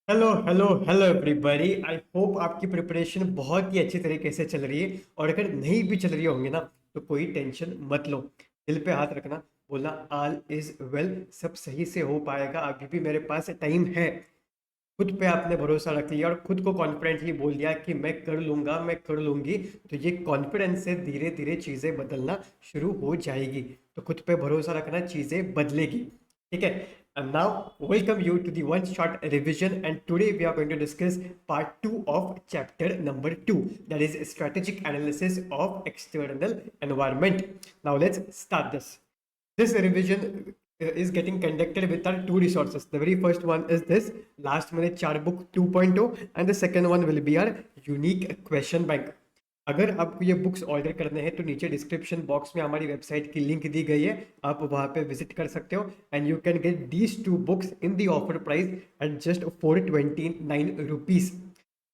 Hello hello hello everybody. I hope आपकी preparation बहुत ही अच्छी तरीके से चल रही है। और अगर नहीं भी चल रही होंगी ना, तो कोई टेंशन मत लो। दिल पे हाथ रखना, बोलना ऑल इज वेल, सब सही से हो पाएगा। अभी भी मेरे पास टाइम है। खुद पे आपने भरोसा रख लिया और खुद को कॉन्फिडेंटली बोल दिया कि मैं कर लूंगा, मैं कर लूंगी। तो ये कॉन्फिडेंस से धीरे धीरे चीजें बदलना शुरू हो जाएगी। तो खुद पे भरोसा रखना, चीजें बदलेगी। ठीक है। And now, welcome you to the one shot revision. And today we are going to discuss part 2 of chapter number 2, that is strategic analysis of external environment. Now, let's start this. This revision is getting conducted with our two resources. The very first one is this Last Minute Chart Book 2.0, and the second one will be our unique question bank. अगर आपको ये books order करने हैं तो नीचे description box में हमारी website की लिंक दी गई है, आप वहां पे विजिट कर सकते हो। And you can get these two books in the offer price at just 429 rupees.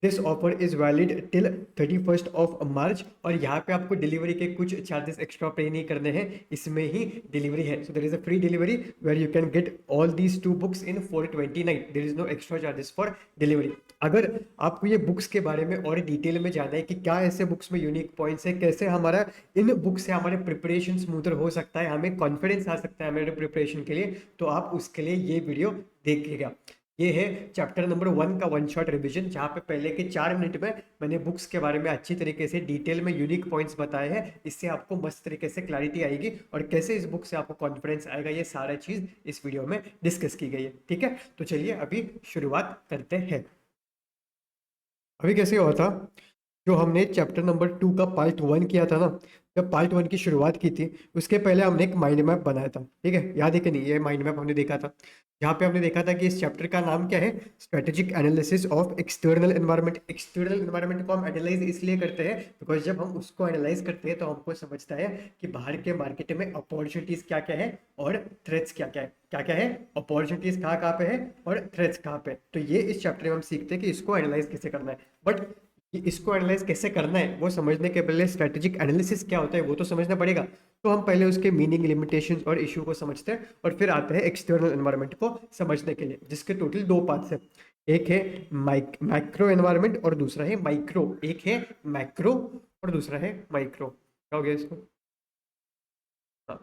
This offer is valid till 31 March. और यहाँ पे आपको डिलीवरी के कुछ चार्जेस एक्स्ट्रा पे नहीं करने हैं, इसमें ही डिलीवरी है। So there is a free delivery where you can get all these two books in 429। There is no extra charges for delivery. अगर आपको ये बुक्स के बारे में और डिटेल में जानना है कि क्या ऐसे बुक्स में यूनिक पॉइंट्स है, कैसे हमारा इन बुक्स से हमारे प्रिपरेशन स्मूथर हो सकता है, हमें कॉन्फिडेंस आ सकता है हमारे प्रिपरेशन के लिए, तो आप उसके लिए ये वीडियो देखिएगा। ये है चैप्टर नंबर 1 का वन शॉट रिवीजन, जहाँ पे पहले के 4 मिनट में मैंने बुक्स के बारे में अच्छी तरीके से डिटेल में यूनिक पॉइंट्स बताए हैं। इससे आपको मस्त तरीके से क्लैरिटी आएगी और कैसे इस बुक से आपको कॉन्फिडेंस आएगा, ये सारा चीज इस वीडियो में डिस्कस की गई है। ठीक है, तो चलिए अभी शुरुआत करते हैं। अभी कैसे हुआ था, जो हमने चैप्टर नंबर 2 का पार्ट 1 किया था ना, जब पार्ट 1 की शुरुआत की थी उसके पहले हमने एक माइंड मैप बनाया था। ठीक है, याद है कि नहीं? ये माइंड मैप हमने देखा था, जहाँ पे हमने देखा था कि इस चैप्टर का नाम क्या है, strategic analysis of external environment. External environment को हम एनालाइज इसलिए करते हैं बिकॉज जब हम उसको एनालाइज करते हैं तो हमको समझता है कि बाहर के मार्केट में अपॉर्चुनिटीज क्या क्या है और थ्रेट्स क्या क्या है। क्या क्या है, अपॉर्चुनिटीज कहाँ कहाँ पे है और थ्रेट्स कहाँ पे। तो ये इस चैप्टर में हम सीखते हैं कि इसको एनालाइज कैसे करना है। बट कि इसको एनालाइज कैसे करना है वो समझने के पहले स्ट्रेटेजिक एनालिसिस क्या होता है वो तो समझना पड़ेगा। तो हम पहले उसके मीनिंग, लिमिटेशंस और इशू को समझते हैं और फिर आते हैं एक्सटर्नल एनवायरनमेंट को समझने के लिए, जिसके टोटल दो पार्ट्स है। एक है मैक्रो एनवायरनमेंट और दूसरा है माइक्रो। एक है मैक्रो और दूसरा है माइक्रो। क्या हो गया इसको? हाँ,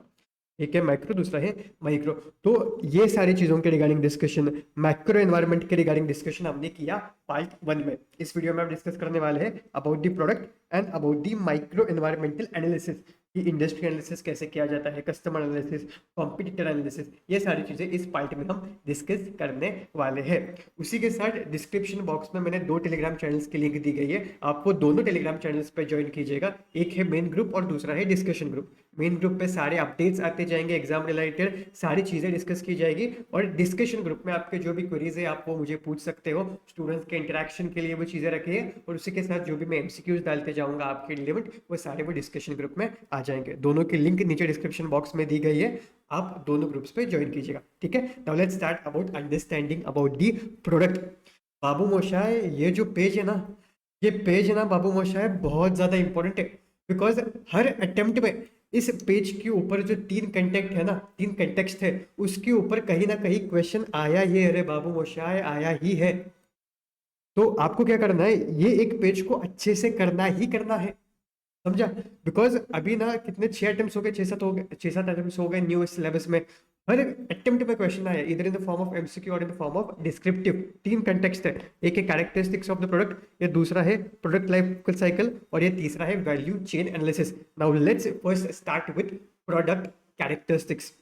एक है मैक्रो, दूसरा है माइक्रो। तो ये सारी चीजों के रिगार्डिंग डिस्कशन, मैक्रो एनवायरनमेंट के रिगार्डिंग डिस्कशन हमने किया पार्ट 1 में। इस वीडियो में हम डिस्कस करने वाले हैं about the product and about the micro environmental analysis, कि इंडस्ट्री एनालिसिस कैसे किया जाता है, कस्टमर एनालिसिस, कॉम्पिटिटर एनालिसिस, ये सारी चीजें इस पार्ट में हम डिस्कस करने वाले हैं। उसी के साथ डिस्क्रिप्शन बॉक्स में मैंने 2 टेलीग्राम चैनल्स की लिंक दी गई है, आपको दोनों टेलीग्राम चैनल्स पे ज्वाइन कीजिएगा। एक है मेन ग्रुप और दूसरा है डिस्कशन ग्रुप। मेन ग्रुप पे सारे अपडेट्स आते जाएंगे, एग्जाम रिलेटेड सारी चीजें डिस्कस की जाएगी। और डिस्कशन ग्रुप में आपके जो भी क्वेरीज है आप वो मुझे पूछ सकते हो, स्टूडेंट्स के इंटरेक्शन के लिए वो चीजें रखी है। और उसी के साथ जो भी मैं एमसीक्यूज डालते जाऊंगा आपके लिमिट, वो सारे वो डिस्कशन ग्रुप में आ जाएंगे। दोनों की लिंक नीचे डिस्क्रिप्शन बॉक्स में दी गई है, आप दोनों ग्रुप्स पे ज्वाइन कीजिएगा। ठीक है, now let's start about understanding about the product. बाबू मोशाय, ये जो पेज है ना, ये पेज है ना बाबू मोशाय, बहुत ज्यादा इंपॉर्टेंट है। बिकॉज हर अटेम्प्ट में इस पेज के ऊपर जो 3 कंटेक्ट है ना, 3 कंटेक्स्ट है, उसके ऊपर कहीं ना कहीं क्वेश्चन आया ही है। अरे बाबू मोशाय, आया ही है। तो आपको क्या करना है, ये एक पेज को अच्छे से करना ही करना है, समझा? बिकॉज अभी ना कितने 6 अटेम्प्ट हो गए, 6-7 हो गए, 6-7 अटेम्प्ट हो गए न्यू सिलेबस में। हर अटेम्प्ट में क्वेश्चन आया, इधर in the form of MCQ और in the form of descriptive. 3 context है, एक है कैरेक्टरिस्टिक्स ऑफ द प्रोडक्ट, ये दूसरा है प्रोडक्ट लाइफ साइकिल, और ये तीसरा है value chain analysis. Now let's first start with product characteristics.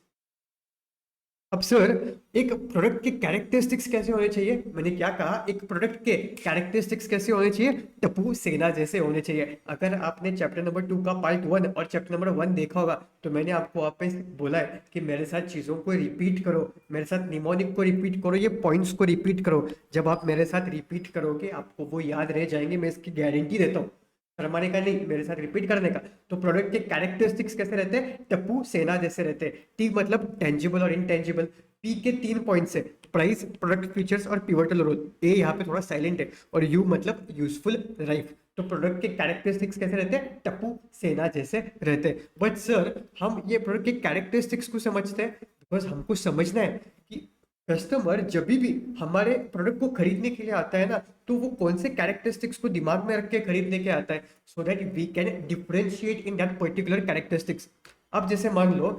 अब सर, एक प्रोडक्ट के कैरेक्टरिस्टिक्स कैसे होने चाहिए? मैंने क्या कहा, एक प्रोडक्ट के कैरेक्टरिस्टिक्स कैसे होने चाहिए? टप्पू सेना जैसे होने चाहिए। अगर आपने चैप्टर नंबर 2 का पार्ट 1 और चैप्टर नंबर 1 देखा होगा तो मैंने आपको वापस बोला है कि मेरे साथ चीजों को रिपीट करो, मेरे साथ निमोनिक को रिपीट करो, ये पॉइंट्स को रिपीट करो। जब आप मेरे साथ रिपीट करोगे आपको वो याद रह जाएंगे, मैं इसकी गारंटी देता हूँ। शर्माने का नहीं, मेरे साथ रिपीट करने का। तो प्रोडक्ट के कैरेक्टरिस्टिक्स कैसे रहते हैं? टप्पू सेना जैसे रहते हैं। टी मतलब टेंजिबल और इनटेंजिबल। पी के 3 पॉइंट्स है, प्राइस, प्रोडक्ट फीचर्स और पिवटल रोल। ए यहाँ पे थोड़ा साइलेंट है। और यू मतलब यूजफुल लाइफ। तो प्रोडक्ट के कैरेक्टरिस्टिक्स कैसे रहते हैं? टप्पू सेना जैसे रहते हैं। बट सर, हम ये प्रोडक्ट के कैरेक्टरिस्टिक्स को समझते हैं बिकॉज हमको समझना है कि कस्टमर जब भी हमारे प्रोडक्ट को खरीदने के लिए आता है ना, तो वो कौन से कैरेक्टरिस्टिक्स को दिमाग में रख के खरीदने के आता है, so that we can differentiate in that particular characteristics. अब जैसे मान लो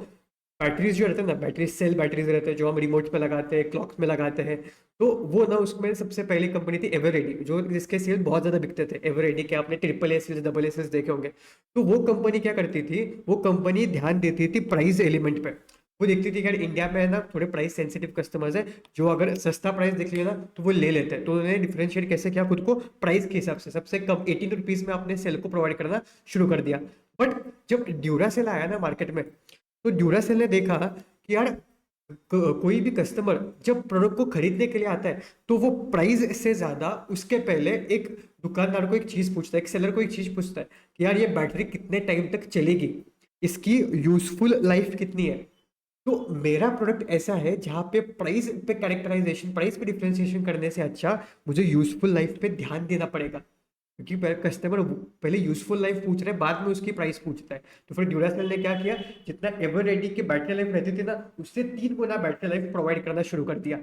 बैटरीज जो रहते हैं ना, बैटरी सेल बैटरीज रहते हैं जो हम रिमोट में लगाते हैं, क्लॉक्स में लगाते हैं, तो वो ना उसमें सबसे पहली कंपनी थी एवररेडी, जो जिसके सेल बहुत ज्यादा बिकते थे। एवररेडी के आपने triple A cells double A cells देखे होंगे। तो वो कंपनी क्या करती थी, वो कंपनी ध्यान देती थी प्राइस एलिमेंट पे। वो देखती थी कि यार इंडिया में है ना थोड़े प्राइस सेंसिटिव कस्टमर्स है, जो अगर सस्ता प्राइस देख लिया ना तो वो ले लेते हैं। तो उन्होंने डिफरेंशिएट कैसे किया खुद को, प्राइस के हिसाब से सबसे कम 18 रुपीज में अपने सेल को प्रोवाइड करना शुरू कर दिया। बट जब ड्यूरासेल आया ना मार्केट में, तो ड्यूरासेल ने देखा कि यार कोई भी कस्टमर जब प्रोडक्ट को खरीदने के लिए आता है, तो वो प्राइस से ज्यादा उसके पहले एक दुकानदार को एक चीज पूछता है, एक सेलर को एक चीज पूछता है कि यार ये बैटरी कितने टाइम तक चलेगी, इसकी यूजफुल लाइफ कितनी है। तो मेरा प्रोडक्ट ऐसा है जहां पे प्राइस पे कैरेक्टराइजेशन, प्राइस पे डिफरेंशिएशन करने से अच्छा मुझे यूजफुल लाइफ पे ध्यान देना पड़ेगा, क्योंकि कस्टमर पहले यूजफुल लाइफ पूछ रहे हैं, बाद में उसकी प्राइस पूछता है। तो फिर ड्यूरासेल ने क्या किया, जितना एवर रेडी की बैटरी लाइफ रहती थी ना, उससे 3 गुना बैटरी लाइफ प्रोवाइड करना शुरू कर दिया।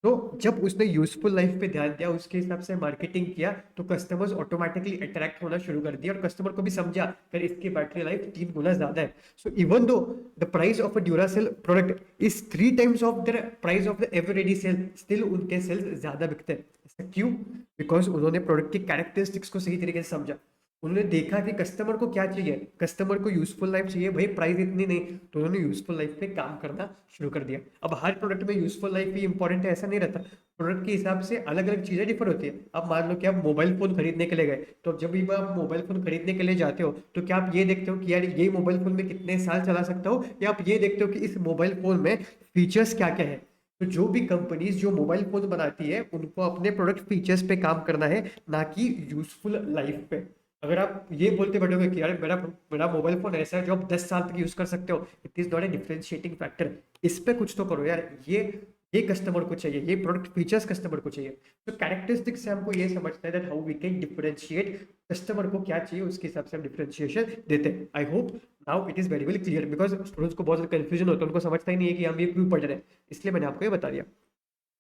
तो जब उसने यूजफुल लाइफ पे ध्यान दिया, उसके हिसाब से मार्केटिंग किया, तो कस्टमर्स ऑटोमेटिकली अट्रैक्ट होना शुरू कर दिया, और कस्टमर को भी समझा कि इसकी बैटरी लाइफ 3 गुना ज्यादा है। So even though the price of a Duracell product is 3 times of the price of the Eveready cell, still उनके सेल्स ज्यादा बिकते हैं। ऐसा क्यों? बिकॉज उन्होंने प्रोडक्ट की कैरेक्टरिस्टिक्स को सही तरीके से समझा। उन्होंने देखा कि कस्टमर को क्या चाहिए, कस्टमर को यूजफुल लाइफ चाहिए भाई, प्राइस इतनी नहीं, तो उन्होंने यूजफुल लाइफ पे काम करना शुरू कर दिया। अब हर प्रोडक्ट में यूजफुल लाइफ भी इंपॉर्टेंट है ऐसा नहीं रहता, प्रोडक्ट के हिसाब से अलग अलग चीजें डिफर होती है। अब मान लो कि आप मोबाइल फोन खरीदने के लिए गए, तो जब भी आप मोबाइल फोन खरीदने के लिए जाते हो, तो क्या आप ये देखते हो कि यार ये मोबाइल फोन में कितने साल चला सकता हो, या आप ये देखते हो कि इस मोबाइल फोन में फीचर्स क्या क्या है। तो जो भी कंपनीज जो मोबाइल फोन बनाती है, उनको अपने प्रोडक्ट फीचर्स पे काम करना है, ना कि यूजफुल लाइफ पे। अगर आप ये बोलते बैठोगे कि यार मेरा मेरा मोबाइल फोन ऐसा है जो आप 10 साल तक यूज कर सकते हो, it is not a differentiating factor. इस पे कुछ तो करो यार, ये कस्टमर को चाहिए, ये प्रोडक्ट फीचर्स कस्टमर को चाहिए। तो कैरेक्टरिस्टिक्स से हमको ये समझता है that how we can differentiate, customer को क्या चाहिए उसके हिसाब से हम डिफरेंशिएशन देते हैं। I hope now it is very very clear, because students को बहुत ज्यादा कंफ्यूजन होता है, उनको समझता ही नहीं है कि हम ये क्यों पढ़ रहे हैं, इसलिए मैंने आपको ये बता दिया।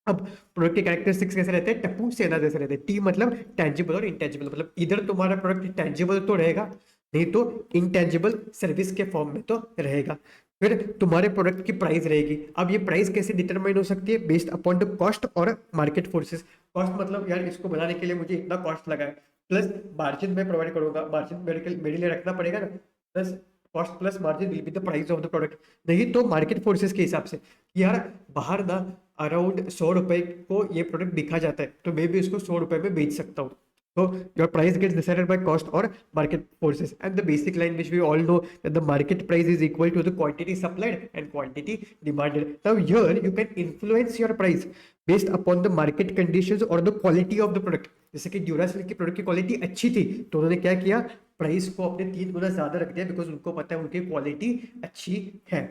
अब प्रोडक्ट के कैरेक्टरिस्टिक्स कैसे रहते हैं, टप्पू सेना जैसे रहते हैं। टी मतलब टेंजिबल और इंटेंजिबल, मतलब इधर तुम्हारा प्रोडक्ट टेंजिबल तो रहेगा, नहीं तो इंटेंजिबल सर्विस के फॉर्म में तो रहेगा। फिर तुम्हारे प्रोडक्ट की प्राइस रहेगी। अब ये प्राइस कैसे डिटरमाइन हो सकती है, बेस्ड अपॉन द कॉस्ट और मार्केट फोर्सेस। कॉस्ट मतलब यार इसको बनाने के लिए मुझे इतना कॉस्ट लगा है, प्लस मार्जिन मैं प्रोवाइड करूंगा, मार्जिन मेरे लिए रखना पड़ेगा ना, plus cost plus margin will be the price of the product. नहीं तो मार्केट फोर्सेस के हिसाब से कि यार बाहर ना अराउंड 100 रुपए को ये प्रोडक्ट बिका जाता है, तो मैं भी इसको 100 रुपए में बेच सकता हूँ। So your price gets decided by cost or market forces, and the basic line which we all know that the market price is equal to the quantity supplied and quantity demanded. Now here you can influence your price based upon the market conditions or the quality of the product. जैसे कि Duracell की product की quality अच्छी थी, तो उन्होंने क्या किया, प्राइस को अपने 3 गुना ज्यादा रख दिया, बिकॉज उनको पता है उनकी क्वालिटी अच्छी है।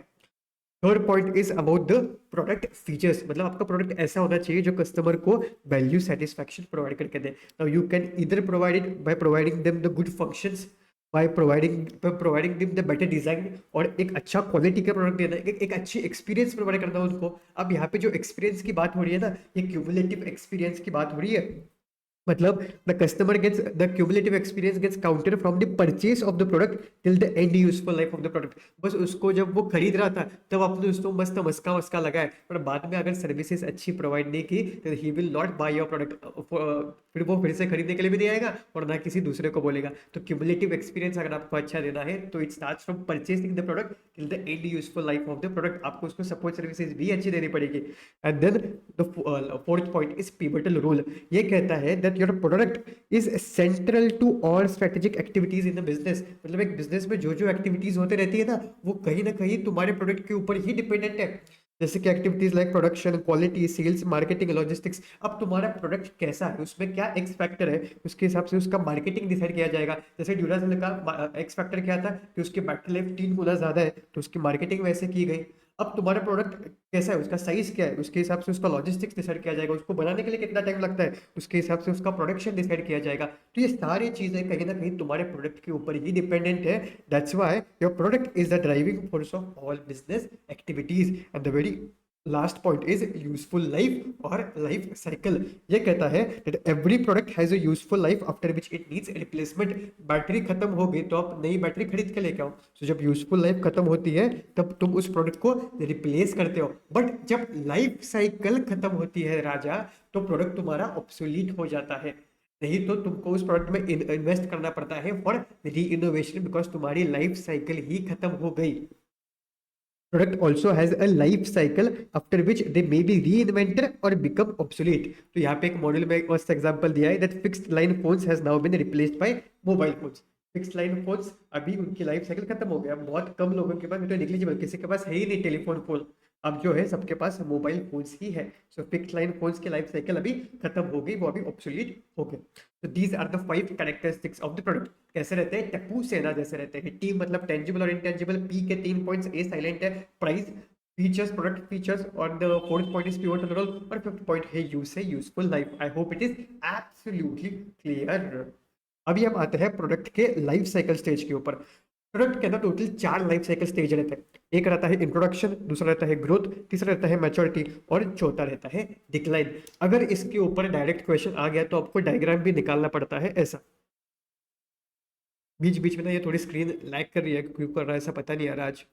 Third point is about the product features, मतलब आपका प्रोडक्ट ऐसा होना चाहिए जो कस्टमर को वैल्यू सेटिस्फैक्शन प्रोवाइड करके दे। नाउ यू कैन इधर provide it by providing them the good functions, by providing them the better design, और एक अच्छा क्वालिटी का प्रोडक्ट देना, एक अच्छी एक्सपीरियंस प्रोवाइड करना उनको। अब यहाँ पे जो एक्सपीरियंस की बात हो रही है ना, ये क्यूमुलेटिव एक्सपीरियंस की बात हो रही है। मतलब the customer gets the cumulative experience gets counted from the purchase of the product till the end useful life of the product. बस उसको जब वो खरीद रहा था तब आपने उसको मस्त मस्का वस्का लगाया, पर बाद में अगर सर्विसेज अच्छी प्रोवाइड नहीं की तो he will not by your product, फिर वो फिर से खरीदने के लिए भी नहीं आएगा और ना किसी दूसरे को बोलेगा। तो क्यूमुलेटिव एक्सपीरियंस अगर आपको अच्छा देना है, तो it starts from purchasing the product till the end useful life of the product. आपको उसको सपोर्ट सर्विसेज भी अच्छी देनी पड़ेगी। And then the fourth point is pivotal role. ये कहता है that your product is central to all strategic activities in the business. मतलब एक बिजनेस में जो जो एक्टिविटीज होते रहती है ना, वो कहीं ना कहीं तुम्हारे प्रोडक्ट के ऊपर ही डिपेंडेंट है। जैसे कि activities like production, quality, sales, marketing, logistics. अब तुम्हारा प्रोडक्ट कैसा है, उसमें क्या एक्स फैक्टर है, उसके हिसाब से उसका मार्केटिंग डिसाइड किया जाएगा। जैसे ड्यूरासेल का एक्स फैक्टर क्या था कि उसकी बैटरी लाइफ 3 गुना ज्यादा है, तो उसकी मार्केटिंग वैसे की गई। अब तुम्हारा प्रोडक्ट कैसा है, उसका साइज क्या है, उसके हिसाब से उसका लॉजिस्टिक्स डिसाइड किया जाएगा, उसको बनाने के लिए कितना टाइम लगता है, उसके हिसाब से उसका प्रोडक्शन डिसाइड किया जाएगा। तो ये सारी चीजें कहीं ना कहीं तुम्हारे प्रोडक्ट के ऊपर ही डिपेंडेंट है। That's why your product is the driving force of all business activities. And the very last point is useful life और लाइफ साइकिल। ये कहता है that every product has a useful life after which it needs replacement. Battery खत्म हो गई तो आप नई बैटरी खरीद के लेके आओ। तो जब यूजफुल लाइफ खत्म होती है तब तुम उस प्रोडक्ट को रिप्लेस करते हो। बट जब लाइफ साइकिल खत्म होती है राजा, तो प्रोडक्ट तुम्हारा ऑब्सोलीट हो जाता है। नहीं तो तुमको उस प्रोडक्ट में इन्वेस्ट करना पड़ता है फॉर री इनोवेशन, बिकॉज तुम्हारी लाइफ साइकिल ही खत्म हो गई। Product also has a life cycle after which they may be reinvented or become obsolete. तो यहाँ पे एक मॉड्यूल में एक मस्त एग्जांपल दिया है that fixed line phones has now been replaced by mobile phones. Fixed line phones अभी उनकी लाइफ साइकिल खत्म हो गया। बहुत कम लोगों के पास, तो निगलिजिबल, किसी के पास है ही नहीं टेलीफोन फोन। अब जो है सबके पास मोबाइल फोन्स ही है। सो फिक्स्ड लाइन फोन्स की लाइफ साइकिल अभी खत्म हो गई, वो अभी ऑब्सोलीट हो गए। तो these are the 5 characteristics of the product. कैसे रहते हैं? टप्पू सेना जैसे रहते हैं। टी मतलब टेंजिबल और इंटेंजिबल। पी के 3 पॉइंट्स। ए साइलेंट है। प्राइस, फीचर्स, प्रोडक्ट फीचर्स, और the fourth point is pivotal role, और फिफ्थ पॉइंट है यूज से useful life. I hope it is absolutely clear. अभी हम आते हैं प्रोडक्ट के लाइफ साइकिल स्टेज के ऊपर। प्रोडक्ट के अंदर टोटल 4 लाइफ साइकिल स्टेज रहते हैं। एक रहता है इंट्रोडक्शन, दूसरा रहता है ग्रोथ, तीसरा रहता है मैच्योरिटी, और चौथा रहता है डिक्लाइन। अगर इसके ऊपर डायरेक्ट क्वेश्चन आ गया तो आपको डायग्राम भी निकालना पड़ता है ऐसा। बीच बीच में ना ये थोड़ी स्क्रीन लैग कर रही है, क्यों कर रहा है ऐसा पता नहीं यार आज।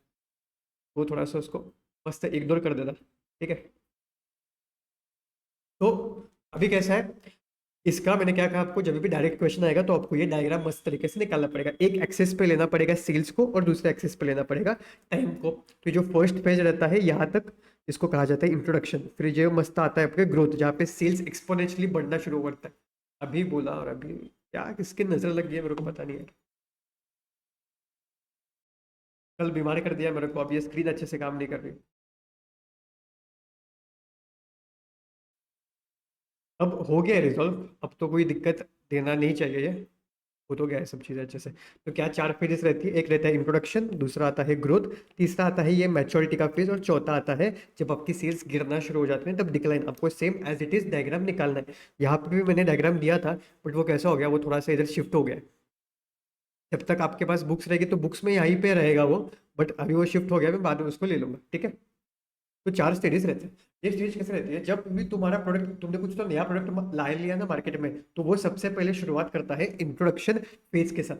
वो थोड़ा सा उसको मस्त इग्नोर कर देना, ठीक है। तो अभी कैसा है इसका, मैंने क्या कहा आपको, जब भी डायरेक्ट क्वेश्चन आएगा तो आपको ये डायग्राम मस्त तरीके से निकालना पड़ेगा। एक एक्सेस पे लेना पड़ेगा सेल्स को, और दूसरे एक्सेस पे लेना पड़ेगा टाइम को। तो जो फर्स्ट पेज रहता है यहाँ तक, इसको कहा जाता है इंट्रोडक्शन। फिर जो मस्त आता है आपके ग्रोथ, जहाँ पे सेल्स एक्सपोनेंशियली बढ़ना शुरू करता है। अभी बोला, और अभी क्या किसकी नजर लग गई है मेरे को पता नहीं है। कल बीमार कर दिया मेरे को, अब ये स्क्रीन अच्छे से काम नहीं कर रही। अब हो गया रिजॉल्व, अब तो कोई दिक्कत देना नहीं चाहिए ये। हो तो गया है सब चीज़ें अच्छे से। तो क्या 4 फेजेस रहती है? एक रहता है इंट्रोडक्शन, दूसरा आता है ग्रोथ, तीसरा आता है ये मैच्योरिटी का फेज, और चौथा आता है जब आपकी सेल्स गिरना शुरू हो जाते हैं तब डिक्लाइन। आपको same as it is diagram निकालना है। यहाँ पे भी मैंने डायग्राम दिया था, बट वो कैसा हो गया, वो थोड़ा सा इधर शिफ्ट हो गया। जब तक आपके पास बुक्स रहेगी तो बुक्स में यहीं पे रहेगा वो, बट अभी वो शिफ्ट हो गया, मैं बाद में उसको ले लूंगा, ठीक है। तो 4 स्टेजेस रहते हैं। ये स्टेज कैसे रहती है? जब भी तुम्हारा प्रोडक्ट, तुमने कुछ तो नया प्रोडक्ट ला लिया ना मार्केट में, तो वो सबसे पहले शुरुआत करता है इंट्रोडक्शन फेज के साथ।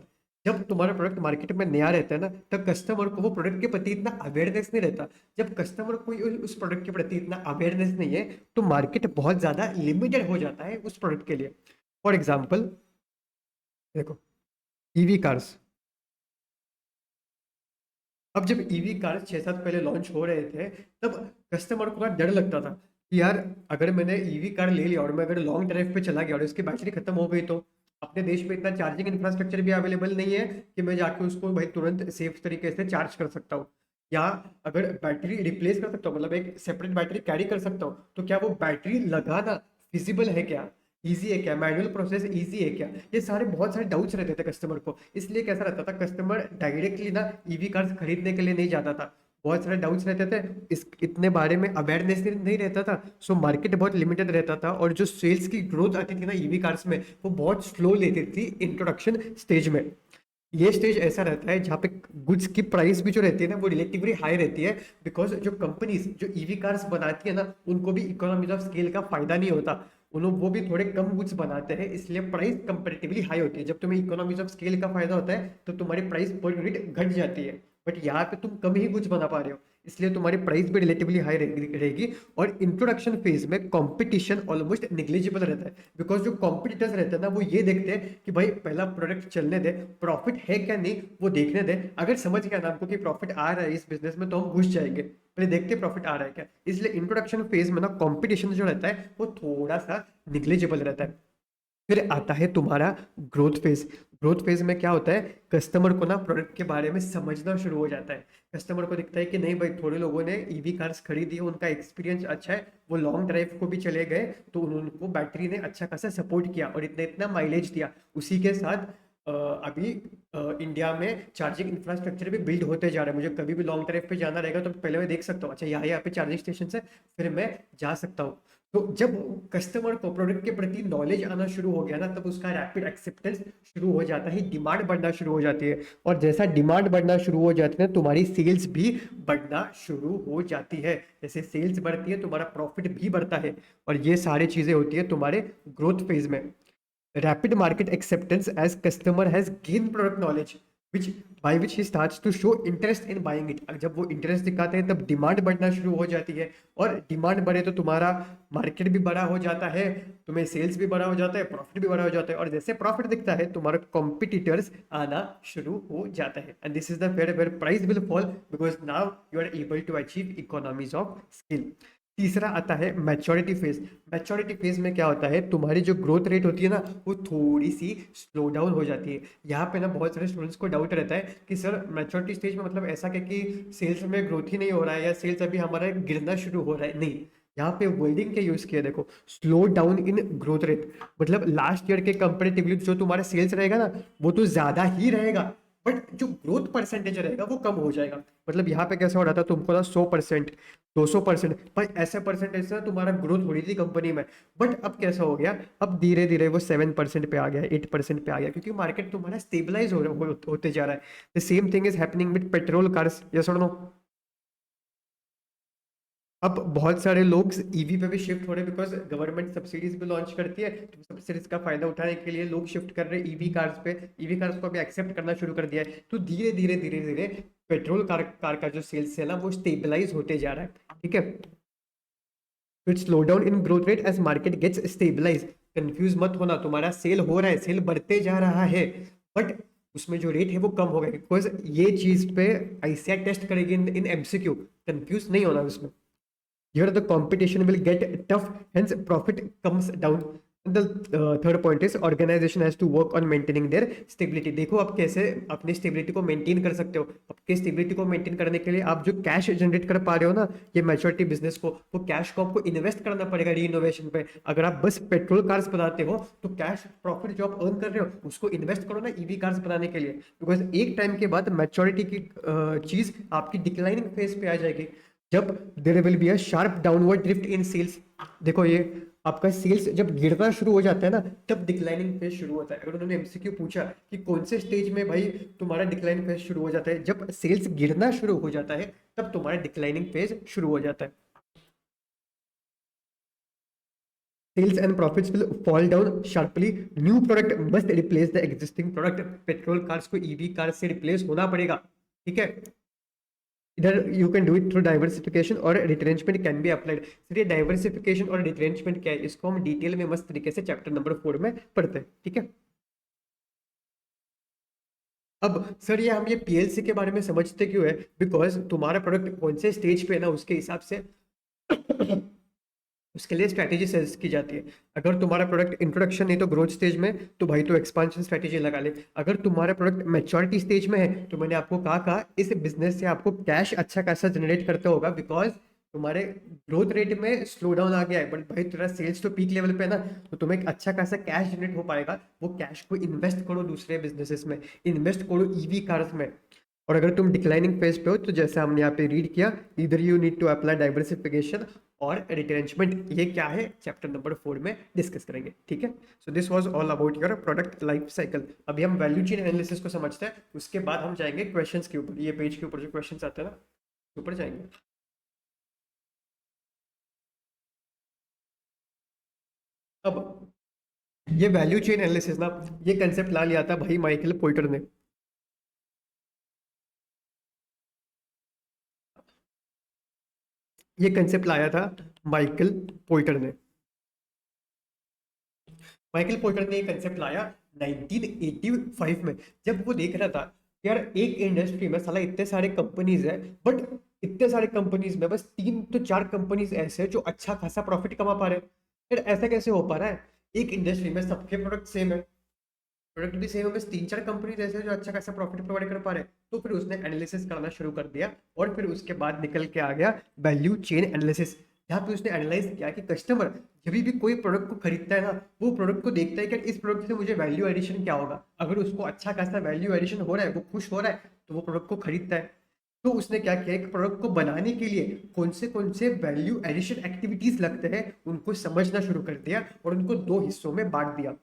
जब तुम्हारा प्रोडक्ट मार्केट में नया रहता है ना, तब कस्टमर को वो प्रोडक्ट के प्रति इतना अवेयरनेस नहीं रहता। जब कस्टमर को उस प्रोडक्ट के प्रति इतना अवेयरनेस नहीं है, तो मार्केट बहुत ज्यादा लिमिटेड हो जाता है उस प्रोडक्ट के लिए। फॉर एग्जाम्पल देखो, ईवी कार्स। अब जब ईवी कार 6-7 पहले लॉन्च हो रहे थे, तब कस्टमर को थोड़ा डर लगता था कि यार अगर मैंने ईवी कार ले लिया और मैं अगर लॉन्ग ड्राइव पे चला गया और इसकी बैटरी खत्म हो गई, तो अपने देश में इतना चार्जिंग इंफ्रास्ट्रक्चर भी अवेलेबल नहीं है कि मैं जाके उसको भाई तुरंत सेफ तरीके से चार्ज कर सकता हूँ, या अगर बैटरी रिप्लेस कर सकता हूँ, मतलब एक सेपरेट बैटरी कैरी कर सकता हूँ, तो क्या वो बैटरी लगाना फिजिबल है क्या, ईजी है क्या, मैनुअल प्रोसेस ईजी है क्या। ये सारे बहुत सारे डाउट्स रहते थे कस्टमर को। इसलिए कैसा रहता था, कस्टमर डायरेक्टली ना ईवी कार्स खरीदने के लिए नहीं जाता था। बहुत सारे डाउट्स रहते थे, इस इतने बारे में अवेयरनेस नहीं रहता था। सो मार्केट बहुत लिमिटेड रहता था, और जो सेल्स की ग्रोथ आती थी ना ईवी कार्स में, वो बहुत स्लो लेती थी इंट्रोडक्शन स्टेज में। ये स्टेज ऐसा रहता है जहाँ पे गुड्स की प्राइस भी जो रहती है ना, वो रिलेटिवली हाई रहती है, बिकॉज जो कंपनीज जो ईवी कार्स बनाती है ना, उनको भी इकोनॉमीज ऑफ स्केल का फायदा नहीं होता। उन वो भी थोड़े कम गुड्स बनाते हैं, इसलिए प्राइस कंपेरेटिवली हाई होती है। जब तुम्हें इकोनॉमीज ऑफ स्केल का फायदा होता है तो तुम्हारी प्राइस पर यूनिट घट जाती है। बट यहाँ पे तुम कम ही गुड्स बना पा रहे हो, इसलिए तुम्हारी प्राइस भी रिलेटिवली हाई रहेगी। और इंट्रोडक्शन फेज में कंपटीशन ऑलमोस्ट निग्लिजिबल रहता है, बिकॉज जो कॉम्पिटिटर्स रहते हैं ना, वो ये देखते हैं कि भाई पहला प्रोडक्ट चलने दे, प्रॉफिट है क्या नहीं वो देखने दे। अगर समझ गया ना आपको कि प्रॉफिट आ रहा है इस बिजनेस में, तो हम घुस जाएंगे, पहले देखते प्रॉफिट आ रहा है क्या। इसलिए इंट्रोडक्शन फेज में ना कंपटीशन जो रहता है वो थोड़ा सा निग्लिजिबल रहता है। फिर आता है तुम्हारा ग्रोथ फेज। ग्रोथ फेज में क्या होता है, कस्टमर को ना प्रोडक्ट के बारे में समझना शुरू हो जाता है। कस्टमर को दिखता है कि नहीं भाई, थोड़े लोगों ने ईवी कार्स खरीदी है, उनका एक्सपीरियंस अच्छा है, वो लॉन्ग ड्राइव को भी चले गए, तो उनको बैटरी ने अच्छा खासा सपोर्ट किया और इतना इतना माइलेज दिया। उसी के साथ अभी इंडिया में चार्जिंग इंफ्रास्ट्रक्चर भी बिल्ड होते जा रहा है। मुझे कभी भी लॉन्ग ड्राइव पे जाना रहेगा तो पहले मैं देख सकता हूँ, अच्छा यहाँ पे चार्जिंग स्टेशन है, फिर मैं जा सकता हूँ। तो जब कस्टमर को प्रोडक्ट के प्रति नॉलेज आना शुरू हो गया ना, तब उसका रैपिड एक्सेप्टेंस शुरू हो जाता है, डिमांड बढ़ना शुरू हो जाती है। और जैसा डिमांड बढ़ना शुरू हो जाती है, तुम्हारी सेल्स भी बढ़ना शुरू हो जाती है। जैसे सेल्स बढ़ती है, तुम्हारा प्रॉफिट भी बढ़ता है। और ये सारी चीजें होती है तुम्हारे ग्रोथ फेज में। Rapid market acceptance as customer has gained product knowledge which by which he starts to show interest in buying it। जब वो इंटरेस्ट दिखाते हैं तब डिमांड बढ़ना शुरू हो जाती है। और डिमांड बढ़े तो तुम्हारा मार्केट भी बड़ा हो जाता है, तुम्हें सेल्स भी बड़ा हो जाता है, प्रॉफिट भी बड़ा हो जाता है। और जैसे प्रॉफिट दिखता है, तुम्हारा कॉम्पिटिटर्स आना शुरू हो जाता है। And this is the where price will fall because now you are able to achieve economies of scale. तीसरा आता है मैच्योरिटी फेज। मैच्योरिटी फेज में क्या होता है, तुम्हारी जो ग्रोथ रेट होती है ना, वो थोड़ी सी स्लो डाउन हो जाती है। यहाँ पे ना बहुत सारे स्टूडेंट्स को डाउट रहता है कि सर मैच्योरिटी स्टेज में मतलब ऐसा क्या कि सेल्स में ग्रोथ ही नहीं हो रहा है या सेल्स अभी हमारा गिरना शुरू हो रहा है। नहीं, यहाँ पे वर्डिंग के यूज किया देखो, slow down in growth rate. मतलब लास्ट ईयर के कंपेरेटिवली जो तुम्हारा सेल्स रहेगा ना, वो तो ज्यादा ही रहेगा, बट जो ग्रोथ परसेंटेज रहेगा वो कम हो जाएगा। मतलब यहाँ पे कैसा हो रहा था, तुमको ना 100%, 200%, पर ऐसे परसेंटेज से तुम्हारा ग्रोथ हो रही थी कंपनी में। बट अब कैसा हो गया, अब धीरे धीरे वो 7% पे आ गया, 8% पे आ गया, क्योंकि मार्केट तुम्हारा स्टेबलाइज होते जा रहा है। The same thing is happening with petrol cars, yes और नो। अब बहुत सारे लोग ईवी पे भी शिफ्ट हो रहे हैं बिकॉज गवर्नमेंट सब्सिडीज भी लॉन्च करती है, तो सब्सिडीज का फायदा उठाने के लिए लोग शिफ्ट कर रहे हैं ईवी कार्स पे। ईवी कार्स को भी एक्सेप्ट करना शुरू कर दिया है। तो धीरे धीरे धीरे धीरे पेट्रोल कार का जो सेल्स है ना, वो स्टेबलाइज होते जा रहा है। ठीक है, फिर slow down in growth rate as market gets stabilize. Confuse मत होना, तुम्हारा सेल हो रहा है, सेल बढ़ते जा रहा है, बट उसमें जो रेट है वो कम हो गया, बिकॉज ये चीज पे आईसीआर टेस्ट करेगी इन एमसीक्यू। कंफ्यूज नहीं होना उसमें। Here the competition will get tough, hence profit comes down. The third point is organization has to work on maintaining their stability। देखो आप कैसे अपनी स्टेबिलिटी को मेंटेन कर सकते हो। आपकी स्टेबिलिटी को मेंटेन करने के लिए आप जो कैश जनरेट कर पा रहे हो ना, ये मैच्योरिटी बिजनेस को, वो कैश को आपको इन्वेस्ट करना पड़ेगा री इनोवेशन पे। अगर आप बस पेट्रोल कार्स बनाते हो तो कैश प्रॉफिट जो आप अर्न कर रहे हो उसको इन्वेस्ट करो ना ईवी कार्स बनाने के लिए। बिकॉज एक टाइम के बाद मैच्योरिटी की चीज आपकी डिक्लाइनिंग फेज पे आ जाएगी, जब there will be a sharp downward drift in sales. देखो ये आपका सेल्स जब गिरना शुरू हो जाता है ना, तब डिक्लाइनिंग फेज शुरू होता है। अगर उन्होंने एमसीक्यू पूछा कि कौन से स्टेज में भाई तुम्हारा डिक्लाइन फेज शुरू हो जाता है, जब सेल्स गिरना शुरू हो जाता है तब तुम्हारा डिक्लाइनिंग फेज शुरू हो जाता है। Sales and profits will fall down sharply. New product must replace the existing product। Petrol cars को ईवी कार से रिप्लेस होना पड़ेगा। ठीक है, इधर you can do it through diversification और retrenchment can be applied. Sir ये डाइवर्सिफिकेशन और रिट्रेंचमेंट क्या है, इसको हम डिटेल में मस्त तरीके से चैप्टर नंबर 4 में पढ़ते हैं। ठीक है, अब सर ये पीएलसी के बारे में समझते क्यों है, बिकॉज तुम्हारा प्रोडक्ट कौन से स्टेज पे है ना, उसके हिसाब से उसके लिए स्ट्रैटेजी सजेस्ट की जाती है। अगर तुम्हारा प्रोडक्ट इंट्रोडक्शन नहीं तो ग्रोथ स्टेज में, तो भाई तो एक्सपांशन स्ट्रैटेजी लगा ले। अगर तुम्हारा प्रोडक्ट मैच्योरिटी स्टेज में है, तो मैंने आपको कहा इस बिजनेस से आपको कैश अच्छा खासा जनरेट करते होगा, बिकॉज तुम्हारे ग्रोथ रेट में स्लो डाउन आ गया है, बट भाई तेरा सेल्स तो पीक लेवल पे है ना, तो तुम्हें एक अच्छा खासा कैश जनरेट हो पाएगा। वो कैश को इन्वेस्ट करो दूसरे बिजनेसेस में, इन्वेस्ट करो ईवी कार्स में। और अगर तुम डिक्लाइनिंग फेज पे हो, तो जैसे हमने यहाँ पे रीड किया, इधर you need to apply diversification और रिट्रेंचमेंट। ये क्या है, चैप्टर नंबर 4 में डिस्कस करेंगे। ठीक है, so this was all about your product life cycle. अभी हम वैल्यू चेन एनालिसिस को समझते हैं, उसके बाद हम जाएंगे क्वेश्चंस के ऊपर। ये पेज के ऊपर जो क्वेश्चंस आते हैं ना, ऊपर जाएंगे। अब ये वैल्यू चेन एनालिसिस ना, ये कंसेप्ट ला लिया था भाई माइकल पोर्टर ने। ये कंसेप्ट लाया था माइकल पोर्टर ने। माइकल पोर्टर ने ये कंसेप्ट लाया 1985 में, जब वो देख रहा था कि यार एक इंडस्ट्री में साला इतने सारे कंपनीज है, बट इतने सारे कंपनीज में बस 3 तो 4 कंपनीज ऐसे हैं जो अच्छा खासा प्रॉफिट कमा पा रहे हैं। फिर ऐसा कैसे हो पा रहा है, एक इंडस्ट्री में सबके प्रोडक्ट सेम है, प्रोडक्ट भी सेम है, बस 3 4 कंपनीज ऐसे हैं जो अच्छा खासा प्रॉफिट प्रोवाइड कर पा रहे हैं। तो फिर उसने एनालिसिस करना शुरू कर दिया, और फिर उसके बाद निकल के आ गया वैल्यू चेन एनालिसिस। यहाँ पे उसने एनालाइज किया कि कस्टमर जब भी कोई प्रोडक्ट को खरीदता है ना, वो प्रोडक्ट को देखता है कि इस प्रोडक्ट से मुझे वैल्यू एडिशन क्या होगा। अगर उसको अच्छा खासा वैल्यू एडिशन हो रहा है, वो खुश हो रहा है, तो वो प्रोडक्ट को खरीदता है। तो उसने क्या किया, एक प्रोडक्ट को बनाने के लिए कौन से वैल्यू एडिशन एक्टिविटीज लगते हैं उनको समझना शुरू कर दिया और उनको दो हिस्सों में बांट दिया।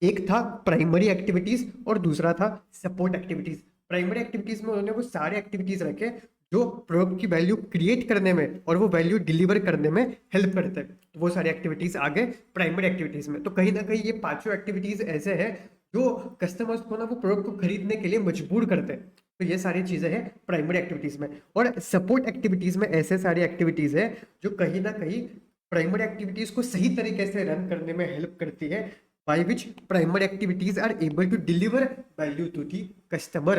एक था प्राइमरी एक्टिविटीज और दूसरा था सपोर्ट एक्टिविटीज। प्राइमरी एक्टिविटीज में उन्होंने वो सारे एक्टिविटीज रखे जो प्रोडक्ट की वैल्यू क्रिएट करने में और वो वैल्यू डिलीवर करने में हेल्प करते हैं। तो वो सारी एक्टिविटीज आ गए प्राइमरी एक्टिविटीज में। तो कहीं ना कहीं ये पांचों एक्टिविटीज ऐसे हैं जो कस्टमर्स को ना वो प्रोडक्ट को खरीदने के लिए मजबूर करते हैं। तो ये सारी चीजें हैं प्राइमरी एक्टिविटीज में। और सपोर्ट एक्टिविटीज में ऐसे सारी एक्टिविटीज है जो कहीं ना कहीं प्राइमरी एक्टिविटीज को सही तरीके से रन करने में हेल्प करती है, by which primary activities are able to deliver value to the customer।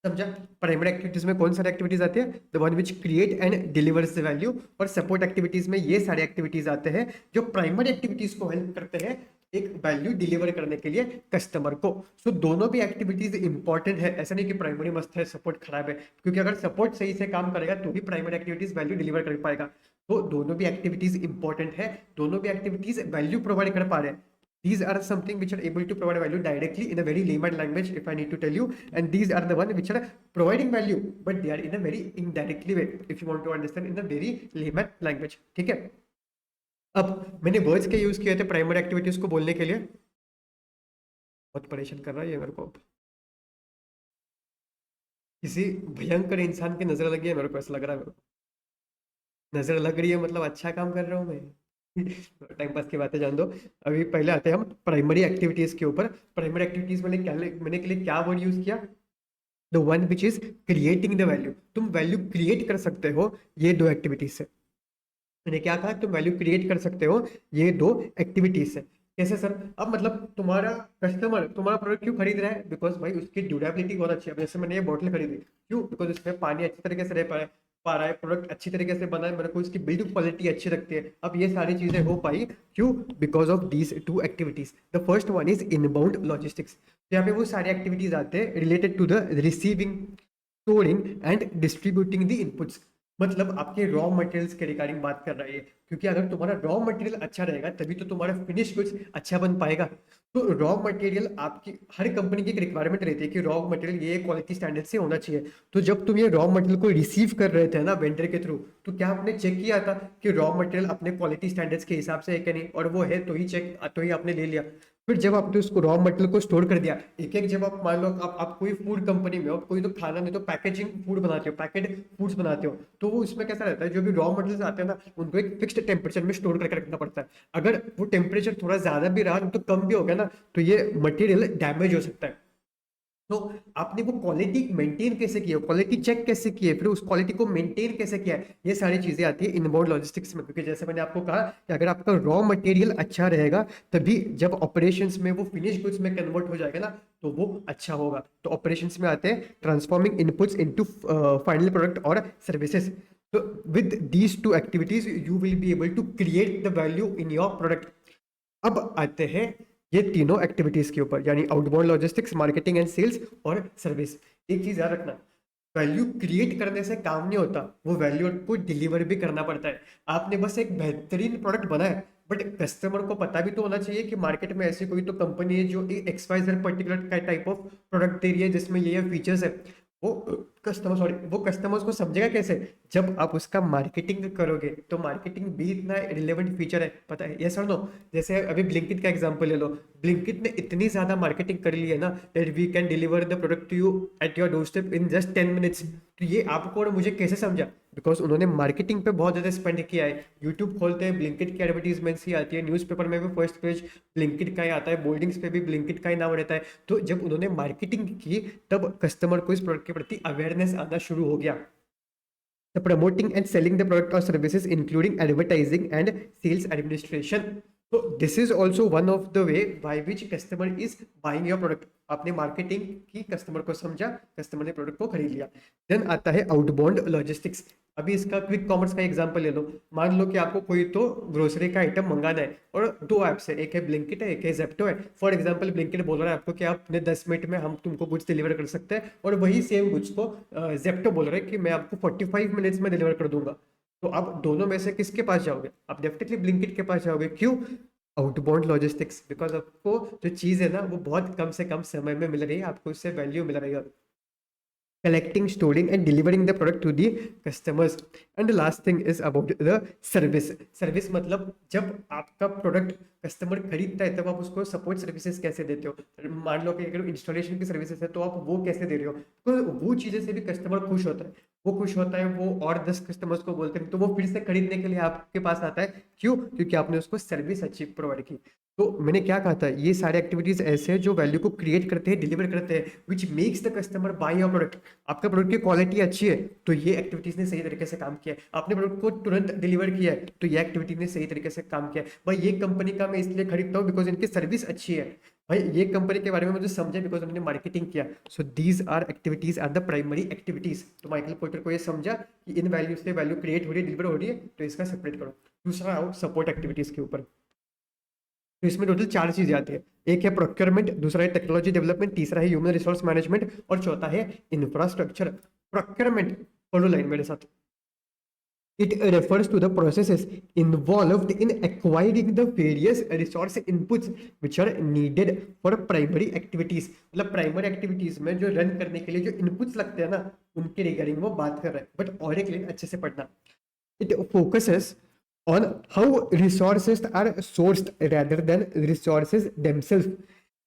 समझा? प्राइमरी एक्टिविटीज में कौन सारी एक्टिविटीज आती है, the one which create and delivers the value. और सपोर्ट एक्टिविटीज में ये सारे एक्टिविटीज आते हैं जो प्राइमरी एक्टिविटीज को हेल्प करते हैं एक वैल्यू डिलीवर करने के लिए कस्टमर को। सो दोनों भी एक्टिविटीज इंपॉर्टेंट है, ऐसा नहीं कि प्राइमरी मस्त है सपोर्ट खराब है, क्योंकि अगर सपोर्ट सही से काम करेगा तो ही प्राइमरी एक्टिविटीज वैल्यू डिलीवर कर पाएगा। तो दोनों भी एक्टिविटीज इंपॉर्टेंट है, दोनों भी एक्टिविटीज वैल्यू प्रोवाइड कर पा रहे हैं। These are something which are able to provide value directly in a very layman language, if I need to tell you, and these are the one which are providing value, but they are in a very indirectly way, if you want to understand in a very layman language। ठीक है? अब मैंने words के use किए थे primary activities को बोलने के लिए। बहुत परेशान कर रहा है ये मेरे को। अब किसी भयंकर इंसान की नजर लगी है मेरे को, ऐसा लग रहा है मेरे को। नजर लग रही है मतलब अच्छा काम कर रहा हूँ मैं। टाइम पास की बातें जान दो। अभी पहले आते हैं हम प्राइमरी एक्टिविटीज के ऊपर। प्राइमरी एक्टिविटीज मैंने के लिए क्या वर्ड यूज किया, the one which is creating the value. तुम वैल्यू क्रिएट कर सकते हो ये दो एक्टिविटीज से। मैंने क्या कहा, तुम वैल्यू क्रिएट कर सकते हो ये दो एक्टिविटीज से। कैसे सर? अब मतलब तुम्हारा कस्टमर तुम्हारा प्रोडक्ट क्यों खरीद रहा है, बिकॉज भाई उसकी ड्यूरेबिलिटी बहुत अच्छी है। जैसे मैंने ये बॉटल खरीदी, क्यों? बिकॉज उसमें पानी अच्छी तरीके से रह पा रहा है, प्रोडक्ट अच्छी तरीके से बना है, मेरे को इसकी बिल्ड क्वालिटी अच्छी लगती है। अब ये सारी चीजें हो पाई क्यों? Because of these two activities. The first one is inbound logistics. यहाँ पे वो सारी एक्टिविटीज आते हैं related to the receiving, storing and distributing the inputs. मतलब आपके रॉ मटेरियल्स के रिगार्डिंग बात कर रही है, क्योंकि अगर तुम्हारा रॉ मटेरियल अच्छा रहेगा तभी तो तुम्हारा फिनिश गुड्स अच्छा बन पाएगा। तो रॉ मटेरियल आपकी हर कंपनी की एक रिक्वायरमेंट रहती है कि रॉ मटेरियल ये क्वालिटी स्टैंडर्ड से होना चाहिए। तो जब तुम ये रॉ मटेरियल को रिसीव कर रहे थे ना वेंडर के थ्रू, तो क्या आपने चेक किया था कि रॉ मटेरियल अपने क्वालिटी स्टैंडर्ड्स के हिसाब से है कि नहीं? और वो है तो ही आपने ले लिया। फिर जब आपने उसको रॉ मटेरियल को स्टोर कर दिया, एक एक, जब आप मान लो आप कोई फूड कंपनी में हो, कोई तो खाना नहीं तो पैकेजिंग फूड बनाते हो, पैकेट फूड्स बनाते हो, तो वो उसमें कैसा रहता है, जो भी रॉ मटेरियल्स आते हैं ना उनको एक फिक्स्ड टेम्परेचर में स्टोर करके रखना पड़ता है। अगर वो टेम्परेचर थोड़ा ज्यादा भी रहा तो कम भी हो गया ना, तो ये मटेरियल डैमेज हो सकता है। तो आपने वो क्वालिटी मेंटेन कैसे किया, क्वालिटी चेक कैसे किए, फिर उस क्वालिटी को मेंटेन कैसे किया, ये सारी चीजें आती है इनबाउंड लॉजिस्टिक्स में। क्योंकि जैसे मैंने आपको कहा कि अगर आपका रॉ मटेरियल अच्छा रहेगा तभी जब ऑपरेशंस में वो फिनिश गुड्स में कन्वर्ट हो जाएगा ना तो वो अच्छा होगा। तो ऑपरेशंस में आते हैं transforming inputs into final product और सर्विसेज। तो with these two activities you will be able to create the value in your product. अब आते हैं ये तीनों एक्टिविटीज के ऊपर, यानी outbound logistics, marketing and sales और सर्विस। एक चीज याद रखना, वैल्यू क्रिएट करने से काम नहीं होता, वो वैल्यू को डिलीवर भी करना पड़ता है। आपने बस एक बेहतरीन प्रोडक्ट बनाया, बट कस्टमर को पता भी तो होना चाहिए कि मार्केट में ऐसी कोई तो कंपनी है जो XYZ particular type of product दे रही है जिसमें ये फीचर्स है। वो वो कस्टमर्स को समझेगा कैसे? जब आप उसका मार्केटिंग करोगे। तो मार्केटिंग भी इतना रिलेवेंट फीचर है, पता है? यस और नो? जैसे अभी ब्लिंकिट का एग्जांपल ले लो। ब्लिंकिट ने इतनी ज्यादा मार्केटिंग कर ली है ना that we can deliver the product to you at your doorstep in just 10 minutes. तो ये आपको और मुझे कैसे समझा? बिकॉज उन्होंने मार्केटिंग पे बहुत ज्यादा स्पेंड किया है। यूट्यूब खोलते हैं ब्लिंकिट की एडवर्टीजमेंट्स ही आती है, न्यूज़पेपर में भी फर्स्ट पेज ब्लिंकिट का ही आता है, बोर्डिंग्स पे भी ब्लिंकिट का ही नाम रहता है। तो जब उन्होंने मार्केटिंग की तब कस्टमर को इस प्रोडक्ट के प्रति अवेयरनेस आना शुरू हो गया। The promoting and selling the product or services including advertising and sales administration. So this is also one of the way by which customer is buying your product. आपने marketing की, customer को समझा, customer ने product को खरीद लिया। Then आता है आउटबाउंड लॉजिस्टिक्स। अभी इसका क्विक कॉमर्स का एग्जांपल ले लो। मान लो कि आपको कोई तो ग्रोसरी का आइटम मंगाना है और दो ऐप्स है, एक है ब्लिंकिट है, एक है जेप्टो है। फॉर एग्जांपल ब्लिंकिट बोल रहा है आपको कि आपने 10 मिनट में हम तुमको गुड्स डिलीवर कर सकते हैं, और वही सेम गुड्स को जेप्टो बोल रहा है कि मैं आपको 45 मिनट्स में डिलीवर कर दूंगा। तो आप दोनों में से किसके पास जाओगे? आप डेफिनेटली ब्लिंकिट के पास जाओगे। क्यों? आउटबाउंड लॉजिस्टिक्स, बिकॉज आपको जो चीज़ है ना वो बहुत कम से कम समय में मिल रही है, आपको उससे वैल्यू मिल रही है। collecting, storing, and delivering the product to the customers. And the last thing is about the service. Service मतलब जब आपका प्रोडक्ट कस्टमर खरीदता है तब आप उसको सपोर्ट सर्विसेज कैसे देते हो। मान लो कि अगर इंस्टॉलेशन की सर्विसेज है तो आप वो कैसे दे रहे हो, तो वो चीज़ें से भी कस्टमर खुश होता है। वो खुश होता है, वो और 10 कस्टमर्स को बोलते हैं, तो वो फिर से खरीदने के लिए आपके पास आता है। क्यों? क्योंकि आपने उसको सर्विस अच्छी प्रोवाइड की। तो मैंने क्या कहा था, ये सारे एक्टिविटीज ऐसे हैं जो वैल्यू को क्रिएट करते हैं, डिलीवर करते हैं, which makes the customer by your product. आपका प्रोडक्ट की क्वालिटी अच्छी है तो ये एक्टिविटीज ने सही तरीके से काम किया है। आपने प्रोडक्ट को तुरंत डिलीवर किया है तो ये एक्टिविटी ने सही तरीके से काम किया है। भाई ये कंपनी का मैं इसलिए खरीदता हूँ बिकॉज इनकी सर्विस अच्छी है। भाई ये कंपनी के बारे में मुझे समझा बिकॉज उन्होंने मार्केटिंग किया। So these are activities are the primary activities. तो माइकल पोर्टर को ये समझा कि इन वैल्यू से वैल्यू क्रिएट हो रही है, डिलीवर हो रही है, तो इसका सेपरेट करो। दूसरा आओ सपोर्ट एक्टिविटीज के ऊपर। तो इसमें टोटल 4 चीजें आती है। एक है प्रोक्योरमेंट, दूसरा है टेक्नोलॉजी डेवलपमेंट, तीसरा है ह्यूमन रिसोर्स मैनेजमेंट, और चौथा है इंफ्रास्ट्रक्चर। प्रोक्योरमेंट पढ़ो लाइन मेरे साथ। It refers to the processes involved in acquiring the various resource inputs which are needed for primary activities। मतलब प्राइमरी एक्टिविटीज में जो रन करने के लिए जो इनपुट्स लगते हैं ना, उनके रिगार्डिंग वो बात कर रहे हैं। बट और एक लाइन अच्छे से पढ़ना। It focuses on how resources are sourced rather than resources themselves।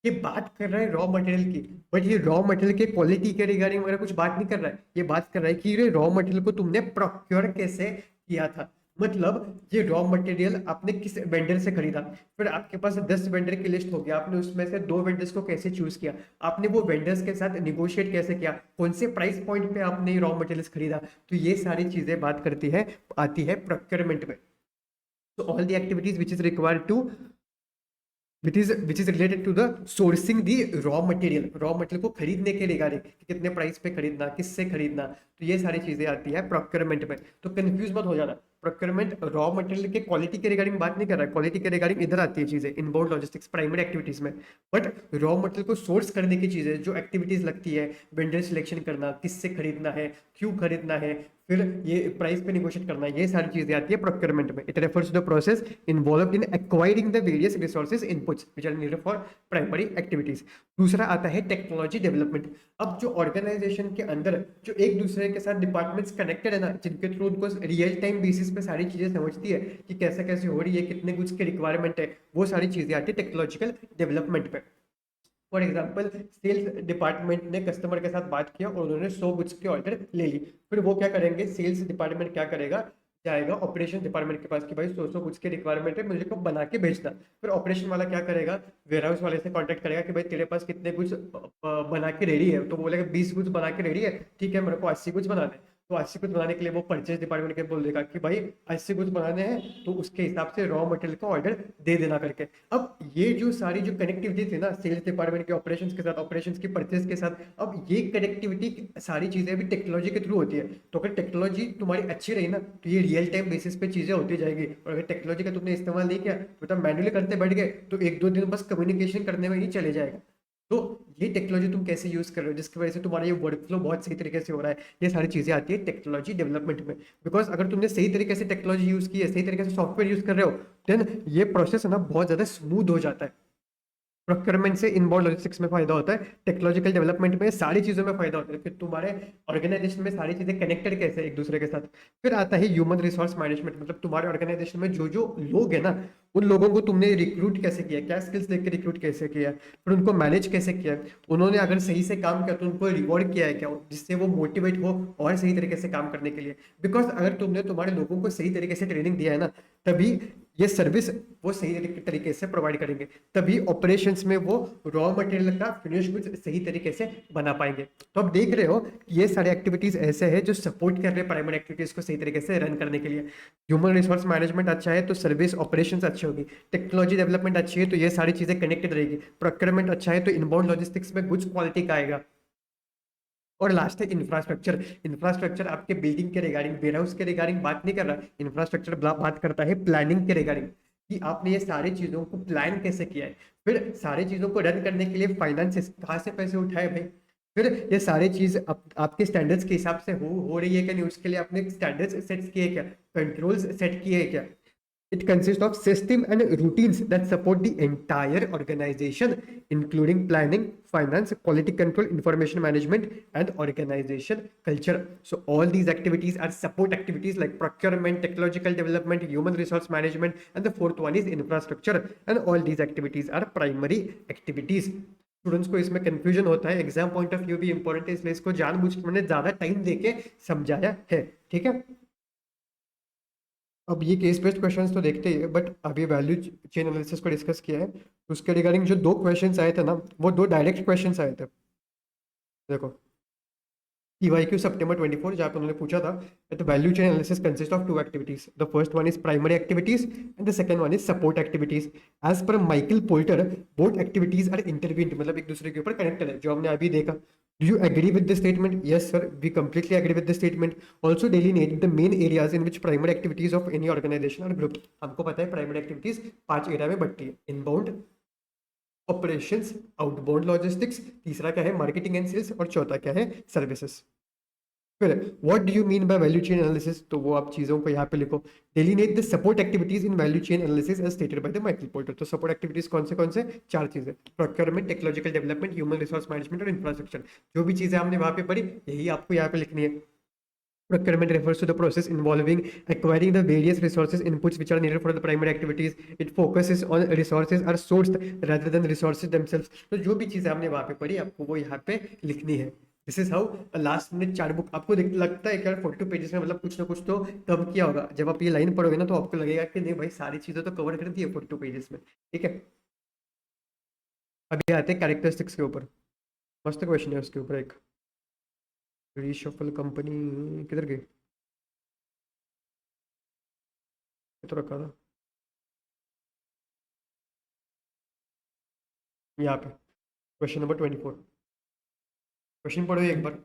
ये बात कर रहा है रॉ मटेरियल की, बट ये रॉ मटेरियल के क्वालिटी के रिगार्डिंग वगैरह कुछ बात नहीं कर रहा है। ये बात कर रहा है कि ये रॉ मटेरियल को तुमने प्रोक्योर कैसे किया था। मतलब ये रॉ मटेरियल आपने किस वेंडर से खरीदा, फिर आपके पास 10 वेंडर की लिस्ट हो गया, आपने उसमें से 2 वेंडर्स को कैसे चूज किया, आपने वो वेंडर्स के साथ निगोशिएट कैसे किया, कौन से प्राइस पॉइंट पे आपने रॉ मटेरियल्स खरीदा। तो ये सारी चीजें बात करती है, आती है प्रोक्योरमेंट में। So all the activities which is required to which is related to the sourcing the raw material को खरीदने के रिगार्डिंग कि कितने प्राइस पे खरीदना, किससे खरीदना, तो ये सारी चीजें आती है प्रोक्योरमेंट में। तो कंफ्यूज मत हो जाना, प्रोक्योरमेंट रॉ मटेरियल के क्वालिटी के रिगार्डिंग बात नहीं कर रहा है। क्वालिटी के रिगार्डिंग इधर आती है चीजें इनबाउंड लॉजिस्टिक्स प्राइमरी एक्टिविटीज में। बट रॉ मटेरियल को सोर्स करने की चीजें जो एक्टिविटीज लगती है, वेंडर सिलेक्शन करना, किससे खरीदना है, क्यों खरीदना है, फिर ये प्राइस पे निगोशिएट करना, ये सारी चीजें आती है प्रोक्योरमेंट में। It refers to the process involved in acquiring the various resources inputs which are needed for primary activities. दूसरा आता है टेक्नोलॉजी डेवलपमेंट। अब जो ऑर्गेनाइजेशन के अंदर जो एक दूसरे के साथ डिपार्टमेंट्स कनेक्टेड है ना, जिनके थ्रू उनको रियल टाइम बेसिस पे सारी चीजें समझती है कि कैसे कैसे हो रही है, कितने कुछ की रिक्वायरमेंट है, वो सारी चीजें आती है टेक्नोलॉजिकल डेवलपमेंट पे। फॉर एग्जाम्पल सेल्स डिपार्टमेंट ने कस्टमर के साथ बात किया और उन्होंने 100 गुड्स के ऑर्डर ले ली। फिर वो क्या करेंगे, सेल्स डिपार्टमेंट क्या करेगा, जाएगा ऑपरेशन डिपार्टमेंट के पास कि भाई 100 गुड्स की रिक्वायरमेंट है, मुझे को बना के भेजना। फिर ऑपरेशन वाला क्या करेगा, वेयर हाउस वाले से कांटेक्ट करेगा कि भाई तेरे पास कितने गुड्स बना के रेडी है, तो वो बोलेगा 20 गुड्स बना के रेडी है, ठीक है मेरे को 80 गुड्स बना दे। तो 80 गुड्स बनाने के लिए वो परचेज डिपार्टमेंट के बोल देगा कि भाई 80 गुड्स बनाने हैं तो उसके हिसाब से रॉ मटेरियल का ऑर्डर दे देना करके। अब ये जो सारी जो कनेक्टिविटी थी ना सेल्स डिपार्टमेंट के ऑपरेशंस के साथ, ऑपरेशंस की परचेज के साथ, अब ये कनेक्टिविटी सारी चीजें भी टेक्नोलॉजी के थ्रू होती है। तो अगर टेक्नोलॉजी तुम्हारी अच्छी रही ना तो ये रियल टाइम बेसिस पे चीजें होती जाएगी। और अगर टेक्नोलॉजी का तुमने इस्तेमाल नहीं किया तो मैन्युअली करते बैठ गए तो 1-2 दिन बस कम्युनिकेशन करने में ही चले जाएगा। तो ये टेक्नोलॉजी तुम कैसे यूज कर रहे हो जिसकी वजह से तुम्हारा ये वर्क फ्लो बहुत सही तरीके से हो रहा है, ये सारी चीजें आती है टेक्नोलॉजी डेवलपमेंट में। बिकॉज अगर तुमने सही तरीके से टेक्नोलॉजी यूज की है, सही तरीके से सॉफ्टवेयर यूज कर रहे हो, देन ये प्रोसेस है ना बहुत ज्यादा स्मूथ हो जाता है। प्रोक्योरमेंट से इनबाउंड लॉजिस्टिक्स में फायदा होता है, टेक्नोलॉजिकल डेवलपमेंट में सारी चीजों में फायदा होता है। फिर तुम्हारे ऑर्गेनाइजेशन में सारी चीजें कनेक्टेड कैसे एक दूसरे के साथ। फिर आता है ह्यूमन रिसोर्स मैनेजमेंट। मतलब तुम्हारे ऑर्गेनाइजेशन में जो जो लोग है ना, उन लोगों को तुमने रिक्रूट कैसे किया, क्या स्किल्स देख के रिक्रूट कैसे किया, फिर उनको मैनेज कैसे किया, उन्होंने अगर सही से काम किया तो उनको रिवॉर्ड किया है क्या, जिससे वो मोटिवेट हो और सही तरीके से काम करने के लिए। बिकॉज अगर तुमने तुम्हारे लोगों को सही तरीके से ट्रेनिंग दिया है ना, तभी ये सर्विस वो सही तरीके से प्रोवाइड करेंगे, तभी ऑपरेशंस में वो रॉ मटेरियल का फिनिश गुड्स सही तरीके से बना पाएंगे। तो आप देख रहे हो कि ये सारी एक्टिविटीज ऐसे हैं जो सपोर्ट कर रहे हैं प्राइमरी एक्टिविटीज को सही तरीके से रन करने के लिए। ह्यूमन रिसोर्स मैनेजमेंट अच्छा है तो सर्विस ऑपरेशंस अच्छी होगी, टेक्नोलॉजी डेवलपमेंट अच्छी है तो ये सारी चीजें कनेक्टेड रहेगी, प्रोक्योरमेंट अच्छा है तो इनबाउंड लॉजिस्टिक्स में गुड्स क्वालिटी का आएगा। और लास्ट है इंफ्रास्ट्रक्चर। इंफ्रास्ट्रक्चर आपके बिल्डिंग के रिगार्डिंग, वेयर हाउस के रिगार्डिंग बात नहीं कर रहा। इंफ्रास्ट्रक्चर बात करता है प्लानिंग के रिगार्डिंग कि आपने ये सारी चीजों को प्लान कैसे किया है, फिर सारी चीजों को रन करने के लिए फाइनेंसेस कहाँ से पैसे उठाए भाई, फिर ये सारी चीज आपके स्टैंडर्ड्स के हिसाब से हो रही है कि नहीं, उसके लिए आपने स्टैंडर्ड्स सेट किए क्या, कंट्रोल्स सेट किए क्या। It consists of system and routines that support the entire organization, including planning, finance, quality control, information management, and organization culture. So all these activities are support activities like procurement, technological development, human resource management, and the fourth one is infrastructure. And all these activities are primary activities. Students को इसमें confusion होता है, exam point of view भी important है, इसलिए इसको जानबूझ के मैंने ज्यादा टाइम देके समझाया है। ठीक है, अब ये केस बेस्ड क्वेश्चंस तो देखते ही है, बट अभी वैल्यू चेन एनालिसिस को डिस्कस किया है, तो उसके रिगार्डिंग जो दो क्वेश्चंस आए थे ना, वो दो डायरेक्ट क्वेश्चंस आए थे। देखो EYQ September 24, जहाँ पे उन्होंने पूछा था that value chain analysis consists of two activities. The first one is primary activities and the second one is support activities. As per Michael Polter, both activities are interlinked, मतलब एक दूसरे के ऊपर कनेक्टेड है, जो हमने अभी देखा। Do you agree with this statement? Yes, sir. We completely agree with this statement. Also delineate the main areas in which primary activities of any organization are grouped. हमको पता है primary activities 5 एरिया में बंटती है। Inbound, operations, outbound logistics, तीसरा क्या है marketing and sales, और चौथा क्या है सर्विसेज। फिर what do you mean by value chain analysis, तो वो आप चीजों को यहाँ पे लिखो। Delineate the support activities in value chain analysis as stated by the Michael Porter. तो सपोर्ट एक्टिविटीज कौन से चार चीजें, procurement, technological development, human resource management और इंफ्रास्ट्रक्चर। जो भी चीजें हमने वहां पे पढ़ी यही आपको यहाँ पे लिखनी है। Procurement refers to the process involving acquiring the various resources inputs which are needed for the primary activities. It focuses on resources are sourced rather than resources themselves. तो जो भी चीजें हमने वहां पे पढ़ी आपको वो यहाँ पे लिखनी है। This is how last minute chart book. आपको लगता है कि यार 42 पेजेस में मतलब कुछ ना कुछ तो कम किया होगा, जब आप ये लाइन पढ़ोगे ना तो आपको लगेगा कि नहीं भाई सारी चीजें तो कवर कर दी है 42 पेजेस में। ठीक है, अभी आते हैं कैरेक्टरिस्टिक्स के ऊपर। मस्त क्वेश्चन है उसके ऊपर एक। रीशफल कंपनी किधर गई, तो रखा था यहाँ पे। क्वेश्चन नंबर 24, क्वेश्चन पढ़ो एक बार।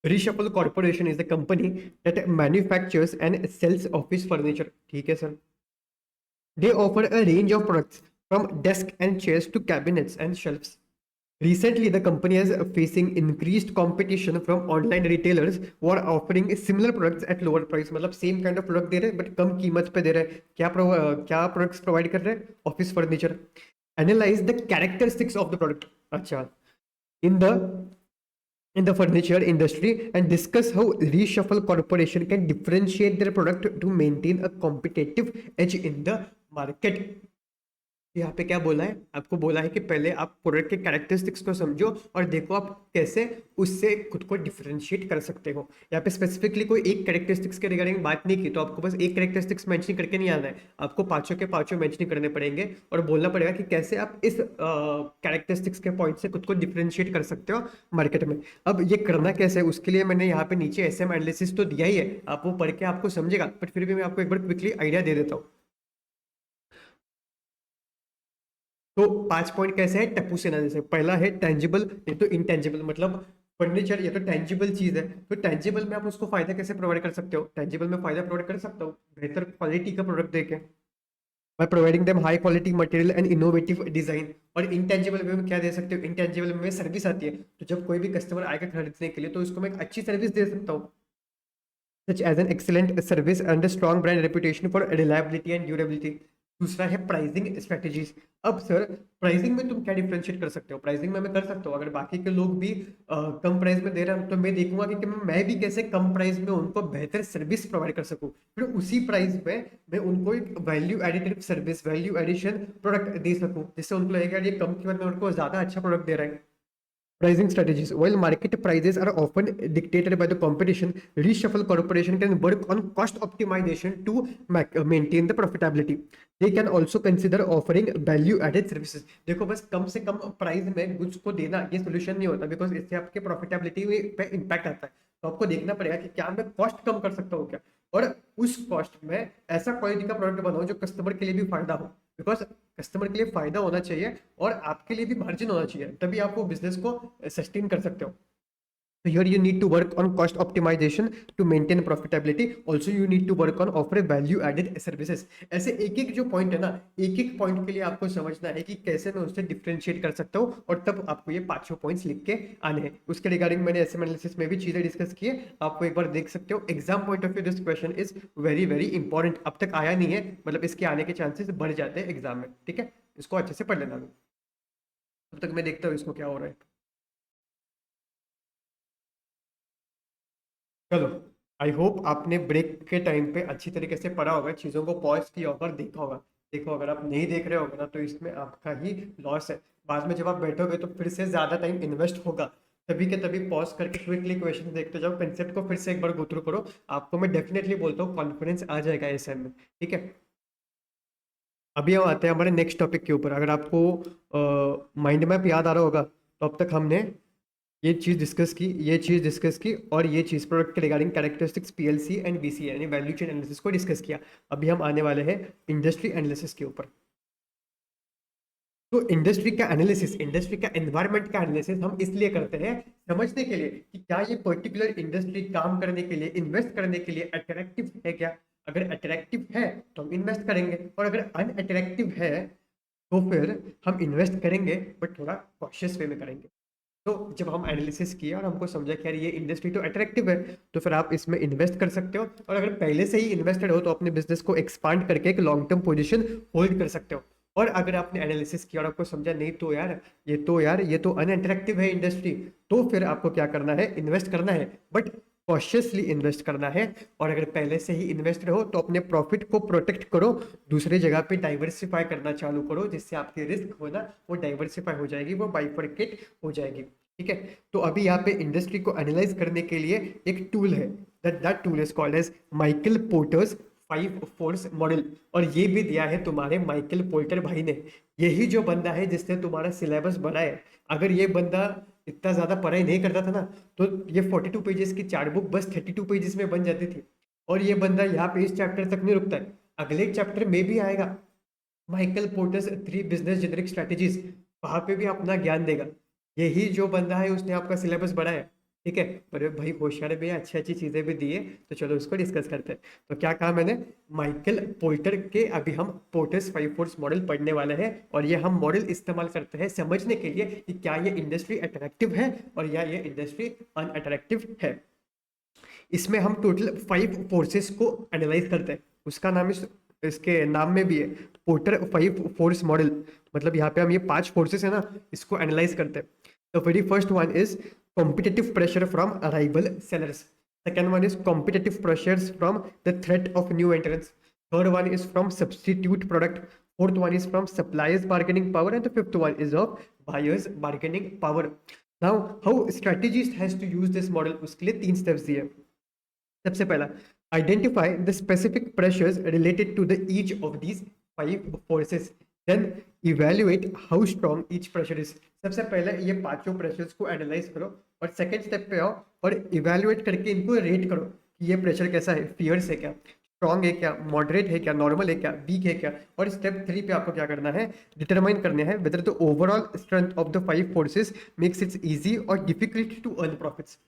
Reshuffle Corporation is the company that manufactures and sells office furniture. ठीक है sir. They offer a range of products from desk and chairs to cabinets and shelves. Recently, the company is facing increased competition from online retailers who are offering similar products at lower price. मतलब same kind of product दे रहे हैं but कम कीमत पे दे रहे हैं। क्या products provide कर रहे हैं, office furniture. Analyse the characteristics of the product. अच्छा, in the furniture industry and discuss how Reshuffle Corporation can differentiate their product to maintain a competitive edge in the market. यहाँ पे क्या बोला है, आपको बोला है कि पहले आप प्रोडक्ट के कैरेक्टरिस्टिक्स को समझो और देखो आप कैसे उससे खुद को डिफरेंशिएट कर सकते हो। यहाँ पे स्पेसिफिकली कोई एक कैरेक्टरिस्टिक्स के रिगार्डिंग बात नहीं की, तो आपको बस एक कैरेक्टरिस्टिक्स मेंशन करके नहीं आना है, आपको पांचों के पांचों मेंशन करने पड़ेंगे और बोलना पड़ेगा कि कैसे आप इस कैरेक्टरिस्टिक्स के पॉइंट से खुद को डिफरेंशिएट कर सकते हो मार्केट में। अब ये करना कैसे है उसके लिए मैंने यहाँ पे नीचे एसएम एनालिसिस तो दिया ही है, आप वो पढ़ के आपको समझेगा, बट फिर भी मैं आपको एक बार क्विकली आइडिया दे देता हूँ। तो 5 पॉइंट कैसे है टप्पू से एनालिसिस। पहला है टेंजिबल, ये तो इंटेंजिबल, मतलब फर्नीचर ये तो टेंजिबल चीज है, तो टेंजिबल में आप उसको फायदा कैसे प्रोवाइड कर सकते हो। टेंजिबल में फायदा प्रोवाइड कर सकता हूँ बेहतर क्वालिटी का प्रोडक्ट देके, by providing them high quality material and innovative design. और इंटेंजिबल में क्या दे सकते हो, इंटेंजिबल में सर्विस आती है, तो जब कोई भी कस्टमर आएगा खरीदने के लिए तो उसको मैं एक अच्छी सर्विस दे सकता हूँ, such as an excellent service and a strong brand reputation for reliability and durability. दूसरा है प्राइसिंग स्ट्रेटेजीज। अब सर प्राइसिंग में तुम क्या डिफरेंशिएट कर सकते हो, प्राइसिंग में मैं कर सकता हूँ अगर बाकी के लोग भी कम प्राइस में दे रहे हैं तो मैं देखूंगा कि मैं भी कैसे कम प्राइस में उनको बेहतर सर्विस प्रोवाइड कर सकूं, फिर उसी प्राइस में मैं उनको एक value additive service, value addition product दे सकूं, जिससे उनको लगेगा ये कम कीमत में उनको ज्यादा अच्छा प्रोडक्ट दे रहा है। Pricing strategies. While market prices are often dictated by the competition, Reshuffle Corporation can work on cost optimization to maintain the profitability. They can also consider offering value-added services. देखो बस कम से कम प्राइस में goods को देना ये solution नहीं होता, because इससे आपके प्रॉफिटेबिलिटी पे इम्पैक्ट आता है। तो आपको देखना पड़ेगा कि क्या मैं कॉस्ट कम कर सकता हूँ क्या, और उस कॉस्ट में ऐसा क्वालिटी का प्रोडक्ट बनाओ जो कस्टमर के लिए भी फायदा हो, बिकॉज कस्टमर के लिए फायदा होना चाहिए और आपके लिए भी मार्जिन होना चाहिए, तभी आप वो बिजनेस को सस्टेन कर सकते हो। So here you need to work on cost optimization to maintain profitability. Also you need to work on offer value added services. ऐसे एक एक जो पॉइंट है ना, एक एक पॉइंट के लिए आपको समझना है कि कैसे मैं उससे डिफरेंशिएट कर सकता हूँ, और तब आपको ये पांचों पॉइंट्स लिख के आने हैं। उसके रिगार्डिंग मैंने एसएम एनालिसिस में भी चीजें डिस्कस की है, आपको एक बार देख सकते हो। Exam point of view this question is very very important. अब तक आया नहीं है, मतलब इसके आने के चांसेस बढ़ जाते हैं एग्जाम में, ठीक है। इसको अच्छे से पढ़ लेना। तब तक मैं देखता हूँ इसको क्या हो रहा है। चलो, आई होप आपने ब्रेक के टाइम पे अच्छी तरीके से पढ़ा होगा, चीज़ों को पॉज किया होगा और देखा होगा। देखो, अगर आप नहीं देख रहे होगे ना तो इसमें आपका ही लॉस है। बाद में जब आप बैठोगे तो फिर से ज़्यादा टाइम इन्वेस्ट होगा। तभी के तभी पॉज करके क्विकली क्वेश्चन देखते जाओ, कंसेप्ट को फिर से एक बार गो थ्रू करो। आपको मैं डेफिनेटली बोलता हूँ कॉन्फिडेंस आ जाएगा एसएम में, ठीक है। अभी हम आते हैं हमारे नेक्स्ट टॉपिक के ऊपर। अगर आपको माइंड मैप याद आ रहा होगा तो अब तक हमने ये चीज़ डिस्कस की, ये चीज़ डिस्कस की, और ये चीज़ प्रोडक्ट के regarding characteristics PLC and BC यानी वैल्यू चेन एनालिसिस को डिस्कस किया। अभी हम आने वाले हैं इंडस्ट्री एनालिसिस के ऊपर। तो इंडस्ट्री का एनालिसिस, इंडस्ट्री का एनवायरनमेंट का एनालिसिस हम इसलिए करते हैं समझने के लिए कि क्या ये पर्टिकुलर इंडस्ट्री काम करने के लिए, इन्वेस्ट करने के लिए अट्रैक्टिव है क्या। अगर अट्रैक्टिव है तो हम इन्वेस्ट करेंगे, और अगर अनअट्रैक्टिव है तो फिर हम इन्वेस्ट करेंगे बट थोड़ा कॉशियस वे में करेंगे। तो जब हम एनालिसिस किया और हमको समझा कि यार ये इंडस्ट्री तो अट्रैक्टिव है, तो फिर आप इसमें इन्वेस्ट कर सकते हो। और अगर पहले से ही इन्वेस्टेड हो तो अपने बिजनेस को एक्सपांड करके एक लॉन्ग टर्म पोजीशन होल्ड कर सकते हो। और अगर आपने एनालिसिस किया और आपको समझा नहीं तो यार ये तो अनअट्रैक्टिव है इंडस्ट्री, तो फिर आपको क्या करना है, इन्वेस्ट करना है, बट कॉशियसली इन्वेस्ट करना है। और अगर पहले से ही इन्वेस्टेड हो तो अपने प्रॉफिट को प्रोटेक्ट करो, दूसरी जगह पे डाइवर्सिफाई करना चालू करो, जिससे आपकी रिस्क हो ना वो डाइवर्सिफाई हो जाएगी, वो बाइफरकेट हो जाएगी, ठीक है। तो अभी यहाँ पे इंडस्ट्री को एनालाइज करने के लिए एक टूल है, that tool is called as Michael Porter's 5 force model. और ये भी दिया है तुम्हारे माइकल पोर्टर भाई ने। यही जो बंदा है जिसने तुम्हारा सिलेबस बनाया। अगर ये बंदा इतना ज्यादा पढ़ाई नहीं करता था ना तो ये 42 पेजेस की चार्ट बुक बस 32 पेजेस में बन जाती थी। और ये बंदा यहाँ पे इस चैप्टर तक नहीं रुकता है, अगले चैप्टर में भी आएगा Michael porters 3 business generic strategies, वहां पे भी अपना ज्ञान देगा। यही जो बंदा है उसने आपका सिलेबस बढ़ाया, ठीक है। पर भाई होशियार भी है, अच्छी अच्छी चीजें भी दी है, तो चलो उसको डिस्कस करते हैं। तो क्या कहा मैंने, माइकल पोर्टर के अभी हम पोर्टर्स 5 फोर्स मॉडल पढ़ने वाले हैं, और ये हम मॉडल इस्तेमाल करते हैं समझने के लिए कि क्या ये इंडस्ट्री अट्रैक्टिव है और या ये इंडस्ट्री अनअट्रैक्टिव है। इसमें हम टोटल 5 फोर्सेस को एनालाइज करते हैं। उसका नाम इसके नाम में भी है, पोर्टर 5 फोर्स मॉडल। मतलब यहाँ पे हम ये 5 फोर्सेस है ना, इसको एनालाइज करते हैं। The very first one is competitive pressure from arrival sellers. Second one is competitive pressures from the threat of new entrance. Third one is from substitute product. Fourth one is from suppliers bargaining power, and the fifth one is of buyers bargaining power. Now how strategist has to use this model, उसके लिए 3 steps दिए। सबसे पहला, identify the specific pressures related to the each of these 5 forces, then evaluate how strong each pressure is. सबसे पहले ये पांचों pressures को एनालाइज करो, और सेकेंड स्टेप पे आओ और इवेल्युएट करके इनको रेट करो कि ये प्रेशर कैसा है, फियर्स है क्या, स्ट्रॉन्ग है क्या, मॉडरेट है क्या, नॉर्मल है क्या, वीक है क्या। और स्टेप 3 पे आपको क्या करना है, डिटरमाइन करना है whether the overall strength of the 5 forces makes it easy or difficult to earn profits.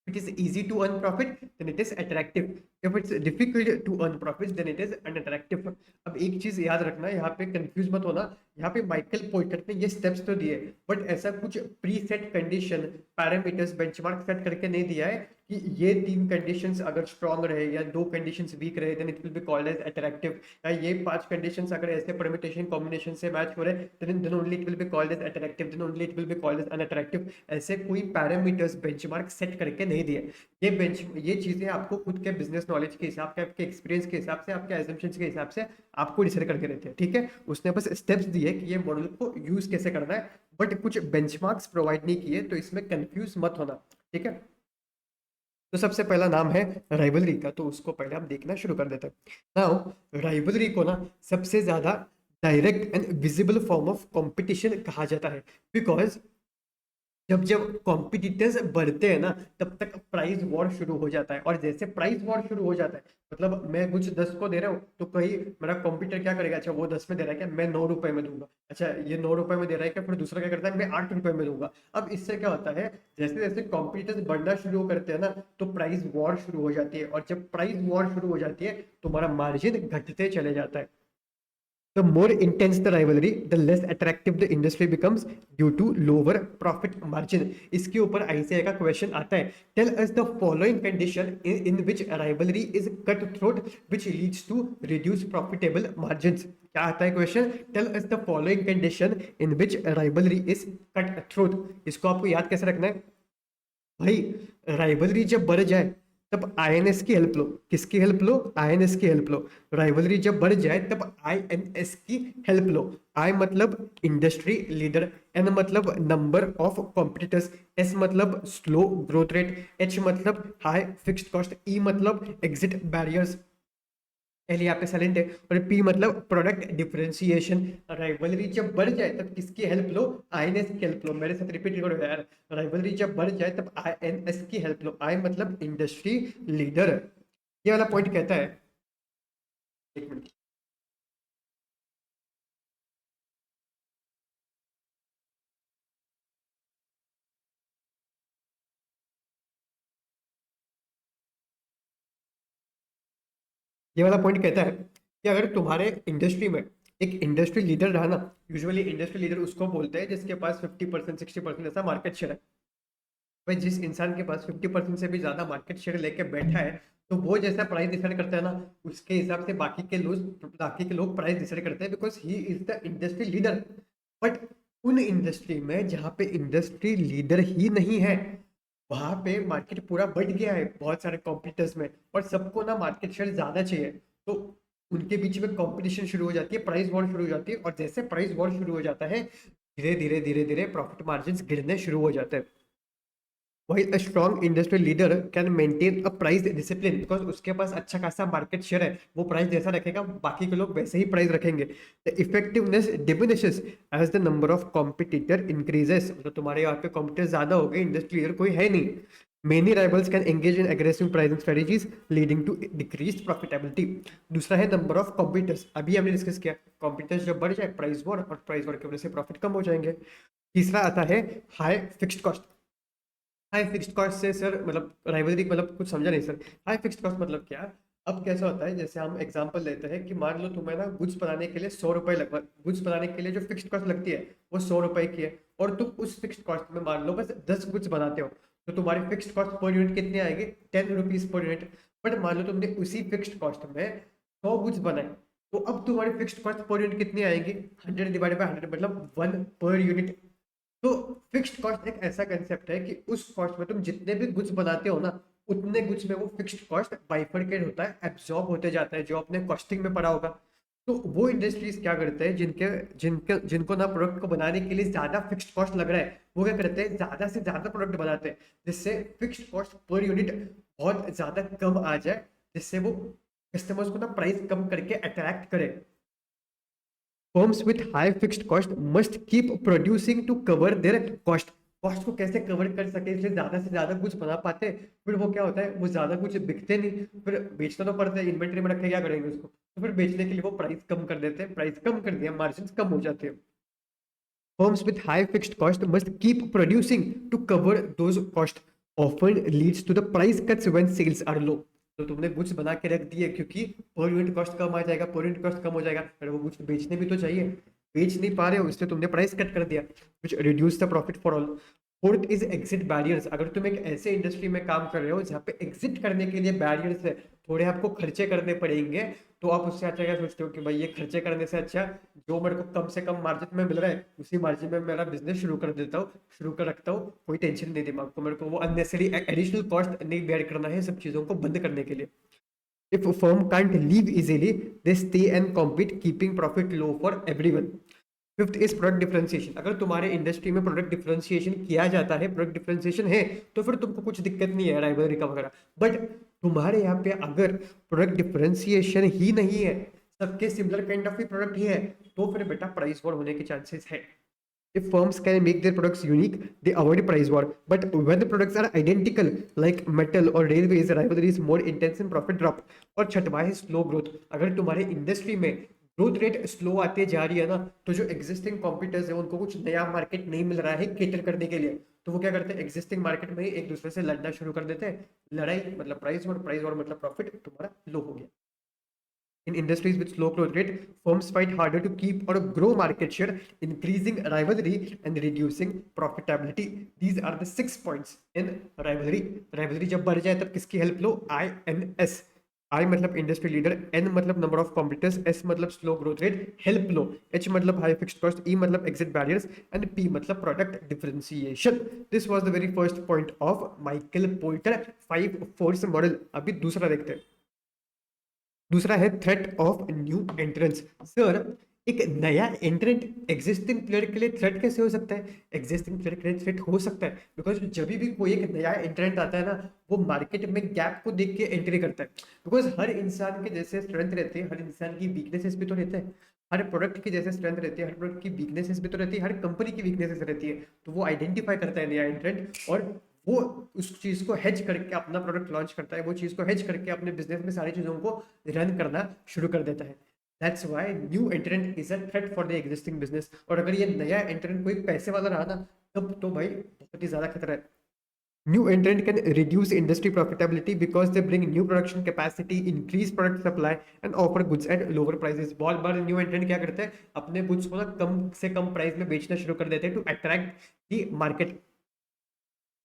If it is easy to earn profit, then it is attractive. If it's difficult to earn profits, then it is unattractive. अब एक चीज याद रखना, यहाँ पे confuse मत होना। यहाँ पे माइकल पोर्टर ने ये स्टेप्स तो दिए, बट ऐसा कुछ pre set condition, parameters, benchmark set करके नहीं दिया है कि ये 3 कंडीशंस अगर स्ट्रॉन्ग रहे या 2 कंडीशंस वीक रहे, then it will be called as attractive. या ये 5 कंडीशंस अगर ऐसे परम्यूटेशन कॉम्बिनेशन से मैच हो रहे, then only it will be called as attractive, then only it will be called as unattractive. ऐसे कोई पैरामीटर्स, बेंचमार्क सेट करके नहीं दिए। ये चीजें आपको खुद के बिजनेस नॉलेज के हिसाब से, आपके एक्सपीरियंस के हिसाब से, आपके एजम्पशंस के हिसाब से आपको डिसाइड करके देते हैं, ठीक है। उसने बस स्टेप्स दिए कि ये मॉडल को यूज कैसे करना है, बट कुछ बेंचमार्क्स प्रोवाइड नहीं किए, तो इसमें कंफ्यूज मत होना, ठीक है। तो सबसे पहला नाम है राइवलरी का, तो उसको पहले हम देखना शुरू कर देते हैं। नाउ राइवलरी को ना सबसे ज्यादा direct and visible form of competition कहा जाता है, बिकॉज जब जब कॉम्पिटिटर्स बढ़ते हैं ना, तब तक प्राइस वॉर शुरू हो जाता है। और जैसे प्राइस वॉर शुरू हो जाता है, मतलब मैं कुछ 10 को दे रहा हूँ, तो कहीं मेरा कॉम्पिटिटर क्या करेगा, अच्छा वो 10 में दे रहा है क्या, मैं 9 रुपए में दूंगा, अच्छा ये 9 रुपए में दे रहा है क्या, फिर दूसरा क्या करता है, मैं 8 रुपए में दूंगा। अब इससे क्या होता है, जैसे जैसे कॉम्पिटिटर्स बढ़ना शुरू करते हैं ना, तो प्राइस वॉर शुरू हो जाती है। और जब प्राइस वॉर शुरू हो जाती है, तो हमारा मार्जिन घटते चले जाता है। The more intense the rivalry, the less attractive the industry becomes due to lower profit margin. इसके ऊपर आईसीआई का क्वेश्चन आता है, tell us the following condition in which a rivalry is cutthroat which leads to reduced profitable margins. क्या आता है question, tell us the following condition in which a rivalry is cutthroat. इसको आपको याद कैसे रखना है भाई, राइवलरी जब बढ़ जाए तब आईएनएस की हेल्प लो। किसकी हेल्प लो, आईएनएस की हेल्प लो। राइवलरी जब बढ़ जाए तब आईएनएस की हेल्प लो। आई मतलब इंडस्ट्री लीडर, एन मतलब नंबर ऑफ कॉम्पिटिटर्स, एस मतलब स्लो ग्रोथ रेट, एच मतलब हाई फिक्स्ड कॉस्ट, ई मतलब एग्जिट बैरियर्स, एल यहाँ पे साइलेंट है, और पी मतलब प्रोडक्ट डिफरेंशिएशन। राइवलरी जब बढ़ जाए तब किसकी हेल्प लो, आईएनएस की हेल्प लो। मेरे साथ रिपीट करो यार, राइवलरी जब बढ़ जाए तब आईएनएस की हेल्प लो। आई मतलब इंडस्ट्री लीडर। ये वाला पॉइंट कहता है, एक मिनट, ये वाला पॉइंट कहता है कि अगर तुम्हारे इंडस्ट्री में एक इंडस्ट्री लीडर रहा ना, यूजुअली इंडस्ट्री लीडर उसको बोलते हैं जिसके पास 50% 60% ऐसा मार्केट शेयर है। भाई जिस इंसान के पास 50% से भी ज्यादा मार्केट शेयर लेके बैठा है, तो वो जैसा प्राइस डिसाइड करता है ना, उसके हिसाब से बाकी के लोग प्राइस डिसाइड करते हैं, because he is the industry leader. But उन इंडस्ट्री में जहाँ पे इंडस्ट्री लीडर ही नहीं है, वहां पे मार्केट पूरा बढ़ गया है बहुत सारे कॉम्पिटिटर्स में, और सबको ना मार्केट शेयर ज्यादा चाहिए, तो उनके बीच में कंपटीशन शुरू हो जाती है, प्राइस वॉर शुरू हो जाती है। और जैसे प्राइस वॉर शुरू हो जाता है, धीरे धीरे धीरे धीरे प्रॉफिट मार्जिन गिरने शुरू हो जाते हैं। While a strong industrial leader can maintain a price discipline because उसके पास अच्छा खासा मार्केट शेयर है, वो प्राइस जैसा रखेगा बाकी के लोग वैसे ही प्राइस रखेंगे। The effectiveness diminishes as the number of competitor increases। तो तुम्हारे यहाँ पे कॉम्पिटिटर ज्यादा हो गए, इंडस्ट्री लीडर कोई है नहीं। Many rivals can engage in aggressive pricing strategies leading to decreased profitability। दूसरा है नंबर ऑफ कॉम्पिटिटर्स, अभी हमने डिस्कस किया, कॉम्पिटिटर्स जब बढ़ जाए प्राइस वॉर, और प्राइस वॉर की वजह से प्रॉफिट कम हो जाएंगे। तीसरा आता है high fixed cost. High fixed cost से सर मतलब राइवलरी मतलब कुछ समझा नहीं सर। हाई फिक्स्ड कॉस्ट मतलब क्या, अब कैसा होता है, जैसे हम एग्जांपल लेते हैं कि मान लो तुम्हें ना गुड्स बनाने के लिए 100 रुपए लगवा, गुड्स बनाने के लिए जो फिक्स्ड कॉस्ट लगती है वो 100 रुपए की है, और तुम उस फिक्स्ड कॉस्ट में मान लो बस 10 गुड्स बनाते हो, तो तुम्हारी फिक्स्ड कॉस्ट पर यूनिट कितनी आएगी, 10 रुपीज पर यूनिट। बट मान लो तुमने उसी फिक्स्ड कॉस्ट में 100 गुड्स बनाए, तो अब तुम्हारी फिक्स्ड कॉस्ट पर यूनिट कितनी आएगी, 100/100 मतलब 1 पर यूनिट। तो फिक्स्ड कॉस्ट एक ऐसा कंसेप्ट है कि उस कॉस्ट में तुम जितने भी गुड्स बनाते हो ना, उतने गुड्स में वो फिक्स्ड कॉस्ट बाइफरकेट होता है, एब्जॉर्ब होते जाता है, जो आपने कॉस्टिंग में पढ़ा होगा। तो वो इंडस्ट्रीज क्या करते हैं, जिनके जिनके जिनको ना प्रोडक्ट को बनाने के लिए ज्यादा फिक्स्ड कॉस्ट लग रहा है, वो क्या करते हैं, ज्यादा से ज्यादा प्रोडक्ट बनाते हैं, जिससे फिक्स्ड कॉस्ट पर यूनिट बहुत ज्यादा कम आ जाए, जिससे वो कस्टमर्स को ना प्राइस कम करके अट्रैक्ट करे। Firms with high fixed cost must keep producing to cover their cost। Cost को कैसे कवर कर सके, इसलिए ज्यादा से ज्यादा कुछ बना पाते हैं। फिर वो क्या होता है, वो ज्यादा कुछ बिकते नहीं, फिर बेचना तो पड़ता है, इन्वेंट्री में रख के क्या करेंगे उसको, तो फिर बेचने के लिए वो प्राइस कम कर देते हैं, प्राइस कम कर दिया मार्जिन कम हो जाते हैं। Firms with high fixed cost must keep producing to cover those costs, often leads to the price cuts when sales are low। तो तुमने गुड्स बना के रख दिए क्योंकि पर यूनिट कॉस्ट कम आ जाएगा, पर यूनिट कॉस्ट कम हो जाएगा, पर वो गुड्स बेचने भी तो चाहिए, बेच नहीं पा रहे हो, इसलिए तुमने प्राइस कट कर दिया, which reduce the profit for all। Fourth is exit barriers. अगर तुम एक ऐसे इंडस्ट्री में काम कर रहे हो जहाँ पे एग्जिट करने के लिए बैरियर्स है, थोड़े आपको खर्चे करने पड़ेंगे, तो आप उससे अच्छा क्या सोचते हो कि भाई ये खर्चे करने से अच्छा जो मेरे को कम से कम मार्जिन में मिल रहा है, उसी मार्जिन में मेरा बिजनेस शुरू कर देता हूँ, शुरू कर रखता हूँ, कोई टेंशन नहीं दिमाग को, मेरे को वो अननेसेसरी एडिशनल कॉस्ट नहीं बेयर करना है सब चीजों को बंद करने के लिए। If a firm can't leave easily, they stay and compete, keeping profit low for everyone। Fifth is product differentiation. अगर तुम्हारे इंडस्ट्री में प्रोडक्ट डिफरेंशिएशन किया जाता है, प्रोडक्ट डिफरेंशिएशन है, तो फिर तुमको कुछ दिक्कत नहीं है राइवलरी का वगैरह। बट तुम्हारे यहाँ पे अगर प्रोडक्ट डिफरेंशिएशन ही नहीं है, सबके सिमिलर काइंड ऑफ ही प्रोडक्ट ही है, तो फिर बेटा प्राइस वॉर होने के चांसेस है। If firms can make their products unique, they avoid price war. But when the products are identical, like metal or railways, rivalry is more intense and profit drop. और छठवा है slow growth. अगर तुम्हारे industry में growth rate slow आते जा रही है ना, तो जो एग्जिस्टिंग कॉम्पिटिटर्स है उनको कुछ नया मार्केट नहीं मिल रहा है केटर करने के लिए, तो वो क्या करते हैं, एग्जिस्टिंग मार्केट में ही एक दूसरे से लड़ना शुरू कर देते हैं. लड़ाई मतलब प्राइस और मतलब प्रॉफिट तुम्हारा लो हो गया. In industries with slow growth rate, firms fight harder to keep or grow market share, increasing rivalry and reducing profitability. These are the 6 points in rivalry. Rivalry जब बढ़ जाए तब किसकी हेल्प लो? INS. I मतलब industry leader, N मतलब number of competitors, S मतलब slow growth rate, help लो, H मतलब high fixed cost, E मतलब एग्जिट बैरियर्स एंड P मतलब product differentiation. This was the very first point of Michael porter 5 force model. अभी दूसरा देखते हैं. दूसरा है threat of new entrance. Sir, एक नया एंट्रेंट एग्जिस्टिंग प्लेयर के लिए थ्रेट कैसे हो सकता है? एग्जिस्टिंग प्लेयर के लिए थ्रेट हो सकता है बिकॉज जब भी कोई एक नया एंट्रेंट आता है ना, वो मार्केट में गैप को देख के एंट्री करता है. बिकॉज हर इंसान के जैसे स्ट्रेंथ रहते हैं, हर इंसान की वीकनेसेस भी तो रहते हैं. हर प्रोडक्ट की जैसे स्ट्रेंथ रहती है, हर प्रोडक्ट की वीकनेसेस भी तो रहती है, हर कंपनी की वीकनेसेस रहती है. तो वो आइडेंटिफाई करता है नया एंट्रेंट, और वो उस चीज को हेज करके अपना प्रोडक्ट लॉन्च करता है, वो चीज को हेज करके अपने बिजनेस में सारी चीजों को रन करना शुरू कर देता है. That's why new एंट्रेंट is a threat for the existing business. और अगर ये नया एंट्रेंट कोई पैसे वाला रहा ना, तब तो भाई बहुत ही ज्यादा खतरा है. New entrant can reduce industry profitability because they bring new production capacity, increase product supply and offer goods at lower prices. बहुत बार न्यू एंट्रेंट क्या करते हैं, अपने गुड्स को ना कम से कम प्राइस में बेचना शुरू कर देते हैं to attract the market.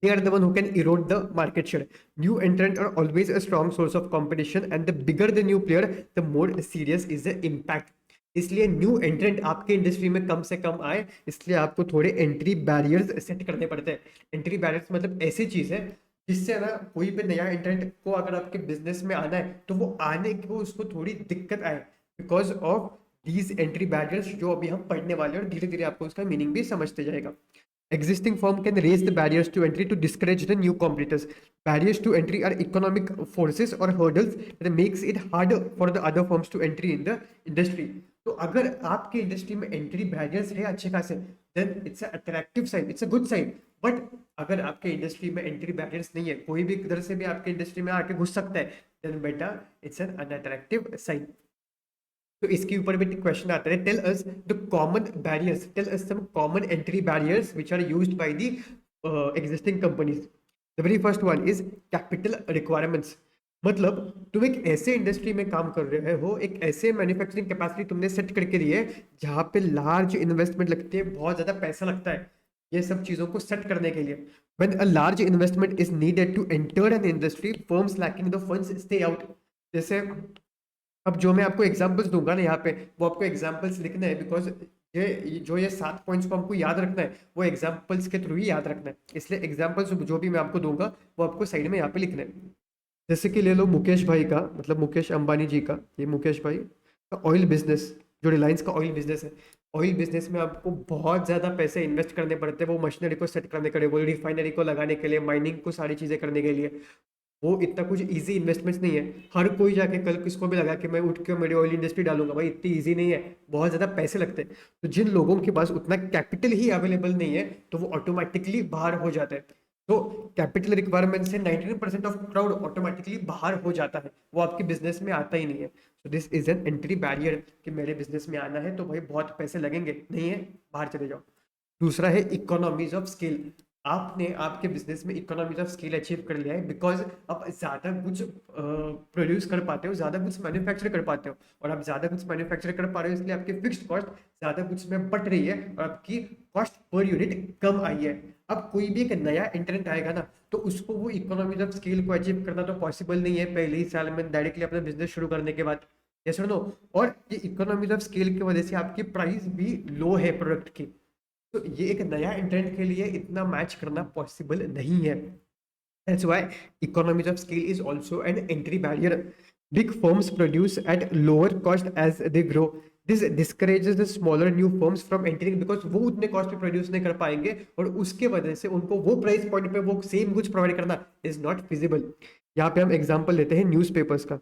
They are the one who can erode the market share. New entrants are always a strong source of competition, and the bigger the new player, the more serious is the impact. इसलिए new एंट्रेंट आपके industry में कम से कम आए, इसलिए आपको थोड़े entry barriers set करने पड़ते हैं. एंट्री बैरियर्स मतलब ऐसी चीज है जिससे ना कोई भी नया एंट्रेंट को अगर आपके बिजनेस में आना है तो वो आने को उसको थोड़ी दिक्कत आए because of these entry barriers, जो अभी हम पढ़ने वाले हैं, और धीरे धीरे आपको उसका मीनिंग भी समझते जाएगा. Existing firm can raise the barriers to entry to discourage the new competitors. Barriers to entry are economic forces or hurdles that makes it harder for the other firms to entry in the industry. तो अगर आपके industry में entry barriers है अच्छे खासे, then it's a attractive sign, it's a good sign. But अगर आपके industry में एंट्री बैरियर्स नहीं है, कोई भी किधर से भी आपके इंडस्ट्री में आके घुस सकता है, देन बेटा इट्स एन अनअट्रैक्टिव साइन. तो इसके ऊपर भी क्वेश्चन आता है. Tell us the common barriers, tell us some common entry barriers which are used by the existing companies. The very first one is capital requirements. मतलब तुम एक ऐसे इंडस्ट्री में काम कर रहे हो, एक ऐसे मैन्युफैक्चरिंग कैपेसिटी तुमने सेट करके दी है जहां पे लार्ज इन्वेस्टमेंट लगती है, बहुत ज्यादा पैसा लगता है ये सब चीजों को सेट करने के लिए. When a large investment is needed to enter an industry, firms lacking the funds stay out. जैसे अब जो मैं आपको एग्जांपल्स दूंगा ना यहाँ पे, वो आपको एग्जांपल्स लिखना है बिकॉज ये 7 पॉइंट्स को हमको याद रखना है, वो एग्जांपल्स के थ्रू ही याद रखना है. इसलिए एग्जांपल्स जो भी मैं आपको दूंगा वो आपको साइड में यहाँ पे लिखना है. जैसे कि ले लो मुकेश भाई का, मतलब मुकेश अंबानी जी का, ये मुकेश भाई का ऑयल बिजनेस, जो रिलायंस का ऑयल बिजनेस है. ऑयल बिजनेस में आपको बहुत ज़्यादा पैसे इन्वेस्ट करने पड़ते हैं, वो मशीनरी को सेट करने के लिए, वो रिफाइनरी को लगाने के लिए, माइनिंग को सारी चीज़ें करने के लिए. वो इतना कुछ इजी इन्वेस्टमेंट्स नहीं है. हर कोई जाके कल किसको भी लगा कि मैं उठ के मेरी ऑयल इंडस्ट्री डालूंगा, भाई इतनी इजी नहीं है, बहुत ज़्यादा पैसे लगते हैं. तो जिन लोगों के पास उतना कैपिटल ही अवेलेबल नहीं है, तो वो ऑटोमेटिकली बाहर हो जाते हैं. तो कैपिटल रिक्वायरमेंट से 99% ऑफ क्राउड ऑटोमेटिकली बाहर हो जाता है, वो आपके बिजनेस में आता ही नहीं है. So this is an entry barrier कि मेरे बिजनेस में आना है तो भाई बहुत पैसे लगेंगे, नहीं है बाहर चले जाओ. दूसरा है इकोनॉमीज ऑफ स्केल. आपने आपके बिजनेस में इकोनॉमीज ऑफ स्केल अचीव कर लिया है बिकॉज आप ज्यादा कुछ प्रोड्यूस कर पाते हो, ज्यादा कुछ मैन्युफैक्चर कर पाते हो, और आप ज्यादा कुछ मैन्युफैक्चर कर पा रहे हो, इसलिए आपकी फिक्स्ड कॉस्ट ज्यादा कुछ में बट रही है और आपकी कॉस्ट पर यूनिट कम आई है. अब कोई भी एक नया इंटरनेट आएगा ना, तो उसको वो इकोनॉमीज ऑफ स्केल को अचीव करना तो पॉसिबल नहीं है पहले ही साल में डायरेक्टली अपना बिजनेस शुरू करने के बाद. यस और नो. और ये इकोनॉमीज ऑफ स्केल की वजह से आपकी प्राइस भी लो है प्रोडक्ट की, तो ये एक नया इंटरनेट के लिए इतना मैच करना पॉसिबल नहीं है. That's why economies of scale is also an entry barrier. Big firms produce at lower cost as they grow. This discourages the smaller new firms from entering because वो उतने cost पे produce नहीं कर पाएंगे, और उसके वजह से उनको वो प्राइस पॉइंट पे वो सेम कुछ प्रोवाइड करना इज नॉट फिजिबल. यहाँ पे हम एग्जांपल लेते हैं न्यूज़पेपर्स का.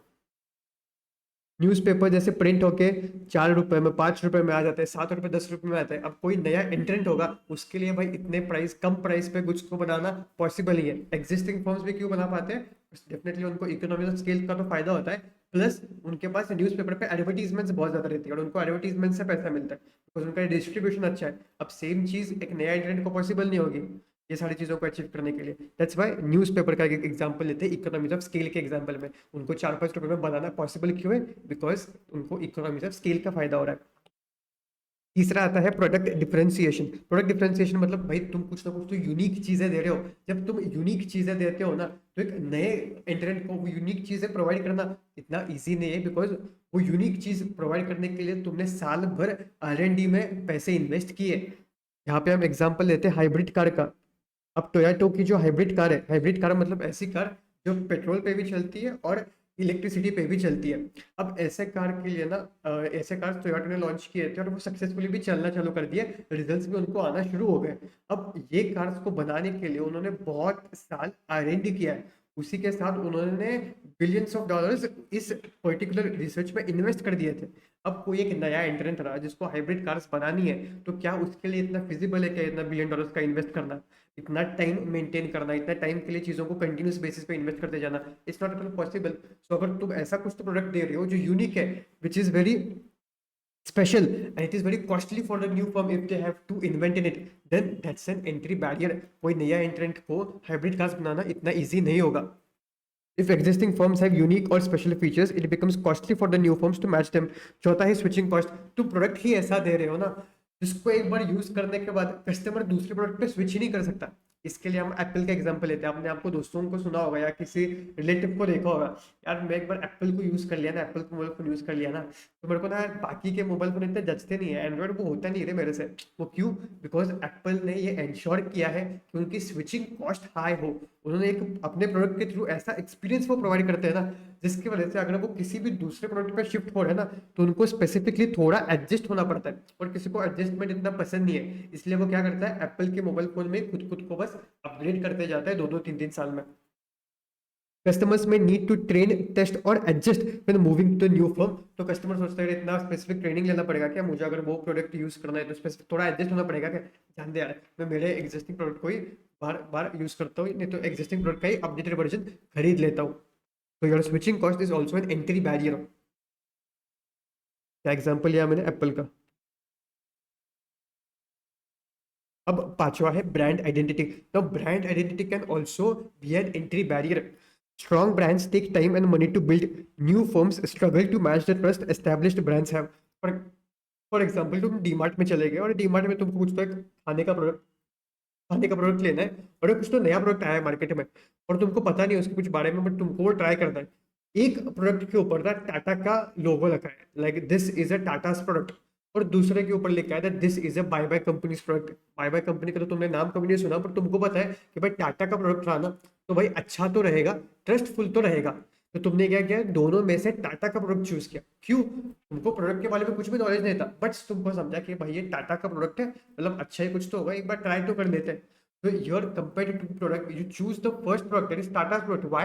न्यूज़पेपर जैसे प्रिंट होके 4 रुपए में, 5 रुपए में आ जाते हैं, 7 रुपए, 10 रुपए में आते हैं। अब कोई नया एंट्रेंट होगा, उसके लिए भाई इतने प्राइस, कम प्राइस पे गुड्स को बनाना पॉसिबल ही है। एग्जिस्टिंग फर्म्स भी क्यों बना पाते हैं? डेफिनेटली उनको इकोनॉमी ऑफ स्केल का तो फायदा होता है, प्लस उनके पास न्यूज़पेपर पे एडवर्टीजमेंट्स बहुत ज्यादा रहती है और उनको एडवर्टीजमेंट से पैसा मिलता है बिकॉज उनका डिस्ट्रीब्यूशन अच्छा है। अब सेम चीज एक नया एंट्रेंट को पॉसिबल नहीं होगी ये सारी चीजों को अचीव करने के लिए। दैट्स व्हाई न्यूज़पेपर का एक एग्जांपल लेते हैं इकोनॉमीज ऑफ स्केल के एग्जांपल में। उनको 4-5 रुपए में बनाना पॉसिबल क्यों है? बिकॉज उनको इकोनॉमीज ऑफ स्केल का फायदा हो रहा है। तीसरा आता है प्रोडक्ट डिफरेंशिएशन। प्रोडक्ट डिफरेंशिएशन मतलब भाई तुम कुछ ना कुछ तो यूनिक चीजें दे रहे हो। जब तुम यूनिक चीजें देते हो ना, तो एक नए एंट्रेंट को वो यूनिक चीजें प्रोवाइड करना इतना इजी नहीं है बिकॉज वो यूनिक चीज प्रोवाइड करने के लिए तुमने साल भर R&D में पैसे इन्वेस्ट किए। यहाँ पे हम एग्जांपल लेते हैं हाइब्रिड कार का। अब टोयोटा की जो हाइब्रिड कार है, हाइब्रिड कार मतलब ऐसी कार जो पेट्रोल पे भी चलती है और इलेक्ट्रिसिटी पे भी चलती है। अब ऐसे कार के लिए ना ऐसे कार टोयोटा ने लॉन्च किए थे और वो सक्सेसफुली भी चलना चालू कर दिए, रिजल्ट्स भी उनको आना शुरू हो गए। अब ये कार्स को बनाने के लिए उन्होंने बहुत साल R&D किया है। उसी के साथ उन्होंने बिलियंस ऑफ डॉलर्स इस पर्टिकुलर रिसर्च में इन्वेस्ट कर दिए थे। अब कोई एक नया एंट्रेंट रहा जिसको हाइब्रिड कार्स बनानी है, तो क्या उसके लिए इतना फिजिबल है क्या इतना बिलियन डॉलर्स का इन्वेस्ट करना, इतना टाइम मेंटेन करना, इतना टाइम के लिए चीजों को कंटिन्यूस बेसिस पे इन्वेस्ट करते जाना? It's not at all possible. So अगर तुम ऐसा कुछ तो प्रोडक्ट दे रहे हो जो यूनिक है, which is very special and it is very costly for the new firm if they have to invent in it, then that's an entry barrier। कोई नया एंट्रेंट को हाइब्रिड कार्स बनाना इतना इजी नहीं होगा। If existing firms have unique or special features, it becomes costly for the new firms to match them। चौथा है switching cost. तुम product ही ऐसा दे रहे हो ना जिसको एक बार यूज करने के बाद कस्टमर दूसरे प्रोडक्ट पे स्विच ही नहीं कर सकता। इसके लिए हम एप्पल का एग्जांपल लेते हैं। आपने आपको दोस्तों को सुना होगा या किसी रिलेटिव को देखा होगा, यार मैं एक बार एप्पल को यूज कर लिया ना, एप्पल को मोबाइल फोन यूज कर लिया ना, तो मेरे को ना यार बाकी के मोबाइल फोन इतने जचते नहीं है, एंड्रॉइड वो होता नहीं है मेरे से। वो क्यों? बिकॉज एप्पल ने ये इंश्योर किया है कि उनकी स्विचिंग कॉस्ट हाई हो। उन्होंने एक अपने प्रोडक्ट के थ्रू ऐसा एक्सपीरियंस वो प्रोवाइड करते हैं ना, जिसकी वजह से अगर वो किसी भी दूसरे प्रोडक्ट पे शिफ्ट हो रहे हैं ना, तो उनको स्पेसिफिकली थोड़ा एडजस्ट होना पड़ता है और किसी को एडजस्टमेंट इतना पसंद नहीं है। इसलिए वो क्या करता है, एप्पल के मोबाइल फोन में खुद खुद को बस अपग्रेड करते जाता है 2-2 3-3 साल में। कस्टमर्स में नीड टू ट्रेन, टेस्ट और adjust when moving to new firm. तो कस्टमर सोचते हैं इतना स्पेसिफिक ट्रेनिंग लेना पड़ेगा क्या मुझे, अगर वो प्रोडक्ट यूज करना है तो स्पेसिफिक थोड़ा एडजस्ट होना पड़ेगा क्या? जान दे यार, मैं मेरे एग्जिस्टिंग प्रोडक्ट को ही बार बार यूज करता हूँ, नहीं तो एग्जिस्टिंग प्रोडक्ट का ही अपडेटेड वर्जन खरीद लेता हूँ। तो your switching cost is also an entry barrier. क्या एग्जाम्पल लिया मैंने एप्पल का। अब पांचवा है brand identity. Now brand identity can also be an entry barrier. Strong brands take time and money to build. New firms struggle to match the trust established brands have. For for example तुम डीमार्ट में चले गए और डीमार्ट में तुमको कुछ तो एक खाने का प्रोडक्ट लेना है और कुछ तो नया प्रोडक्ट आया है मार्केट में और तुमको पता नहीं है उसके कुछ बारे में, बट तुमको वो ट्राई करना है। एक प्रोडक्ट के ऊपर ना टाटा का लोगो लगा है, like this is a Tata's product, और दूसरे के ऊपर लिखा है this is a bye bye company's product. Bye bye company का तो तुमने नाम कभी नहीं सुना, पर तुमको पता है कि भाई टाटा का प्रोडक्ट रहा ना, तो भाई अच्छा तो रहेगा, ट्रस्टफुल तो रहेगा। तो तुमने क्या किया, दोनों में से टाटा का प्रोडक्ट चूज किया। क्यों? तुमको प्रोडक्ट के बारे में कुछ भी नॉलेज नहीं था, बट तुमको समझा कि भाई ये टाटा का प्रोडक्ट है, मतलब अच्छा ही कुछ तो होगा, एक बार ट्राई तो कर लेते हैं। So your competitive product, you choose the first product, that is Tata's product. Why?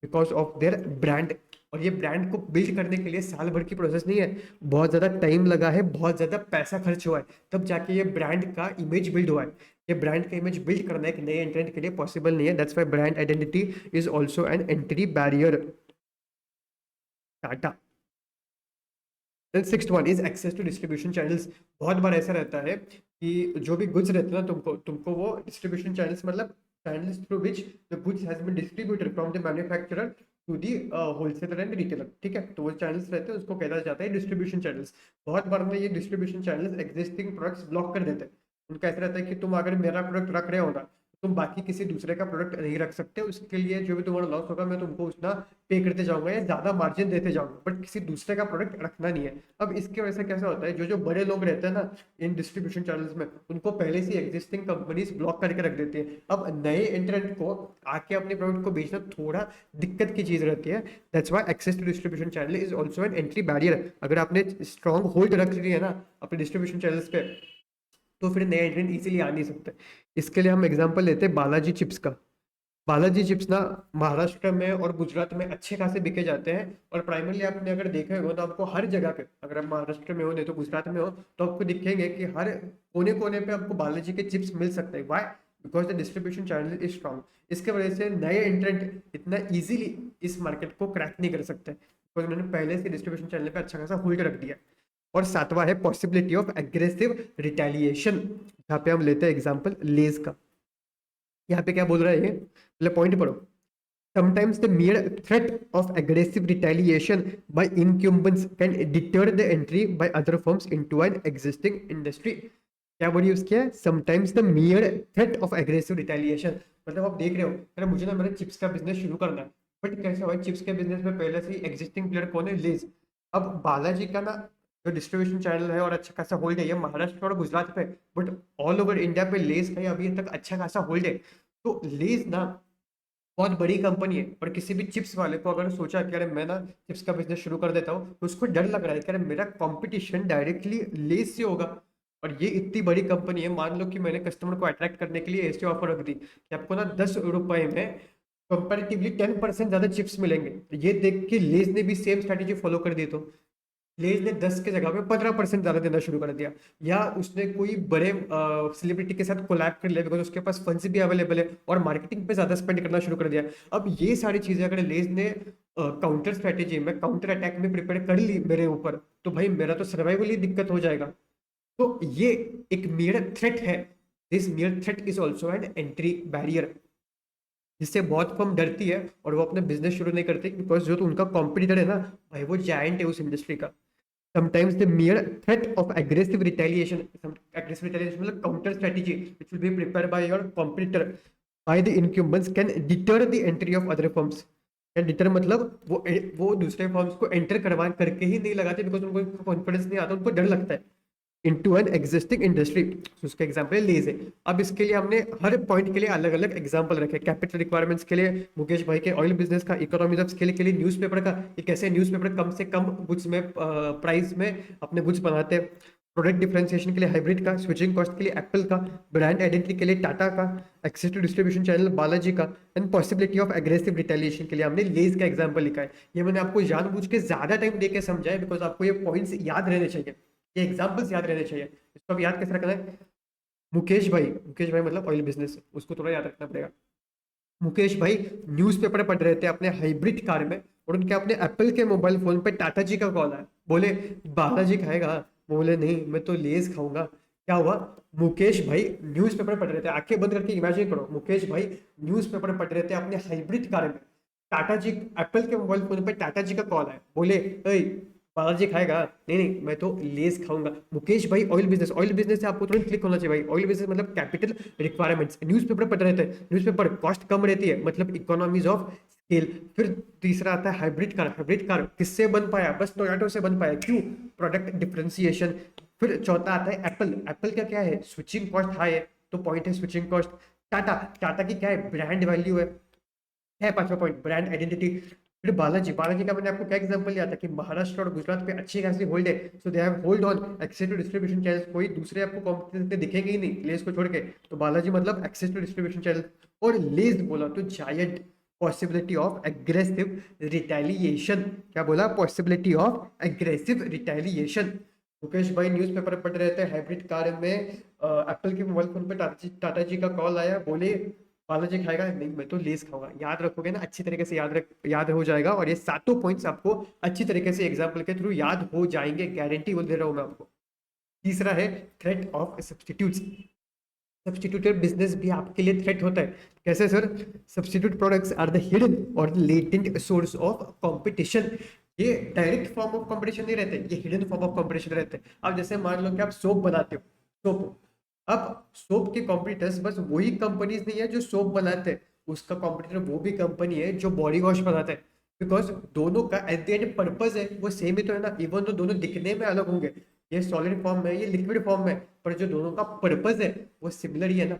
Because of their brand। और ये ब्रांड को बिल्ड करने के लिए साल भर की प्रोसेस नहीं है, बहुत ज्यादा टाइम लगा है, बहुत ज्यादा पैसा खर्च हुआ है, तब जाके ये ब्रांड का इमेज बिल्ड हुआ है। ये ब्रांड का इमेज बिल्ड करना एक नए एंट्रेंट के लिए पॉसिबल नहीं है। That's why brand identity is also an entry barrier. Tata. Then sixth one is access to distribution channels. बहुत बार ऐसा रहता है कि जो भी गुड्स रहते हैं ना, तुमको तुमको वो डिस्ट्रीब्यूशन चैनल्स मतलब channels through which the goods has been distributed from the manufacturer to the wholesaler and retailer. ठीक है, तो वो चैनल्स रहते हैं, उसको कहता जाता है डिस्ट्रीब्यूशन चैनल्स। बहुत बार में ये distribution channels existing products block कर देते हैं। उनका ऐसा रहता है कि तुम अगर मेरा प्रोडक्ट रख रहे हो ना, तुम बाकी किसी दूसरे का प्रोडक्ट नहीं रख सकते, उसके लिए जो भी तुम्हारा लॉस होगा मैं तुमको उतना पे करते जाऊंगा या ज्यादा मार्जिन देते जाऊंगा, बट किसी दूसरे का प्रोडक्ट रखना नहीं है। अब इसकी वजह से कैसा होता है, जो जो बड़े लोग रहते हैं ना इन डिस्ट्रीब्यूशन चैनल्स में, उनको पहले से एग्जिस्टिंग कंपनीज ब्लॉक करके रख देती है। अब नए एंट्रेंट को आके अपने प्रोडक्ट को बेचना थोड़ा दिक्कत की चीज रहती है। That's why access to distribution channel is also an entry barrier. अगर आपने स्ट्रॉन्ग होल्ड रख ली है ना अपने डिस्ट्रीब्यूशन चैनल्स पे, तो फिर नए एंट्रेंट इजीली आ नहीं सकते। इसके लिए हम एग्जांपल लेते हैं बालाजी चिप्स का। बालाजी चिप्स ना महाराष्ट्र में और गुजरात में अच्छे खासे बिके जाते हैं। और प्राइमरली आपने अगर देखा होगा तो आपको हर जगह पे, अगर आप महाराष्ट्र में हो नहीं तो गुजरात में हो, तो आपको दिखेंगे कि हर कोने कोने पे आपको बालाजी के चिप्स मिल सकते हैं। Why? Because the distribution channel is strong. इसके वजह से नए एंट्रेंट इतना इजीली इस मार्केट को क्रैक नहीं कर सकते, बिकॉज उन्होंने पहले से डिस्ट्रीब्यूशन चैनल पे अच्छा खासा होल्ड रख दिया। और सातवां है पॉसिबिलिटी ऑफ एग्रेसिव रिटेलिएशन, जहाँ पे हम लेते हैं एग्जाम्पल लेज का। यहाँ पे क्या बोल रहा है ये, पहले पॉइंट पढ़ो। Sometimes the mere threat of aggressive retaliation by incumbents can deter the entry by other firms into an existing industry. क्या बोलिए उसके? Sometimes the mere threat of aggressive retaliation, मतलब आप देख रहे हो, अरे मुझे ना मेरा चिप्स का बिजनेस शुरू करना है, बट कैसे हुआ? चिप्स के बिजनेस में पहले से ही एग्जिस्टिंग प्लेयर कौन है? लेज। अब बालाजी का ना जो डिस्ट्रीब्यूशन चैनल है और अच्छा खासा होल्ड है, ये महाराष्ट्र और गुजरात पे, बट ऑल ओवर इंडिया पे लेज का अभी तक अच्छा खासा होल्ड है। तो लेज ना बहुत बड़ी कंपनी है, और किसी भी चिप्स वाले को अगर सोचा कि अरे मैं ना चिप्स का बिजनेस शुरू कर देता हूँ, तो उसको डर लग रहा है कि अरे मेरा कंपटीशन डायरेक्टली लेस से होगा। और ये इतनी बड़ी कंपनी है, मान लो कि मैंने कस्टमर को अट्रैक्ट करने के लिए ऐसे ऑफर रख दी कि आपको ना 10 रुपए में कंपेरेटिवली 10% ज्यादा चिप्स मिलेंगे। तो ये देख के लेज ने भी सेम स्ट्रेटेजी फॉलो कर दी, तो लेज ने 10 के जगह पे 15% ज्यादा देना शुरू कर दिया। या उसने कोई बड़े सेलिब्रिटी के साथ कोलैब कर लिया, बिकॉज उसके पास फंड्स भी अवेलेबल है, और मार्केटिंग पे ज्यादा स्पेंड करना शुरू कर दिया। अब ये सारी चीजें अगर लेज ने काउंटर स्ट्रेटेजी में, काउंटर अटैक में प्रिपेयर कर ली मेरे ऊपर, तो भाई मेरा तो सर्वाइवल ही दिक्कत हो जाएगा। तो ये एक मियर थ्रेट है। This मियर threat is also an entry barrier, जिससे बहुत फर्म डरती है और वो अपने बिजनेस शुरू नहीं करती, बिकॉज जो तो उनका कॉम्पिटिटर है ना भाई, वो जायंट है उस इंडस्ट्री का। Sometimes the mere threat of aggressive retaliation, aggressive retaliation मतलब counter strategy which will be prepared by your competitor by the incumbents can deter the entry of other firms. Can deter मतलब वो दूसरे firms को enter करवा करके ही नहीं लगाते, because उनको कॉन्फिडेंस नहीं आता, उनको डर लगता है। इनटू एन एग्जिस्टिंग इंडस्ट्री, उसका एग्जांपल लेज है। अब इसके लिए हमने हर पॉइंट के लिए अलग अलग एग्जांपल रखे। कैपिटल रिक्वायरमेंट्स के लिए मुकेश भाई के ऑयल बिजनेस का, इकोनॉमीज ऑफ स्केल के लिए न्यूज़पेपर का, ये कैसे न्यूज़पेपर कम से कम गुड्स में प्राइस में अपने गुड्स बनाते हैं। प्रोडक्ट डिफरेंशिएशन के लिए हाइब्रिड का, स्विचिंग कॉस्ट के लिए एप्पल का, ब्रांड आइडेंटिटी के लिए टाटा का, access to distribution channel Balaji का, and possibility of aggressive retaliation के लिए हमने लेज का एग्जांपल लिखा है। ये मैंने आपको जानबूझ के ज्यादा टाइम देके समझाया, बिकॉज आपको ये पॉइंट्स याद रहने चाहिए, ये एग्जाम्पल्स याद रहने चाहिए। इसको अब याद कैसे रखना है? मुकेश भाई मतलब ऑयल बिजनेस, उसको थोड़ा याद रखना पड़ेगा। मुकेश भाई न्यूज़पेपर पढ़ रहे थे अपने हाइब्रिड कार में, और उनके अपने एप्पल के मोबाइल फोन पे टाटा जी का कॉल आया। बोले बालाजी खाएगा? बोले नहीं, मैं तो लेज खाऊंगा। क्या हुआ? मुकेश भाई न्यूज़पेपर पढ़ रहे थे, आंखें बंद करके इमेजिन करो, मुकेश भाई न्यूज़पेपर पढ़ रहे थे अपने हाइब्रिड कार में, टाटा जी एप्पल के मोबाइल फोन पे टाटा जी का कॉल आया। बोले बालाजी खाएगा? नहीं नहीं, मैं तो लेस खाऊंगा। मुकेश भाई ऑयल बिजनेस से आपको तुरंत क्लिक होना चाहिए भाई। ऑयल बिजनेस मतलब कैपिटल रिक्वायरमेंट्स, न्यूज़पेपर पढ़ रहे थे, न्यूज़पेपर कॉस्ट कम रहती है, मतलब इकोनॉमीज ऑफ स्केल। फिर तीसरा आता है हाइब्रिड कार किससे बन पाया? बस टोयोटो से बन पाया। क्यों? Product differentiation. फिर चौथा आता है एप्पल का क्या है? स्विचिंग कॉस्ट हाई है, तो पॉइंट है स्विचिंग कॉस्ट। टाटा की क्या है? ब्रांड वैल्यू है पांचवा पॉइंट, ब्रांड आइडेंटिटी। फिर बालाजी का मैंने आपको क्या एग्जांपल लिया था कि महाराष्ट्र और गुजरात पे अच्छी खासी होल्ड है, so they have hold on access to distribution channels. कोई दूसरे आपको कॉम्पिटिशन पे दिखेंगे ही नहीं लेस को छोड़ के, तो बालाजी मतलब एक्सेस टू डिस्ट्रीब्यूशन चैनल। और लेस बोला तो giant, possibility of aggressive retaliation. क्या बोला? Possibility of aggressive retaliation. Mukesh भाई न्यूज़पेपर पढ़ रहे थे हाइब्रिड कार में, एप्पल के मोबाइल फोन पे टाटा जी का कॉल आया। बोले बालाजी खाएगा? नहीं, मैं तो लेस खाऊंगा। याद रखोगे ना अच्छी तरीके से, याद हो जाएगा, और ये सातों पॉइंट्स आपको अच्छी तरीके से एग्जाम्पल के थ्रू याद हो जाएंगे, गारंटी बोल दे रहा हूं मैं आपको। तीसरा है threat of substitutes. Substituted business भी आपके लिए थ्रेट होता है। कैसे sir? Substitute products are the hidden और लेटेंट सोर्स ऑफ कंपटीशन। ये डायरेक्ट फॉर्म ऑफ कंपटीशन नहीं रहते, ये हिडन फॉर्म ऑफ कंपटीशन रहते हैं। अब जैसे मान लो कि आप सोप बनाते हो, सोप, अब सोप के कॉम्पिटिटर्स बस वही कंपनीज नहीं है जो सोप बनाते हैं, उसका कॉम्पिटिटर वो भी कंपनी है जो बॉडी वॉश बनाते हैं। बिकॉज दोनों का एट द एंड पर्पज है वो सेम ही तो है ना, इवन तो दोनों दिखने में अलग होंगे, ये सॉलिड फॉर्म में, ये लिक्विड फॉर्म में, पर जो दोनों का पर्पज है वो सिमिलर ही है ना।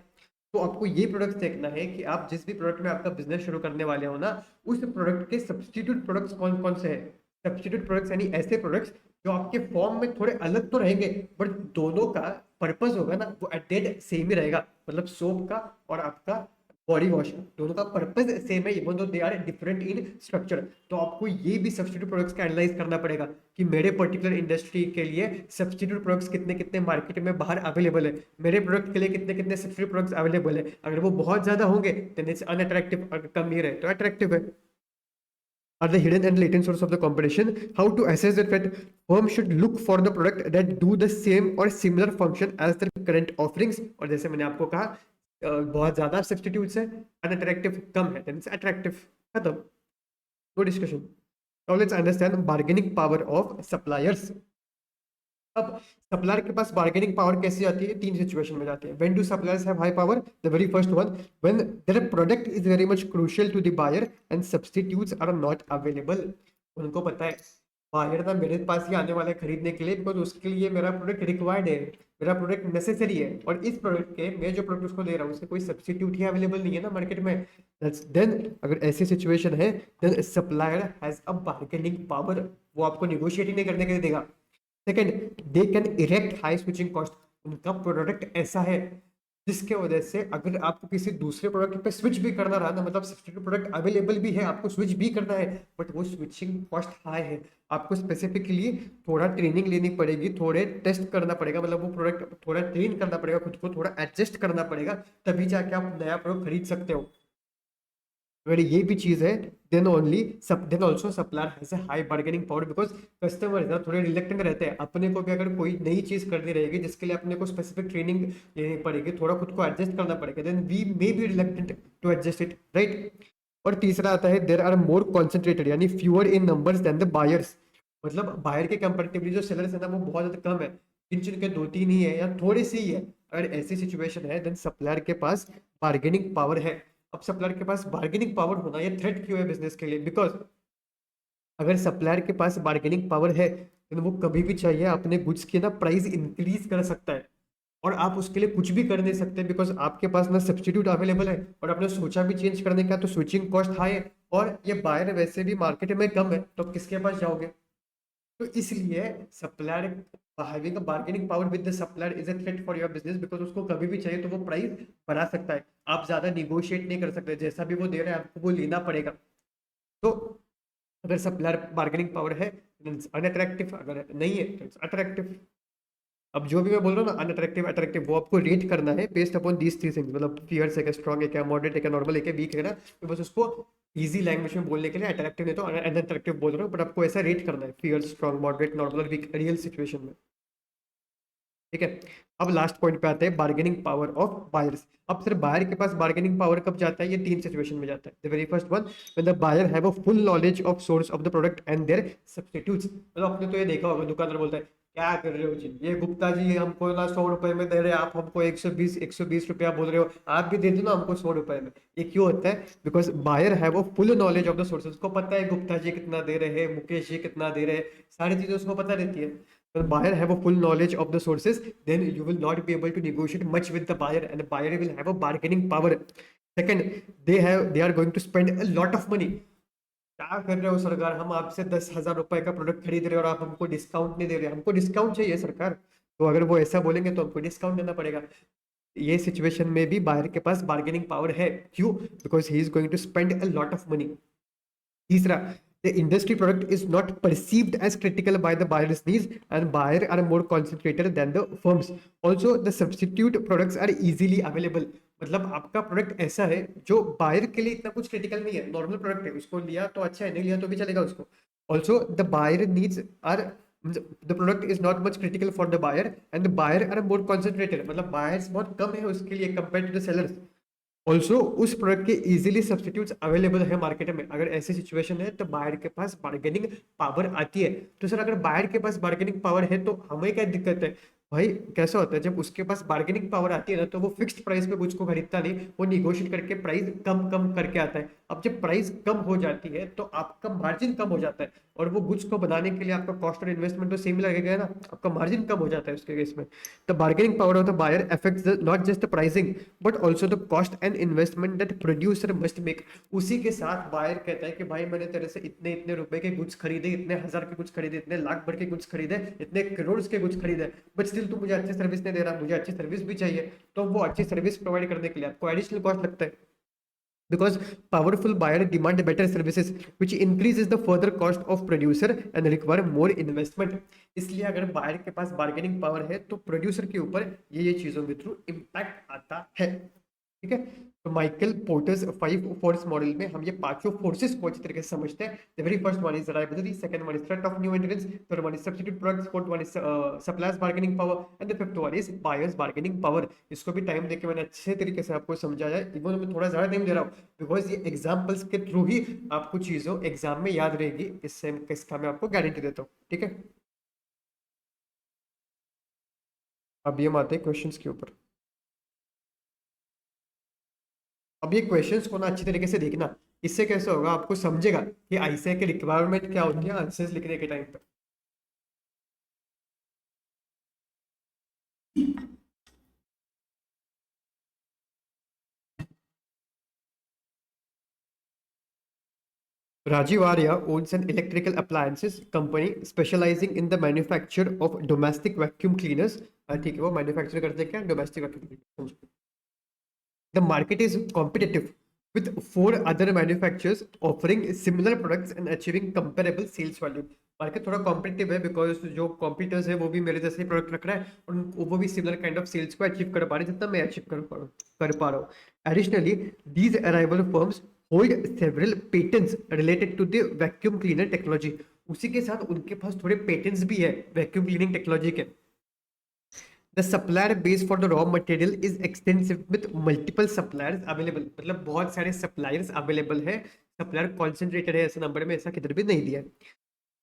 तो आपको ये प्रोडक्ट्स देखना है कि आप जिस भी प्रोडक्ट में आपका बिजनेस शुरू करने वाले हो ना, उस प्रोडक्ट के सब्सटीट्यूट प्रोडक्ट्स कौन कौन से हैं। सब्सटीट्यूट प्रोडक्ट्स यानी ऐसे प्रोडक्ट्स जो आपके फॉर्म में थोड़े अलग तो रहेंगे, बट दोनों का पर्पस होगा ना वो एट सेम ही रहेगा, मतलब सोप का और आपका बॉडी वॉश, दोनों का पर्पस सेम है even though they are different in structure. तो आपको ये भी सब्स्टिट्यूट प्रोडक्ट्स का एनालाइज करना पड़ेगा कि मेरे पर्टिकुलर इंडस्ट्री के लिए सब्स्टिट्यूट प्रोडक्ट्स कितने कितने मार्केट में बाहर अवेलेबल है, मेरे प्रोडक्ट के लिए कितने कितने सब्स्टिट्यूट प्रोडक्ट्स अवेलेबल है। अगर वो बहुत ज्यादा होंगे देन इट्स अनअट्रैक्टिव, अगर कम ही रहे तो अट्रैक्टिव है। Are the hidden and latent source of the competition? How to assess the threat? Firm should look for the product that do the same or similar function as their current offerings. और जैसे मैंने आपको कहा बहुत ज्यादा substitutes है, unattractive कम है, then it's attractive, खत्म, no discussion. Now let's understand bargaining power of suppliers. अब सप्लायर के पास बार्गेनिंग पावर कैसे आती है? तीन सिचुएशन में जाती है। When do suppliers have high power? The very first one, when their product is very much crucial to the buyer and substitutes are not available. उनको पता है बायर ना मेरे पास ही आने वाला है खरीदने के लिए, बिकॉज उसके लिए मेरा प्रोडक्ट रिक्वायर्ड है, मेरा प्रोडक्ट नेसेसरी है, और इस प्रोडक्ट के मैं जो प्रोडक्ट उसको दे रहा हूँ उससे कोई सब्स्टिट्यूट ही अवेलेबल नहीं है ना मार्केट में। देन अगर ऐसी सिचुएशन है then supplier has a bargaining power, वो आपको निगोशिएट ही नहीं करने के लिए देगा। Second, they can erect high switching cost. उनका प्रोडक्ट ऐसा है जिसके वजह से अगर आपको किसी दूसरे प्रोडक्ट पे स्विच भी करना रहा ना, मतलब सब्स्टिट्यूट प्रोडक्ट अवेलेबल भी है, आपको स्विच भी करना है, बट वो स्विचिंग कॉस्ट हाई है, आपको स्पेसिफिकली थोड़ा ट्रेनिंग लेनी पड़ेगी, थोड़े टेस्ट करना पड़ेगा, मतलब वो प्रोडक्ट थोड़ा ट्रेन करना पड़ेगा, खुद को थोड़ा एडजस्ट करना पड़ेगा, तभी जाके आप नया प्रोडक्ट खरीद सकते हो। अगर ये भी चीज है then only then also supplier has a high bargaining power, because customer ना थोड़े रिलेक्टेंट रहते हैं। अपने को भी अगर कोई नई चीज करनी रहेगी जिसके लिए अपने को स्पेसिफिक ट्रेनिंग लेनी पड़ेगी, थोड़ा खुद को एडजस्ट करना पड़ेगा, then we may be reluctant to adjust it, right. और तीसरा आता है देयर आर मोर कॉन्सेंट्रेटेड, यानी fewer in numbers than the buyers. मतलब बायर के कंपेरेटिवली जो सेलर्स है ना वो बहुत ज्यादा कम है, जिन जिनके दो तीन ही है या थोड़े से ही है। अगर ऐसी सिचुएशन है देन सप्लायर के पास बार्गेनिंग पावर है। अब सप्लायर के पास बार्गेनिंग पावर होना ये थ्रेट क्यों है बिजनेस के लिए? बिकॉज अगर सप्लायर के पास बार्गेनिंग पावर है तो वो कभी भी चाहिए अपने गुड्स की ना प्राइस इंक्रीज कर सकता है, और आप उसके लिए कुछ भी कर नहीं सकते बिकॉज आपके पास ना सब्स्टिट्यूट अवेलेबल है, और आपने सोचा भी चेंज करने का तो स्विचिंग कॉस्ट हाई है, और ये बायर वैसे भी मार्केट में कम है, तो आप किसके पास जाओगे? तो इसलिए supplier having a bargaining power with the supplier is a threat for your business, because उसको कभी भी चाहिए तो वो प्राइस बढ़ा सकता है, आप ज्यादा निगोशिएट नहीं कर सकते, जैसा भी वो दे रहे हैं आपको वो लेना पड़ेगा। तो अगर सप्लायर बार्गेनिंग पावर है अनअट्रैक्टिव, अगर नहीं है तो अट्रैक्टिव। अब जो भी मैं बोल रहा हूँ ना अनअट्रैक्टिव अट्रैक्टिव, वो आपको रेट करना है based upon these three things, मतलब फियर्स है क्या, स्ट्रॉन्ग है क्या, मॉडरेट है क्या, नॉर्मल है क्या, वीक है ना, तो बस उसको इजी लैंग्वेज में बोलने के लिए अट्रैक्टिव नहीं तो अनअट्रैक्टिव बोल रहा हूँ, बट आपको ऐसा रेट करना है फियर, स्ट्रॉन्ग, मॉडरेट, नॉर्मल और वीक रियल सिचुएशन में, ठीक है। अब लास्ट पॉइंट पे आते हैं बार्गेनिंग पावर ऑफ बायर्स। अब सिर्फ बायर के पास बार्गेनिंग पावर कब जाता है? ये तीन सिचुएशन में जाता है। The very first one, when the buyer have a full knowledge of source of the product and their substitutes. मतलब आपने तो ये देखा होगा दुकानदार बोलता है क्या कर रहे हो जी, ये गुप्ता जी हमको ना 100 रुपए में दे रहे हैं, आप हमको 120 रुपया बोल रहे हो, आप भी दे दो ना हमको 100 रुपए में। ये क्यों होता है? Because buyer have a full knowledge of the sources, को पता है गुप्ता जी कितना दे रहे हैं, मुकेश जी कितना दे रहे हैं, सारी चीजें उसको पता रहती है। When buyer have a full knowledge of the sources, then you will not be able to negotiate much with the buyer, and the buyer will have a bargaining power. Second, they are going to spend a lot of money. क्या कर रहे हो सरकार, हम आपसे 10,000 रुपए का product खरीद रहे हो और आप हमको डिस्काउंट नहीं दे रहे, हमको डिस्काउंट चाहिए सरकार। तो अगर वो ऐसा बोलेंगे तो हमको डिस्काउंट देना पड़ेगा। ये सिचुएशन में भी बायर के पास बार्गेनिंग पावर है, क्यों? Because he is going to spend a lot of money. तीसरा, the industry product is not perceived as critical by the buyer's needs and buyer are more concentrated than the firms. Also the substitute products are easily available. मतलब आपका product ऐसा है जो buyer के लिए इतना कुछ क्रिटिकल नहीं है, नॉर्मल प्रोडक्ट है, उसको लिया तो अच्छा है, नहीं लिया तो भी चलेगा उसको। Also the buyer needs are, the product is not much critical for the buyer and the buyer are more concentrated, मतलब बायर्स बहुत कम है उसके लिए compare to the sellers. Also उस प्रोडक्ट के इजीली सब्स्टिट्यूट्स अवेलेबल है मार्केट में। अगर ऐसी सिचुएशन है तो बायर के पास बार्गेनिंग पावर आती है। तो सर अगर बायर के पास बार्गेनिंग पावर है तो हमें क्या दिक्कत है? भाई कैसा होता है जब उसके पास बार्गेनिंग पावर आती है ना, तो वो फिक्स्ड प्राइस पे कुछ को खरीदता नहीं, वो निगोशिएट करके प्राइस कम कम करके आता है। अब जब प्राइस कम हो जाती है तो आपका मार्जिन कम हो जाता है, और वो गुड्स को बनाने के लिए आपका कॉस्ट और इन्वेस्टमेंट तो सेम लगेगा ना, आपका मार्जिन कम हो जाता है उसके केस में। The bargaining power of the buyer affects not just the pricing but also the cost and investment that producer must make. उसी के साथ बायर कहता है कि भाई मैंने तेरे से इतने इतने रुपए के गुड्स खरीदे, इतने हजार के गुड्स खरीदे, इतने लाख भर के गुड्स खरीदे, इतने करोड़ के गुड्स खरीदे, बट स्टिल तू मुझे अच्छी सर्विस नहीं दे रहा, मुझे अच्छी सर्विस भी चाहिए, तो वो अच्छी सर्विस प्रोवाइड करने के लिए आपको एडिशनल कॉस्ट लगता है। because powerful buyer demand better services which increases the further cost of producer and require more investment। इसलिए अगर बायर के पास बार्गेनिंग पावर है तो प्रोड्यूसर के ऊपर ये चीजों के थ्रू इम्पैक्ट आता है। ठीक है, तो माइकल पोर्टर्स 5 फोर्स मॉडल में हम ये पांचों फोर्सेस को अच्छी तरीके से समझते हैं। The very first one is rivalry, second one is threat of new entrants, third one is substitute products, fourth one is suppliers bargaining power and the fifth one is buyers bargaining power. इसको भी time देके मैंने अच्छे तरीके से आपको समझाया है, इवन मैं थोड़ा ज्यादा टाइम दे रहा हूँ बिकॉज ये एग्जाम्पल्स के थ्रू ही आपको चीजों एग्जाम में याद रहेगी, इसका मैं आपको गारंटी देता हूँ। ठीक है, अब ये हम आते हैं क्वेश्चंस के ऊपर। अब ये क्वेश्चंस को ना अच्छी तरीके से देखना, इससे कैसे होगा आपको समझेगा कि आईसीआई की रिक्वायरमेंट क्या होती है आंसर्स लिखने के टाइम पे। Rajiv Arya owns an electrical appliances company specializing in the manufacture of domestic vacuum cleaners। ठीक है, वो मैन्युफैक्चर करते हैं क्या, domestic vacuum cleaner. The market is competitive with four other manufacturers offering similar products and achieving comparable sales value। Market थोड़ा competitive है because जो competitors है वो भी मेरे जैसे प्रोडक्ट रख रहा है और वो भी सिमिलर काइंड ऑफ सेल्स को अचीव कर पा रहे हैं जितना मैं अचीव कर पा रहा हूँ। Additionally these arrival firms hold several patents related to the vacuum cleaner technology. उसी के साथ उनके पास थोड़े पेटेंट्स भी है वैक्यूम क्लीनिंग टेक्नोलॉजी के। The supplier base for the raw material is extensive with multiple suppliers available। मतलब बहुत सारे suppliers available है, supplier concentrated है, ऐसे नंबर में ऐसा किधर भी नहीं दिया है।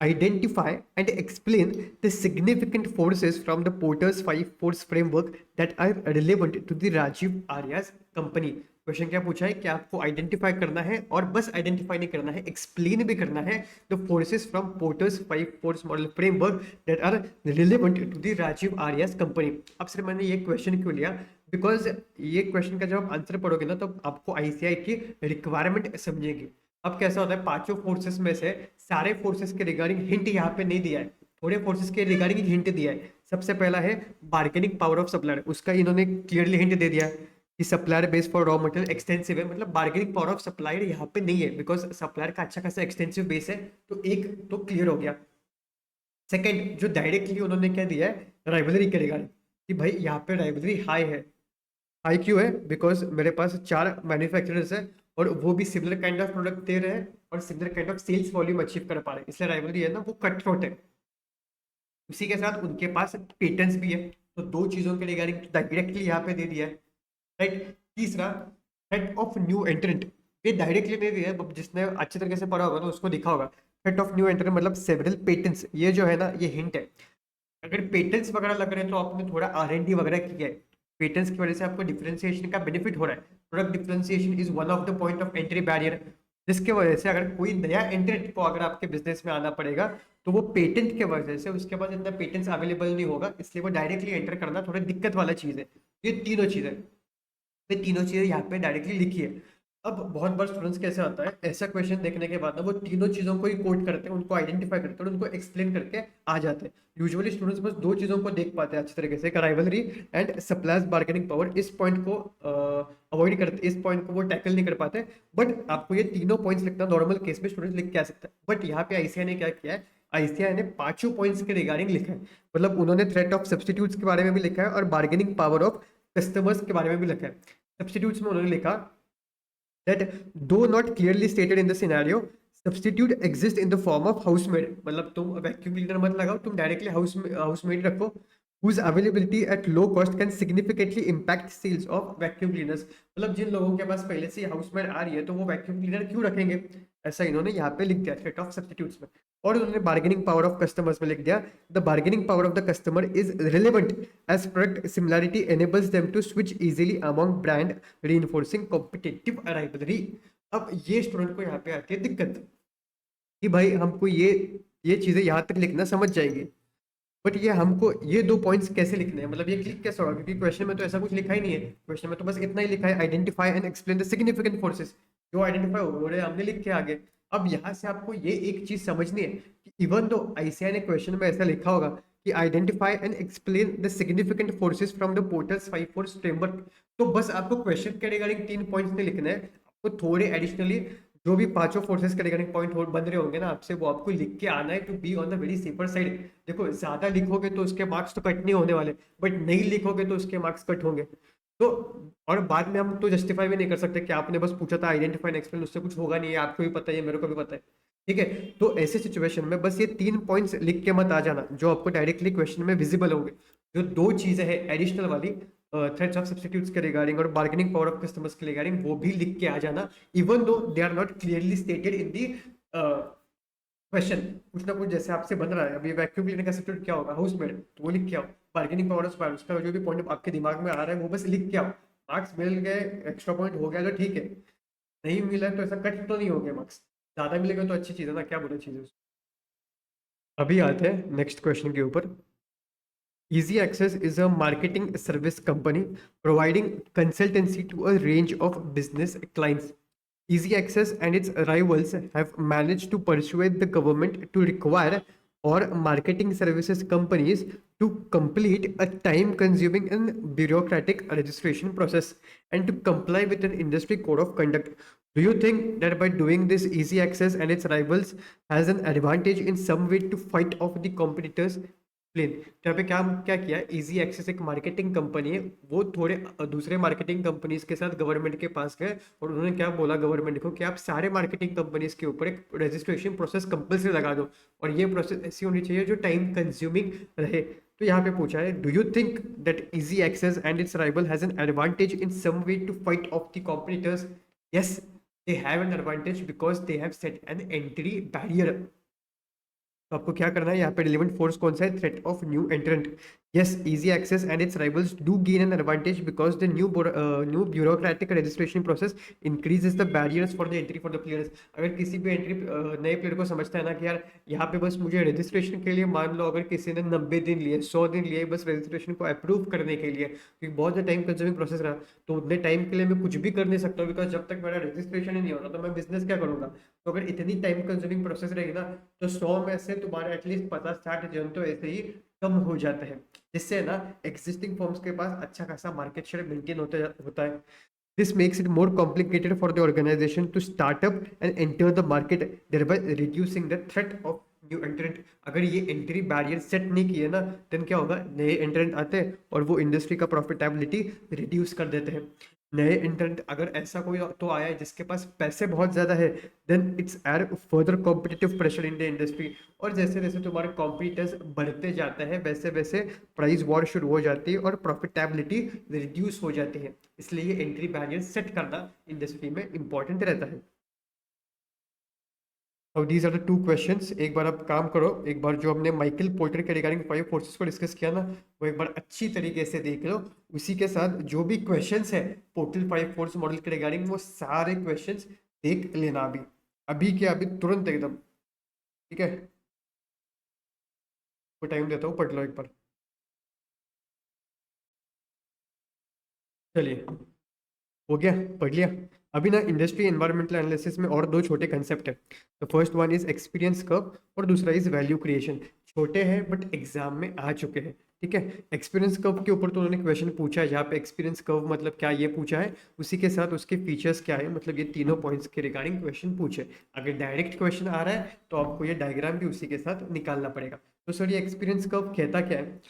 Identify and explain the significant forces from the Porter's 5 force framework that are relevant to the Rajiv Arya's company। Question क्या पूछा है कि आपको आइडेंटिफाई करना है और बस आइडेंटिफाई नहीं करना है, एक्सप्लेन भी करना है the forces from Porter's 5 force model framework that are relevant to the Rajiv Arya's company. अब सिर्फ मैंने ये क्वेश्चन क्यों लिया बिकॉज ये क्वेश्चन का जब आप आंसर पढ़ोगे ना तो आपको आईसीआई की रिक्वायरमेंट समझेगी। अब कैसा होता है, पांचों फोर्सेस में से सारे फोर्सेस के रिगार्डिंग हिंट यहाँ पे नहीं दिया है, थोड़े फोर्सेस के रिगार्डिंग हिंट दिया है। सबसे पहला है बार्गेनिंग पावर ऑफ सप्लायर, उसका इन्होंने क्लियरली हिंट दे दिया है कि supplier base for raw material extensive है, मतलब बार्गेनिंग पावर ऑफ सप्लायर यहाँ पे नहीं है बिकॉज सप्लायर का अच्छा खासा एक्सटेंसिव बेस है। तो एक तो क्लियर हो गया। सेकंड, जो डायरेक्टली उन्होंने क्या दिया है राइवलरी के रिगार्डिंग कि भाई यहाँ पे राइवलरी हाई है। हाई क्यों है, बिकॉज मेरे पास 4 मैन्युफैक्चरर्स है और वो भी सिमिलर काइंड ऑफ प्रोडक्ट दे रहे हैं और similar kind of sales volume achieve कर पा रहे हैं, इसलिए राइवलरी है ना वो कट थ्रोट है। उसी के साथ उनके पास पेटेंट्स भी है, तो दो चीजों के रिगार्डिंग डायरेक्टली यहाँ पे दे दिया है। राइट, तीसरा थ्रेट ऑफ न्यू एंट्रेंट, ये डायरेक्टली नहीं दिया है, जिसने अच्छे तरीके से पढ़ा होगा तो उसको दिखा होगा। थ्रेट ऑफ न्यू एंट्रेंट मतलब सेवरल पेटेंट्स, ये जो है ना ये हिंट है। अगर पेटेंट्स वगैरह लग रहे हैं तो आपने थोड़ा आर&डी वगैरह किया है, पेटेंट्स की वजह से आपको डिफरेंशिएशन का बेनिफिट हो रहा है। Product differentiation is one of the point of entry barrier, जिसके वजह से अगर कोई नया एंट्रेंट को अगर आपके बिजनेस में आना पड़ेगा तो वो पेटेंट के वजह से उसके पास इतना पेटेंट्स अवेलेबल नहीं होगा, इसलिए वो डायरेक्टली एंटर करना थोड़ा दिक्कत वाला चीज है। ये तीनों चीजें, ये तीनों चीजें यहाँ पे डायरेक्टली लिखी है। अब बहुत बार स्टूडेंट्स कैसे आता है, ऐसा क्वेश्चन देखने के बाद ना वो तीनों चीजों को ही कोट करते हैं, उनको आइडेंटिफाई करते हैं और उनको एक्सप्लेन करके आ जाते हैं। यूजुअली स्टूडेंट्स बस दो चीजों को देख पाते हैं अच्छी तरीके से, rivalry and suppliers bargaining power. इस पॉइंट को अवॉइड करते, इस पॉइंट को वो टैकल नहीं कर पाते। बट आपको ये तीनों पॉइंट्स लिखना नॉर्मल केस में स्टूडेंट लिख के आ सकता है। बट यहाँ पे आईसीआई ने क्या किया है, आईसीआई ने पांचों पॉइंट्स के रिगार्डिंग लिखा है, मतलब उन्होंने थ्रेट ऑफ सब्स्टिट्यूट्स के बारे में भी लिखा है और बार्गेनिंग पावर ऑफ कस्टमर्स के बारे में भी लिखा है। सब्स्टिट्यूट्स में उन्होंने लिखा that though not clearly stated in the scenario substitute exist in the form of housemaid, मतलब तुम वैक्यूम क्लीनर मत लगाओ, तुम डायरेक्टली हाउसमेड रखो whose availability at low cost can significantly impact sales of vacuum cleaners। मतलब जिन लोगों के पास पहले से हाउसमेड आ रही है तो वो वैक्यूम क्लीनर क्यों रखेंगे, ऐसा इन्होंने यहाँ पे लिख दिया थ्रेट ऑफ सब्स्टिट्यूट्स में। और उन्होंने बार्गेनिंग पावर ऑफ कस्टमर्स में लिख दिया the bargaining power of the customer is relevant as product similarity enables them to switch easily among brand reinforcing competitive rivalry. अब ये स्टूडेंट को यहाँ पे आती है दिक्कत कि भाई हमको ये चीजें यहाँ तक लिखना समझ जाएंगे, बट ये हमको ये दो पॉइंट्स कैसे लिखने हैं, मतलब ये क्लिक कैसे होगा, क्योंकि क्वेश्चन में तो ऐसा कुछ लिखा ही नहीं है। क्वेश्चन में तो बस इतना ही लिखा है identify and explain the significant forces, जो आइडेंटिफाई हो रहे हमने लिख के आगे। अब यहाँ से आपको ये एक चीज समझनी है कि इवन दो आईसीआई ने क्वेश्चन में ऐसा लिखा होगा कि identify and explain the significant forces from the porters 5 force framework, तो बस आपको क्वेश्चन के रिगार्डिंग 3 पॉइंट्स नहीं लिखना है, तो थोड़े एडिशनली जो भी पांचों फोर्सेस के रिगार्डिंग पॉइंट बन रहे होंगे ना आपसे, वो आपको लिख के आना है to be on the very safer side. देखो ज्यादा लिखोगे तो उसके मार्क्स तो कट नहीं होने वाले, बट नहीं लिखोगे तो उसके मार्क्स कट होंगे। तो और बाद में हम तो जस्टिफाई भी नहीं कर सकते कि आपने बस पूछा था आइडेंटिफाई एंड एक्सप्लेन, उससे कुछ होगा नहीं है, आपको भी पता है मेरे को भी पता है। ठीक है, तो ऐसे सिचुएशन में बस ये 3 पॉइंट्स लिख के मत आ जाना जो आपको डायरेक्टली क्वेश्चन में विजिबल होंगे। जो 2 चीजें हैं एडिशनल वाली, थ्रेट्स ऑफ सब्स्टिट्यूट्स के रिगार्डिंग और बार्गेनिंग पावर ऑफ कस्टमर्स के रिगार्डिंग, वो भी लिख के आ जाना, even though they are not clearly stated in the question. कुछ ना कुछ जैसे आपसे बन रहा है अभी वैक्यूम क्लीनर का सब्स्टिट्यूट क्या होगा, हाउसमेड, तो वो लिख के आओ। बार्गेनिंग पावर ऑफ स्क्वायर, उसका जो भी पॉइंट आपके दिमाग में आ रहा है वो बस लिख के आओ। मार्क्स मिल गए, एक्स्ट्रा पॉइंट हो गया तो ठीक है, नहीं मिला तो ऐसा कट तो नहीं हो गया मार्क्स, ज्यादा मिलेगा तो अच्छी चीज है ना, क्या बुरी चीज है उसमें। अभी आते हैं नेक्स्ट क्वेश्चन के ऊपर। Easy Access is a marketing service company providing consultancy to a range of business clients. Easy Access and its rivals have managed to persuade the government to require or marketing services companies to complete a time consuming and bureaucratic registration process and to comply with an industry code of conduct. Do you think that by doing this, Easy Access and its rivals has an advantage in some way to fight off the competitors? प्लेन, तो यहाँ पे क्या क्या किया, easy access एक marketing company है, वो थोड़े दूसरे मार्केटिंग कंपनीज के साथ गवर्नमेंट के पास गए और उन्होंने क्या बोला गवर्नमेंट को कि आप सारे मार्केटिंग कंपनीज के ऊपर एक रजिस्ट्रेशन प्रोसेस कंपल्सरी लगा दो, और ये प्रोसेस ऐसी होनी चाहिए जो टाइम कंज्यूमिंग रहे। तो यहाँ पे पूछा है, do you think that easy access and its rival has an advantage in some way to fight off the competitors? Yes, they have an advantage because they have set an entry barrier. तो आपको क्या करना है, यहाँ पे relevant force कौन सा है, threat of new entrant. Yes, easy access and its rivals do gain an advantage because the new bureaucratic registration process increases the barriers for the entry for the players. अगर किसी भी entry नए player को समझता है ना कि यार यहाँ पे बस मुझे रजिस्ट्रेशन के लिए, मान लो अगर किसी ने 90 दिन लिए, 100 दिन लिए बस रजिस्ट्रेशन को अप्रूव करने के लिए, क्योंकि बहुत टाइम कंज्यूमिंग प्रोसेस रहा, तो उतने टाइम के लिए मैं कुछ भी कर नहीं सकता, बिकॉज जब तक मेरा रजिस्ट्रेशन ही नहीं होता तो मैं बिजनेस क्या करूंगा। तो अगर इतनी टाइम कंज्यूमिंग प्रोसेस रहेगी ना, तो 100 में से तुम्हारे एटलीस्ट 50-60 जन तो ऐसे ही कम हो जाते हैं, जिससे ना एग्जिस्टिंग फर्म्स के पास अच्छा खासा मार्केट शेयर मेंटेन होता है। This makes it more complicated for the organization to start up and enter the market, thereby reducing the threat of new entrant. अगर ये एंट्री बैरियर सेट नहीं किए ना, देन क्या होगा, नए एंट्रेंट आते हैं और वो इंडस्ट्री का प्रॉफिटेबिलिटी रिड्यूस कर देते हैं। नए इंटरनेट अगर ऐसा कोई तो आया है जिसके पास पैसे बहुत ज्यादा है, then it's add further competitive pressure in the industry. और जैसे जैसे तुम्हारे कॉम्पिटिटर्स बढ़ते जाते हैं वैसे वैसे प्राइस वॉर शुरू हो जाती है और प्रॉफिटेबिलिटी रिड्यूस हो जाती है, इसलिए ये एंट्री बैरियर सेट करना इंडस्ट्री में इंपॉर्टेंट रहता है। अब दीज आर द 2 क्वेश्चंस, एक बार आप काम करो, एक बार जो हमने माइकल पोर्टर के रिगार्डिंग 5 फोर्सेस को डिस्कस किया ना, वो एक बार अच्छी तरीके से देख लो। उसी के साथ जो भी क्वेश्चंस है पोर्टल 5 फोर्स मॉडल के रिगार्डिंग, वो सारे क्वेश्चंस देख लेना अभी, अभी के अभी तुरंत एकदम। ठीक है, को टाइम देता हूँ, पढ़ लो एक बार। चलिए, हो गया, पढ़ लिया। अभी ना इंडस्ट्री एनवायरमेंटल एनालिसिस में और 2 छोटे कंसेप्ट है। तो first one is experience curve और दूसरा इज वैल्यू क्रिएशन। छोटे हैं बट एग्जाम में आ चुके हैं। ठीक है, एक्सपीरियंस कर्व के ऊपर तो उन्होंने क्वेश्चन पूछा है, जहाँ पे एक्सपीरियंस कर्व मतलब क्या ये पूछा है, उसी के साथ उसके फीचर्स क्या है, मतलब ये तीनों पॉइंट्स के रिगार्डिंग क्वेश्चन पूछे। अगर डायरेक्ट क्वेश्चन आ रहा है तो आपको ये डायग्राम भी उसी के साथ निकालना पड़ेगा। तो सर ये एक्सपीरियंस कर्व कहता क्या है,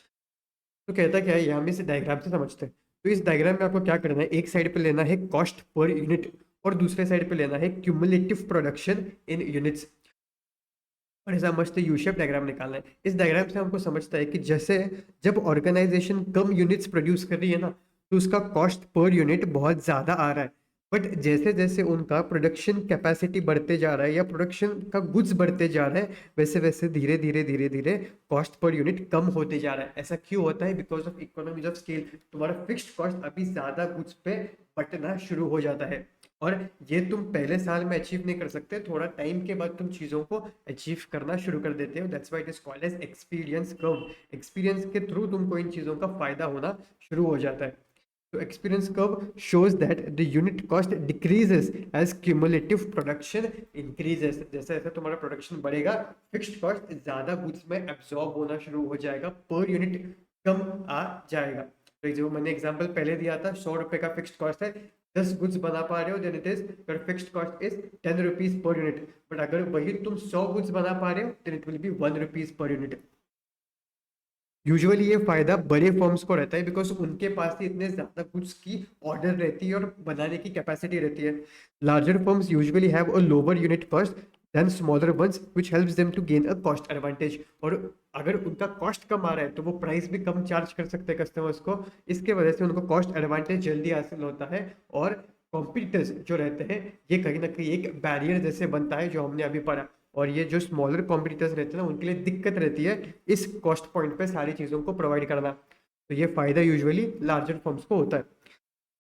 तो कहता क्या है, ये हम इस डायग्राम से समझते हैं। तो इस डायग्राम में आपको क्या करना है, एक साइड पे लेना है कॉस्ट पर यूनिट और दूसरे साइड पे लेना है क्यूमुलेटिव प्रोडक्शन इन यूनिट्स, और ऐसा मस्त यू शेप डायग्राम निकालना है। इस डायग्राम से हमको समझता है कि जैसे जब ऑर्गेनाइजेशन कम यूनिट्स प्रोड्यूस कर रही है ना, तो उसका कॉस्ट पर यूनिट बहुत ज़्यादा आ रहा है। बट जैसे जैसे उनका प्रोडक्शन कैपेसिटी बढ़ते जा रहा है या प्रोडक्शन का गुड्स बढ़ते जा रहा है, वैसे वैसे धीरे धीरे धीरे धीरे कॉस्ट पर यूनिट कम होते जा रहा है। ऐसा क्यों होता है, because of economies of scale. तुम्हारा फिक्स्ड कॉस्ट अभी ज़्यादा गुड्स पे बटना शुरू हो जाता है, और ये तुम पहले साल में अचीव नहीं कर सकते, थोड़ा टाइम के बाद तुम चीज़ों को अचीव करना शुरू कर देते हो। That's why it is called as experience curve. Experience के थ्रू तुमको इन चीज़ों का फायदा होना शुरू हो जाता है। तो experience curve shows that the unit cost decreases as cumulative production increases. जैसे जैसे तुम्हारा प्रोडक्शन बढ़ेगा, फिक्स्ड कॉस्ट ज़्यादा गुड्स में एब्जॉर्ब होना शुरू हो जाएगा, पर यूनिट कम आ जाएगा। तो जो मैंने एग्जांपल पहले दिया था, 100 रुपए का फिक्स्ड कॉस्ट है, 10 गुड्स बना पा रहे हो, then it is your fixed cost is 10 rupees per unit. But अगर वही तुम 100 गुड्स बना पा रहे हो, then it will be 1 rupees per unit. Usually ये फायदा बड़े फर्म्स को रहता है, बिकॉज उनके पास ही इतने ज्यादा गुड्स की ऑर्डर रहती है और बनाने की कैपेसिटी रहती है। Larger firms usually have a lower unit cost than smaller ones which helps them to gain a cost advantage. और अगर उनका कॉस्ट कम आ रहा है तो वो प्राइस भी कम चार्ज कर सकते हैं कस्टमर्स को, इसके वजह से उनको कॉस्ट एडवांटेज जल्दी हासिल होता है। और कॉम्पिटिटर्स जो रहते हैं, ये कहीं ना कहीं एक बैरियर जैसे बनता है जो हमने अभी पढ़ा। और ये जो स्मॉलर कॉम्पिटिटर्स रहते हैं ना, उनके लिए दिक्कत रहती है इस कॉस्ट पॉइंट पे सारी चीज़ों को प्रोवाइड करना। तो ये फायदा यूजुअली लार्जर फर्म्स को होता है।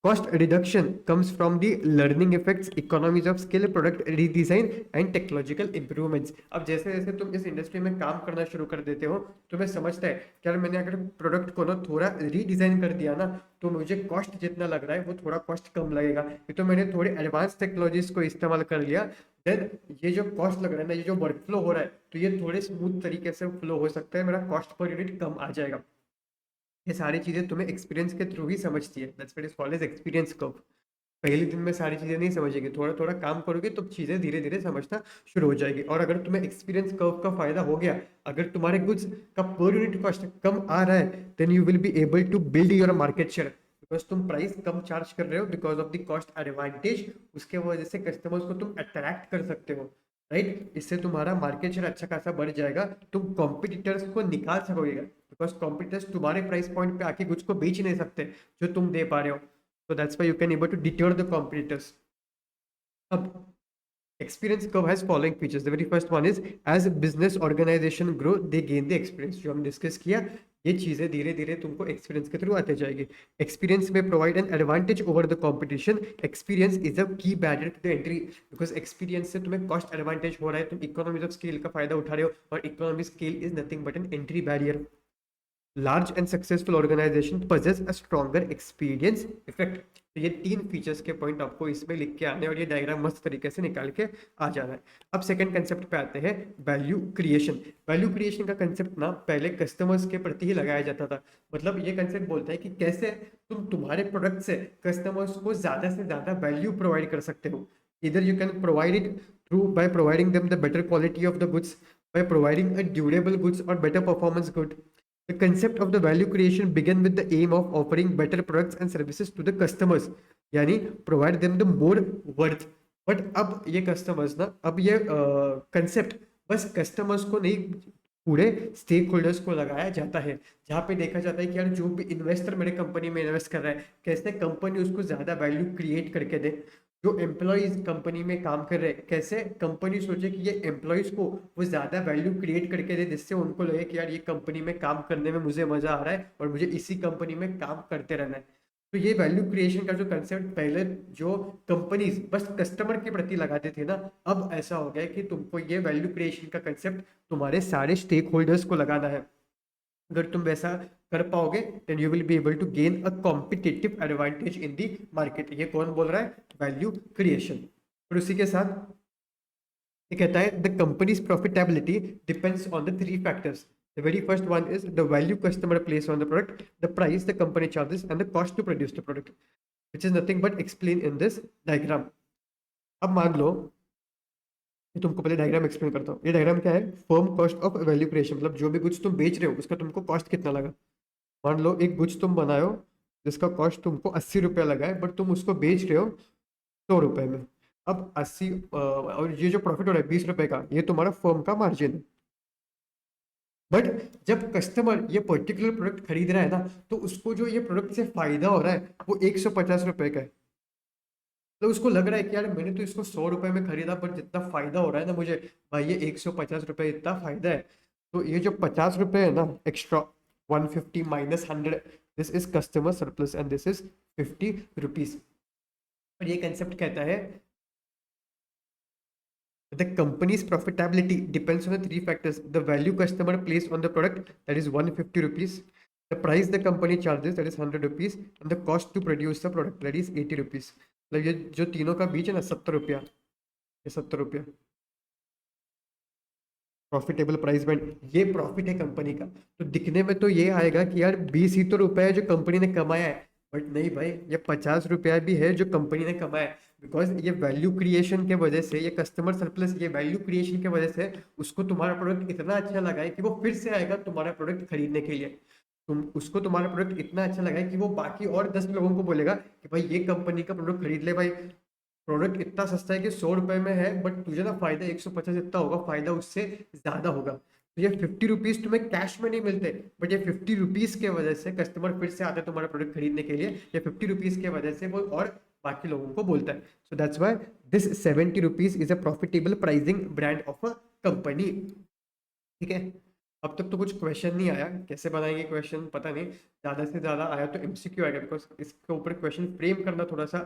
Cost reduction comes from the learning effects, economies of scale, product redesign and technological improvements। अब जैसे जैसे तुम इस इंडस्ट्री में काम करना शुरू कर देते हो, तुम्हें समझता है कि यार मैंने अगर प्रोडक्ट को ना थोड़ा रीडिजाइन कर दिया ना, तो मुझे कॉस्ट जितना लग रहा है वो थोड़ा कॉस्ट कम लगेगा। ये तो मैंने थोड़े एडवांस टेक्नोलॉजीज को इस्तेमाल कर लिया, देन ये जो कॉस्ट लग रहा है ना, ये जो वर्क फ्लो हो रहा है, तो ये थोड़े स्मूथ तरीके से फ्लो हो सकता है, मेरा कॉस्ट पर यूनिट कम आ जाएगा। ये सारी चीजें तुम्हें एक्सपीरियंस के थ्रू ही समझती है। That's what is called as experience curve. पहले दिन में सारी चीजें नहीं समझेगी, थोड़ा थोड़ा काम करोगे तो चीजें धीरे धीरे समझना शुरू हो जाएगी। और अगर तुम्हें एक्सपीरियंस कर्व का फायदा हो गया, अगर तुम्हारे गुड्स का पर यूनिट कॉस्ट कम आ रहा है, then you will be able to build your market share, because तुम प्राइस कम चार्ज कर रहे हो because of the cost advantage. उसके वजह से कस्टमर्स को तुम अट्रैक्ट कर सकते हो, राइट। इससे तुम्हारा मार्केट शेयर अच्छा खासा बढ़ जाएगा, तुम कॉम्पिटिटर्स को निकाल सकोगे, बिकॉज कॉम्पिटिटर्स तुम्हारे प्राइस पॉइंट पे आके गुड्स को बेच नहीं सकते जो तुम दे पा रहे हो। So that's why you can able to deter the competitors. अब experience curve has following features. The very first one is as business organization grow, they gain the experience। जो हम डिस्कस किया, ये चीजें धीरे धीरे तुमको एक्सपीरियंस के थ्रू आते जाएगी। एक्सपीरियंस में provide an advantage over the competition. Experience is a key barrier to the entry, because experience से तुम्हें कॉस्ट एडवांटेज हो रहा है, तुम इकोनॉमीज ऑफ स्केल का फायदा उठा रहे हो, और economy scale is nothing but an entry barrier. Large and successful organization possess a stronger experience effect। तो ये 3 फीचर्स के पॉइंट आपको इसमें लिख के आने, और ये डायग्राम मस्त तरीके से निकाल के आ जाना है। अब सेकंड कंसेप्ट पे आते हैं, वैल्यू क्रिएशन। वैल्यू क्रिएशन का कंसेप्ट ना पहले कस्टमर्स के प्रति ही लगाया जाता था। मतलब ये कंसेप्ट बोलता है कि कैसे तुम तुम्हारे प्रोडक्ट से कस्टमर्स को ज्यादा से ज्यादा वैल्यू प्रोवाइड कर सकते हो। इधर you can provide it through by providing them the better quality of the goods, by providing a durable goods or better performance good। The concept of the value creation began with the aim of offering better products and services to the customers, यानी provide them the more worth। But अब ये customers ना, अब ये concept बस customers को नहीं, पूरे स्टेक होल्डर्स को लगाया जाता है, जहाँ पे देखा जाता है कि यार जो भी इन्वेस्टर मेरे कंपनी में इन्वेस्ट कर रहा है, कैसे कंपनी उसको ज्यादा वैल्यू क्रिएट करके दे। जो एम्प्लॉयज कंपनी में काम कर रहे हैं, कैसे कंपनी सोचे कि ये एम्प्लॉयज को वो ज्यादा वैल्यू क्रिएट करके दे, जिससे उनको लगे कि यार ये कंपनी में काम करने में मुझे मजा आ रहा है और मुझे इसी कंपनी में काम करते रहना है। तो ये वैल्यू क्रिएशन का जो कंसेप्ट पहले जो कंपनीज बस कस्टमर के प्रति लगाते थे ना, अब ऐसा हो गया है कि तुमको ये वैल्यू क्रिएशन का कंसेप्ट तुम्हारे सारे स्टेक होल्डर्स को लगाना है। अगर तुम वैसा कर पाओगे, then you will be able to gain a competitive advantage in the market. ये कौन बोल रहा है? Value creation. और उसी के साथ ये कहता है the companies profitability depends on the 3 factors. The very first one is the value customer place on the product, the price the company charges, and the cost to produce the product, which is nothing but explained in this diagram। अब मान लो, ये तुमको पहले diagram explain करता हूँ। ये diagram क्या है? Firm cost of value creation, मतलब जो भी गुड्स तुम बेच रहे हो उसका तुमको कॉस्ट कितना लगा। मान लो एक गुड्स तुम बनाए हो जिसका कॉस्ट तुमको 80 रुपया लगा है, बट तुम उसको बेच रहे हो 100 रुपए में। अब 80 और ये जो प्रॉफिट हो रहा है 20 रुपए का, ये तुम्हारा फर्म का मार्जिन है। बट जब कस्टमर ये पर्टिकुलर प्रोडक्ट खरीद रहा है ना, तो उसको जो ये प्रोडक्ट से फायदा हो रहा है वो 150 रुपए का है। तो उसको लग रहा है कि यार मैंने तो इसको 100 रुपए में खरीदा, पर जितना फायदा हो रहा है ना मुझे, भाई ये 150 रुपए इतना फायदा है। तो ये जो 50 रुपए है ना extra, 150 minus 100, this is customer surplus and this is 50 rupees. और ये कंसेप्ट कहता है the company's profitability depends on the 3 factors: the value customer place on the product, that is 150 rupees, the price the company charges, that is 100 rupees, and the cost to produce the product, that is 80 rupees। मतलब ये जो तीनों का बीच है ना, 70 रुपया, ये 70 रुपया प्रॉफिटेबल प्राइस बैंड, ये प्रॉफिट है कंपनी का। तो दिखने में तो ये आएगा कि यार 20 ही तो रुपए है जो कंपनी ने कमाया है, बट नहीं भाई, ये 50 रुपया भी है जो कंपनी ने कमाया, बिकॉज ये वैल्यू क्रिएशन के वजह से, ये कस्टमर सरप्लस, ये वैल्यू क्रिएशन के वजह से उसको तुम्हारा प्रोडक्ट इतना अच्छा लगा है कि वो फिर से आएगा तुम्हारा प्रोडक्ट खरीदने के लिए। तुम उसको तुम्हारा प्रोडक्ट इतना अच्छा लगा है कि वो बाकी और 10 लोगों को बोलेगा कि भाई ये कंपनी का प्रोडक्ट खरीद ले भाई, प्रोडक्ट इतना सस्ता है कि 100 रुपए में है, बट तुझे ना फायदा 150 इतना होगा, फायदा उससे ज्यादा होगा। तो ये 50 रुपीज तुम्हें कैश में नहीं मिलते, बट ये 50 रुपीज के वजह से कस्टमर फिर से आता है तुम्हारा प्रोडक्ट खरीदने के लिए, ये 50 रुपीज के वजह से वो और बाकी लोगों को बोलता है। So that's why this 70 rupees is a profitable pricing brand of a company. ठीक है, अब तक तो कुछ क्वेश्चन नहीं आया, कैसे बनाएंगे क्वेश्चन पता नहीं, ज्यादा से ज्यादा आया तो एमसीक्यू आएगा, बिकॉज इसके ऊपर क्वेश्चन फ्रेम करना थोड़ा सा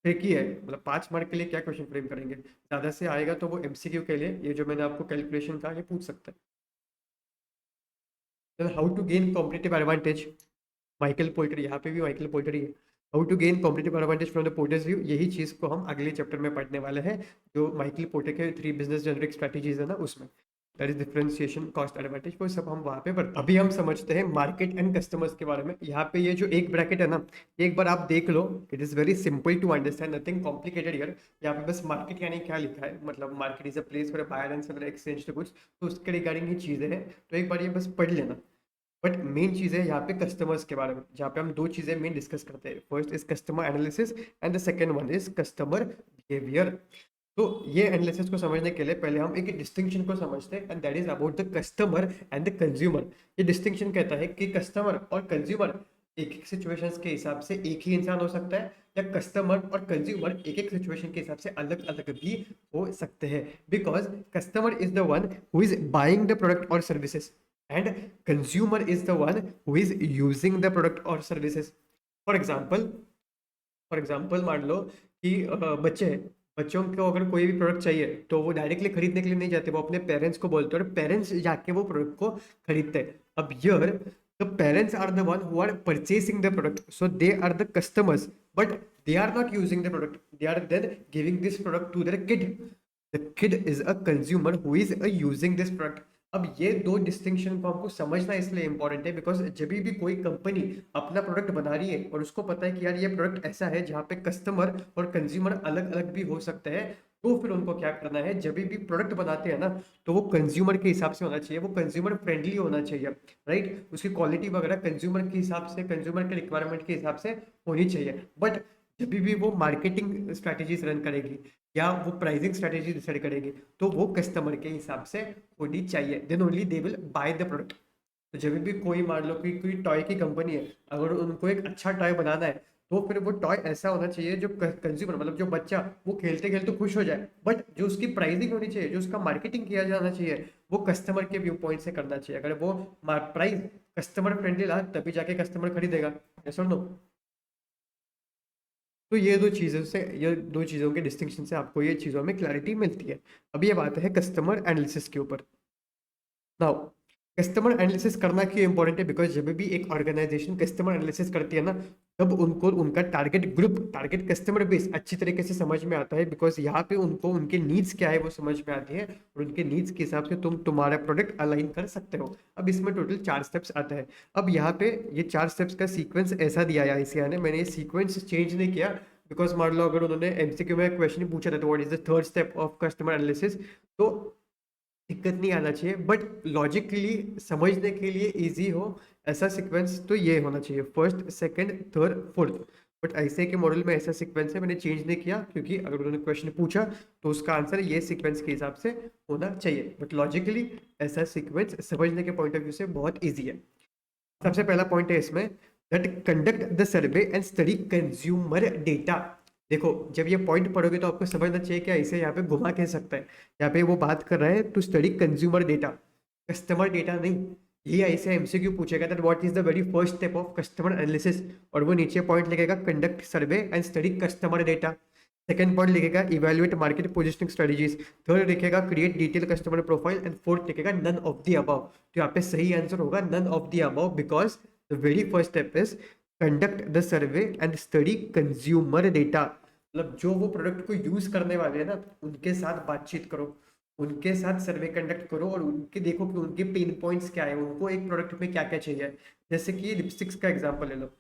ट्रिकी है, मतलब 5 मार्क के लिए क्या क्वेश्चन फ्रेम करेंगे, ज्यादा से आएगा तो वो एमसीक्यू के लिए ये जो मैंने आपको कैलकुलेशन कहा ये पूछ सकता है। How to gain competitive advantage, Michael Porter, यहाँ पे भी माइकल पोल्टर ही है। How to gain competitive advantage from the Porter's view, यही चीज को हम अगले चैप्टर में पढ़ने वाले हैं, जो माइकल पोर्टर के 3 बिजनेस जेनरिक स्ट्रेटेजीज है ना उसमें, that is differentiation cost advantage, वो सब हम वहाँ पे पढ़ते हैं। अभी हम समझते हैं मार्केट एंड कस्टमर्स के बारे में। यहाँ पे ये जो एक ब्रैकेट है ना, एक बार आप देख लो, it is very simple to understand, nothing complicated here. यहाँ पे बस मार्केट यानी क्या लिखा है, मतलब market is a place for buyer and seller exchange goods, तो उसके रिगार्डिंग ये चीजें हैं, तो एक बार ये बस पढ़ लेना। बट मेन चीज़ है यहाँ पे कस्टमर्स के बारे में, जहाँ पे हम दो चीज़ें मेन डिस्कस करते हैं, first is customer analysis and the second one is customer behaviour. तो ये एनालिसिस को समझने के लिए पहले हम एक डिस्टिंक्शन को समझते हैं, and that is about the customer and the consumer. ये डिस्टिंक्शन कहता है कि कस्टमर और कंज्यूमर एक एक सिचुएशंस के हिसाब से एक ही इंसान हो सकता है, या कस्टमर और कंज्यूमर एक एक सिचुएशन के हिसाब से अलग अलग भी हो सकते हैं, because customer is the one who is buying the product और services and consumer is the one who is using the product or services. for example for example मान लो कि बच्चे हैं, बच्चों को अगर कोई भी प्रोडक्ट चाहिए तो वो डायरेक्टली खरीदने के लिए नहीं जाते, वो अपने पेरेंट्स को बोलते हैं और पेरेंट्स जाके वो प्रोडक्ट को खरीदते हैं। अब here the parents are the one who are purchasing the product, so they are the customers, but they are not using the product, they are then giving this product to their kid. The kid is a consumer who is using this product. अब ये दो distinction को हमको समझना इसलिए important है, because जब भी कोई कंपनी अपना प्रोडक्ट बना रही है और उसको पता है कि यार ये प्रोडक्ट ऐसा है जहाँ पे कस्टमर और कंज्यूमर अलग अलग भी हो सकते हैं, तो फिर उनको क्या करना है, जब भी प्रोडक्ट बनाते हैं ना, तो वो कंज्यूमर के हिसाब से होना चाहिए, वो कंज्यूमर फ्रेंडली होना चाहिए, राइट, उसकी क्वालिटी वगैरह कंज्यूमर के हिसाब से, कंज्यूमर के रिक्वायरमेंट के हिसाब से होनी चाहिए। बट जब भी वो मार्केटिंग स्ट्रैटेजीज रन करेगी या वो प्राइसिंग स्ट्रैटेजी डिसाइड करेगी, तो वो कस्टमर के हिसाब से होनी चाहिए, then only they will buy the product. तो जब भी कोई मान लो कि कोई टॉय की कंपनी है, अगर उनको एक अच्छा टॉय बनाना है, तो फिर वो टॉय ऐसा होना चाहिए जो कंज्यूमर, मतलब जो बच्चा वो खेलते खेलते खुश हो जाए, बट जो उसकी प्राइसिंग होनी चाहिए, जो उसका मार्केटिंग किया जाना चाहिए, वो कस्टमर के व्यू पॉइंट से करना चाहिए। अगर वो प्राइस कस्टमर फ्रेंडली रहा तभी जाके कस्टमर खरीदेगा, यस और नो। तो ये दो चीज़ों के डिस्टिंक्शन से आपको ये चीज़ों में क्लैरिटी मिलती है। अब ये बात है कस्टमर एनालिसिस के ऊपर। नाउ कस्टमर एनालिसिस करना क्यों इंपॉर्टेंट है, बिकॉज जब भी एक ऑर्गेनाइजेशन कस्टमर एनालिसिस करती है ना, तब उनको उनका target group, target customer base अच्छी तरीके से समझ में आता है, बिकॉज यहाँ पे उनको उनके नीड्स क्या है वो समझ में आती है, और उनके नीड्स के हिसाब से तुम तुम्हारा प्रोडक्ट अलाइन कर सकते हो। अब इसमें टोटल 4 स्टेप्स आता है। अब यहाँ पे ये 4 स्टेप्स का सीक्वेंस ऐसा दिया है आईसीआर ने, मैंने ये सीक्वेंस चेंज नहीं किया, बिकॉज मान लो अगर उन्होंने एमसीक्यू में क्वेश्चन पूछा था तो what is the third step of customer analysis, तो दिक्कत नहीं आना चाहिए, बट लॉजिकली समझने के लिए इजी हो ऐसा सीक्वेंस तो ये होना चाहिए, first second third fourth. But ऐसे के मॉडल में ऐसा सीक्वेंस है, मैंने चेंज नहीं किया, क्योंकि अगर उन्होंने क्वेश्चन पूछा तो उसका आंसर ये सीक्वेंस के हिसाब से होना चाहिए, बट लॉजिकली ऐसा सीक्वेंस समझने के पॉइंट ऑफ व्यू से बहुत ईजी है। सबसे पहला पॉइंट है इसमें, that conduct the survey and study consumer data. देखो जब ये पॉइंट पढ़ोगे तो आपको समझना चाहिए कि ऐसे यहाँ पे घुमा कह सकता है, यहाँ पे वो बात कर रहा है to study consumer data, customer data नहीं। ये ऐसे एमसीक्यू पूछेगा that what is the very first step of customer analysis, और वो नीचे पॉइंट लिखेगा conduct survey and study customer data. Second point लिखेगा evaluate market positioning strategies, third लिखेगा create detail customer profile, and fourth लिखेगा none of the above. तो यहाँ पे सही आंसर होगा none of the above, because the very first step is conduct the survey and study consumer data. मतलब जो वो प्रोडक्ट को यूज करने वाले हैं ना, उनके साथ बातचीत करो, उनके साथ सर्वे कंडक्ट करो, और उनके देखो कि उनके पेन पॉइंट्स क्या है, उनको एक प्रोडक्ट में क्या क्या चाहिए। जैसे कि लिपस्टिक्स का एग्जांपल ले लो,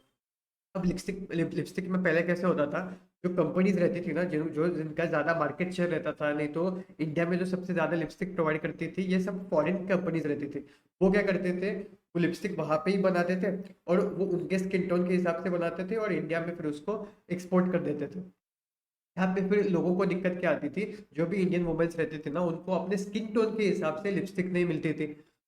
अब लिपस्टिक लिपस्टिक में पहले कैसे होता था, जो कंपनीज रहती थी ना, जो जिनका ज्यादा मार्केट शेयर रहता था, नहीं तो इंडिया में जो सबसे ज्यादा लिपस्टिक प्रोवाइड करती थी ये सब फॉरेन कंपनीज रहती थी। वो क्या करते थे, वो लिपस्टिक वहां पे ही बनाते थे और वो उनके स्किन टोन के हिसाब से बनाते थे और इंडिया में फिर उसको एक्सपोर्ट कर देते थे। यहाँ पे फिर लोगों को दिक्कत क्या आती थी, जो भी इंडियन वुमेन्स रहती थी ना, उनको अपने स्किन टोन के हिसाब से लिपस्टिक नहीं मिलती थी,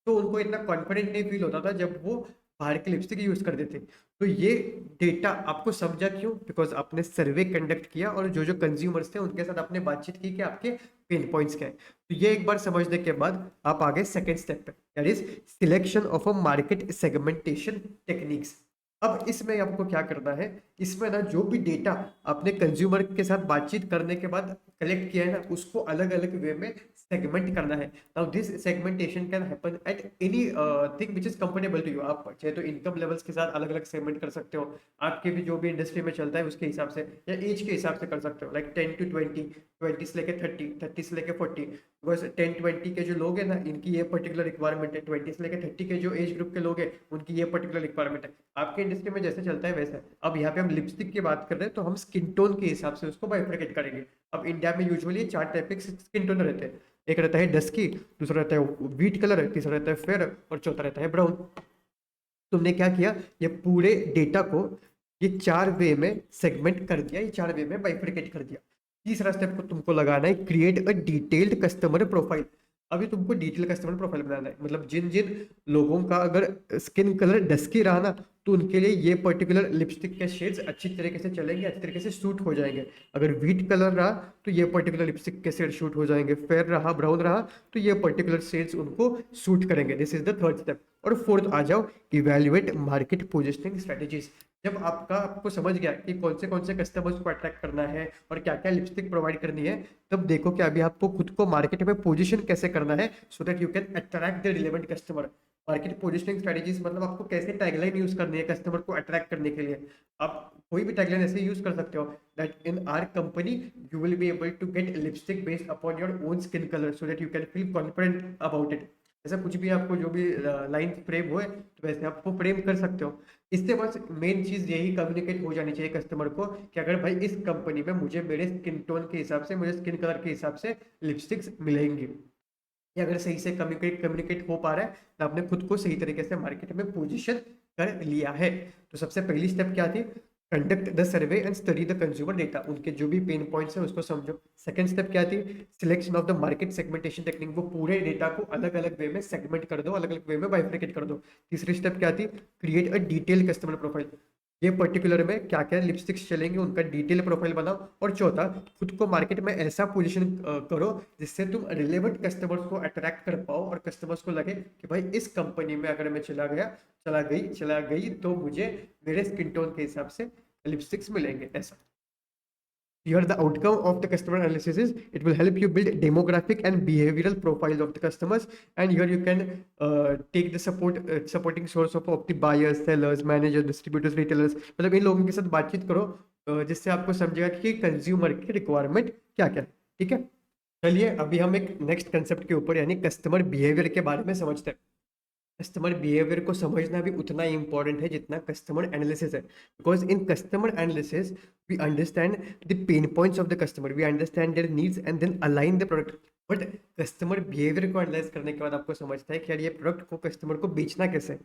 तो उनको इतना कॉन्फिडेंट नहीं फील होता था जब वो बाहर की लिपस्टिक यूज करते थे। तो ये डेटा आपको समझा क्यों, बिकॉज आपने सर्वे कंडक्ट किया और जो जो कंज्यूमर्स थे उनके साथ आपने बातचीत की कि आपके पेन पॉइंट्स क्या है। तो ये एक बार समझने के बाद आप आगे सेकेंड स्टेप पे, that is selection of a market segmentation techniques. अब इसमें आपको क्या करना है, इसमें ना जो भी डेटा आपने कंज्यूमर के साथ बातचीत करने के बाद कलेक्ट किया है ना, उसको अलग अलग वे में सेगमेंट करना है। Now this segmentation can happen at any thing which is comfortable to you. आप चाहे तो इनकम लेवल्स के साथ अलग अलग सेगमेंट कर सकते हो, आपके भी जो भी इंडस्ट्री में चलता है उसके हिसाब से, या एज के हिसाब से कर सकते हो, लाइक 10 to 20, 20 से लेके 30, 30 से लेके 40। बिकॉज 10-20 के जो लोग हैं ना, इनकी ये पर्टिकुलर रिक्वायरमेंट है, 20 से लेके 30 के जो एज ग्रुप के लोग हैं उनकी ये पर्टिकुलर रिक्वायरमेंट है। आपके इंडस्ट्री में जैसे चलता है वैसा है। अब यहाँ पे हम लिपस्टिक की बात कर रहे हैं तो हम स्किन टोन के हिसाब से उसको बाइफरकेट करेंगे। अब इंडिया में यूजुअली 4 टाइप के स्किन टोन रहते हैं। एक रहता है डस्की, दूसरा रहता है व्हीट कलर, तीसरा रहता है फेयर और चौथा रहता है ब्राउन। तुमने क्या किया, ये पूरे डेटा को ये 4 वे में सेगमेंट कर दिया, ये 4 वे में बाइफरकेट कर दिया। तीसरा स्टेप को तुमको लगाना है create a detailed customer profile. अभी तुमको डिटेल कस्टमर प्रोफाइल बनाना है, मतलब जिन जिन लोगों का अगर स्किन कलर डस्की रहा ना, तो उनके लिए ये पर्टिकुलर लिपस्टिक के शेड्स अच्छी तरीके से चलेंगे, अच्छी तरीके से सूट हो जाएंगे। अगर व्हीट कलर रहा तो ये पर्टिकुलर लिपस्टिक के शेड शूट हो जाएंगे, फेयर रहा, ब्राउन रहा तो ये पर्टिकुलर शेड्स उनको सूट करेंगे। This is the third step. और फोर्थ आ जाओ, इवेल्युएट मार्केट पोजिशनिंग स्ट्रेटेजीज। जब आपको समझ गया कि कौन से कस्टमर्स को अट्रैक्ट करना है और क्या क्या लिपस्टिक प्रोवाइड करनी है, तब देखो कि अभी आपको खुद को मार्केट में पोजीशन कैसे करना है, so that you can attract the relevant customer. Market positioning strategies मतलब आपको कैसे टैगलाइन यूज करनी है कस्टमर को अट्रैक्ट करने के लिए। आप कोई भी टैगलाइन ऐसे यूज कर सकते हो, that in our company you will be able to get lipstick based upon your own skin colour so that you can feel confident about it. ऐसा कुछ भी आपको जो भी लाइन फ्रेम हो तो वैसे आप वो फ्रेम कर सकते हो। इससे बस मेन चीज यही कम्युनिकेट हो जानी चाहिए कस्टमर को कि अगर भाई इस कंपनी में मुझे मेरे स्किन टोन के हिसाब से, मुझे स्किन कलर के हिसाब से लिपस्टिक्स मिलेंगी। ये अगर सही से कम्युनिकेट हो पा रहा है तो आपने खुद को सही तरीके से मार्केट में पोजीशन कर लिया है। तो सबसे पहली स्टेप क्या थी, conduct the survey and study the consumer data. उनके जो भी पेन पॉइंट्स है उसको समझो। सेकंड स्टेप क्या थी, selection of the market segmentation technique. वो पूरे डेटा को अलग अलग वे में सेगमेंट कर दो, अलग अलग वे में बाइफरकेट कर दो। तीसरी स्टेप क्या थी, create a detail customer profile. ये पर्टिकुलर में क्या क्या लिपस्टिक्स चलेंगे उनका डिटेल प्रोफाइल बनाओ। और चौथा, खुद को मार्केट में ऐसा पोजीशन करो जिससे तुम रिलेवेंट कस्टमर्स को अट्रैक्ट कर पाओ और कस्टमर्स को लगे कि भाई इस कंपनी में अगर मैं चला गई तो मुझे मेरे स्किन टोन के हिसाब से लिपस्टिक्स मिलेंगे। ऐसा here the outcome of the customer analysis is it will help you build demographic and behavioral profile of the customers, and here you can take the supporting source of the buyers, sellers, managers, distributors, retailers। मतलब इन लोगों के साथ बातचीत करो जिससे आपको समझेगा कि कंज्यूमर की रिक्वायरमेंट क्या क्या है। ठीक है, चलिए अभी हम एक नेक्स्ट कंसेप्ट के ऊपर यानी कस्टमर बिहेवियर के बारे में समझते हैं। कस्टमर बिहेवियर को समझना भी उतना ही इंपॉर्टेंट है जितना कस्टमर एनालिसिस है। Because in customer analysis we understand the pain points of the customer, we understand their needs and then align the product. But customer behaviour को एनालाइज करने के बाद आपको समझता है कि यार ये प्रोडक्ट को कस्टमर को बेचना कैसे है।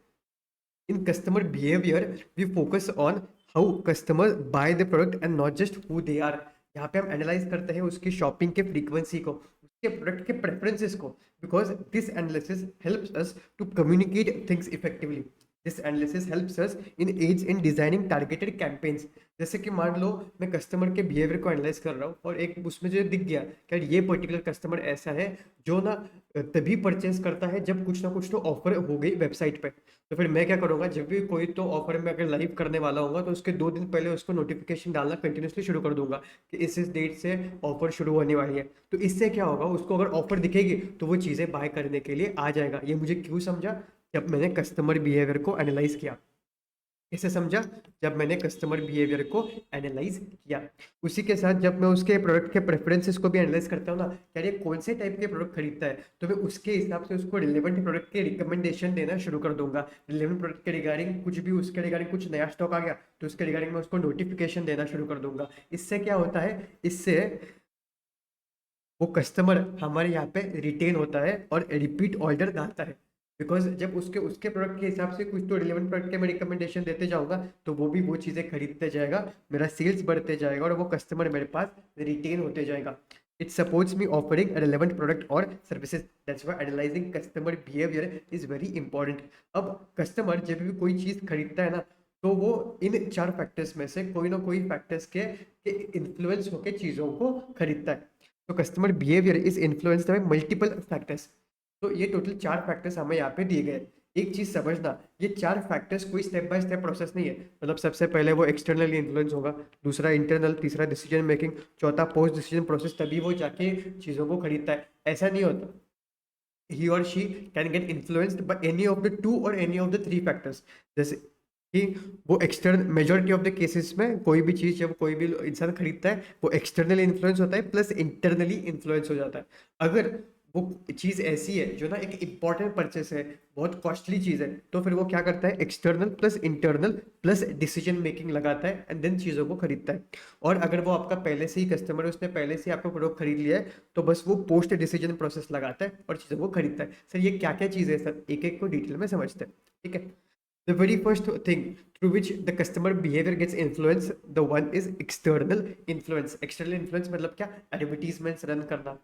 In customer behaviour we focus on how customer buy the product and not just who they are. यहाँ पे हम एनालाइज करते हैं उसकी शॉपिंग के फ्रीक्वेंसी को, उसके प्रोडक्ट के प्रेफरेंसेस को, because this analysis helps us to communicate things effectively. This analysis helps us in designing targeted campaigns. जैसे कि मान लो मैं कस्टमर के बिहेवियर को एनालाइज कर रहा हूँ और एक उसमें जो दिख गया कि ये पर्टिकुलर कस्टमर ऐसा है जो ना तभी परचेस करता है जब कुछ ना कुछ तो ऑफर हो गई वेबसाइट पे। तो फिर मैं क्या करूँगा, जब भी कोई तो ऑफर में अगर लाइव करने वाला होगा तो उसके 2 दिन पहले उसको नोटिफिकेशन डालना कंटिन्यूसली शुरू कर दूंगा कि इस डेट से ऑफर शुरू होने वाली है। तो इससे क्या होगा, उसको अगर ऑफर दिखेगी तो वो चीज़ें बाय करने के लिए आ जाएगा। ये मुझे क्यों समझा, जब मैंने कस्टमर बिहेवियर को एनालाइज किया। इसे समझा जब मैंने कस्टमर बिहेवियर को एनालाइज किया। उसी के साथ जब मैं उसके प्रोडक्ट के प्रेफरेंसेस को भी एनालाइज करता हूँ ना, यार ये कौन से टाइप के प्रोडक्ट खरीदता है, तो मैं उसके हिसाब से उसको रिलेवेंट प्रोडक्ट के रिकमेंडेशन देना शुरू कर दूंगा। रिलेवेंट प्रोडक्ट के रिगार्डिंग कुछ भी, उसके रिगार्डिंग कुछ नया स्टॉक आ गया तो उसके रिगार्डिंग मैं उसको नोटिफिकेशन देना शुरू कर दूंगा। इससे क्या होता है, इससे वो कस्टमर हमारे यहाँ पे रिटेन होता है और रिपीट ऑर्डर आता है। बिकॉज जब उसके उसके प्रोडक्ट के हिसाब से कुछ तो रिलेवेंट प्रोडक्ट के मैं रिकमेंडेशन देते जाऊंगा तो वो भी वो चीज़ें खरीदते जाएगा, मेरा सेल्स बढ़ते जाएगा और वो कस्टमर मेरे पास रिटेन होते जाएगा। It supports me offering relevant product और services, that's why analyzing customer behaviour is very important. अब कस्टमर जब भी कोई चीज़ खरीदता है ना, तो वो इन चार फैक्टर्स में से कोई ना कोई फैक्टर्स के इन्फ्लुएंस होकर चीज़ों को खरीदता है। तो customer behaviour is influenced by multiple factors. तो ये टोटल चार फैक्टर्स हमें यहाँ पे दिए गए। एक चीज समझना, ये चार फैक्टर्स कोई स्टेप बाय स्टेप प्रोसेस नहीं है। मतलब सबसे पहले वो एक्सटर्नली इन्फ्लुएंस होगा, दूसरा इंटरनल, तीसरा डिसीजन मेकिंग, चौथा पोस्ट डिसीजन प्रोसेस, तभी वो जाके चीजों को खरीदता है। ऐसा नहीं होता। he or she can get influenced by any of the two or any of the three factors। जैसे कि वो external, majority of the cases में कोई भी चीज जब कोई भी इंसान खरीदता है वो एक्सटर्नली इन्फ्लुएंस होता है प्लस इंटरनली इन्फ्लुएंस हो जाता है। अगर वो चीज ऐसी है जो ना एक इंपॉर्टेंट परचेस है, बहुत कॉस्टली चीज है, तो फिर वो क्या करता है, external plus internal plus decision making लगाता है एंड देन चीजों को खरीदता है। और अगर वो आपका पहले से ही कस्टमर है, उसने पहले से ही आपका प्रोडक्ट खरीद लिया है, तो बस वो पोस्ट डिसीजन प्रोसेस लगाता है और चीज़ों को खरीदता है। सर ये क्या क्या चीज़ें हैं सर, एक एक को डिटेल में समझते हैं, ठीक है। The very first thing through which the customer behaviour gets influence, the one is external influence. External influence मतलब क्या, एडवर्टीजमेंट्स रन करना,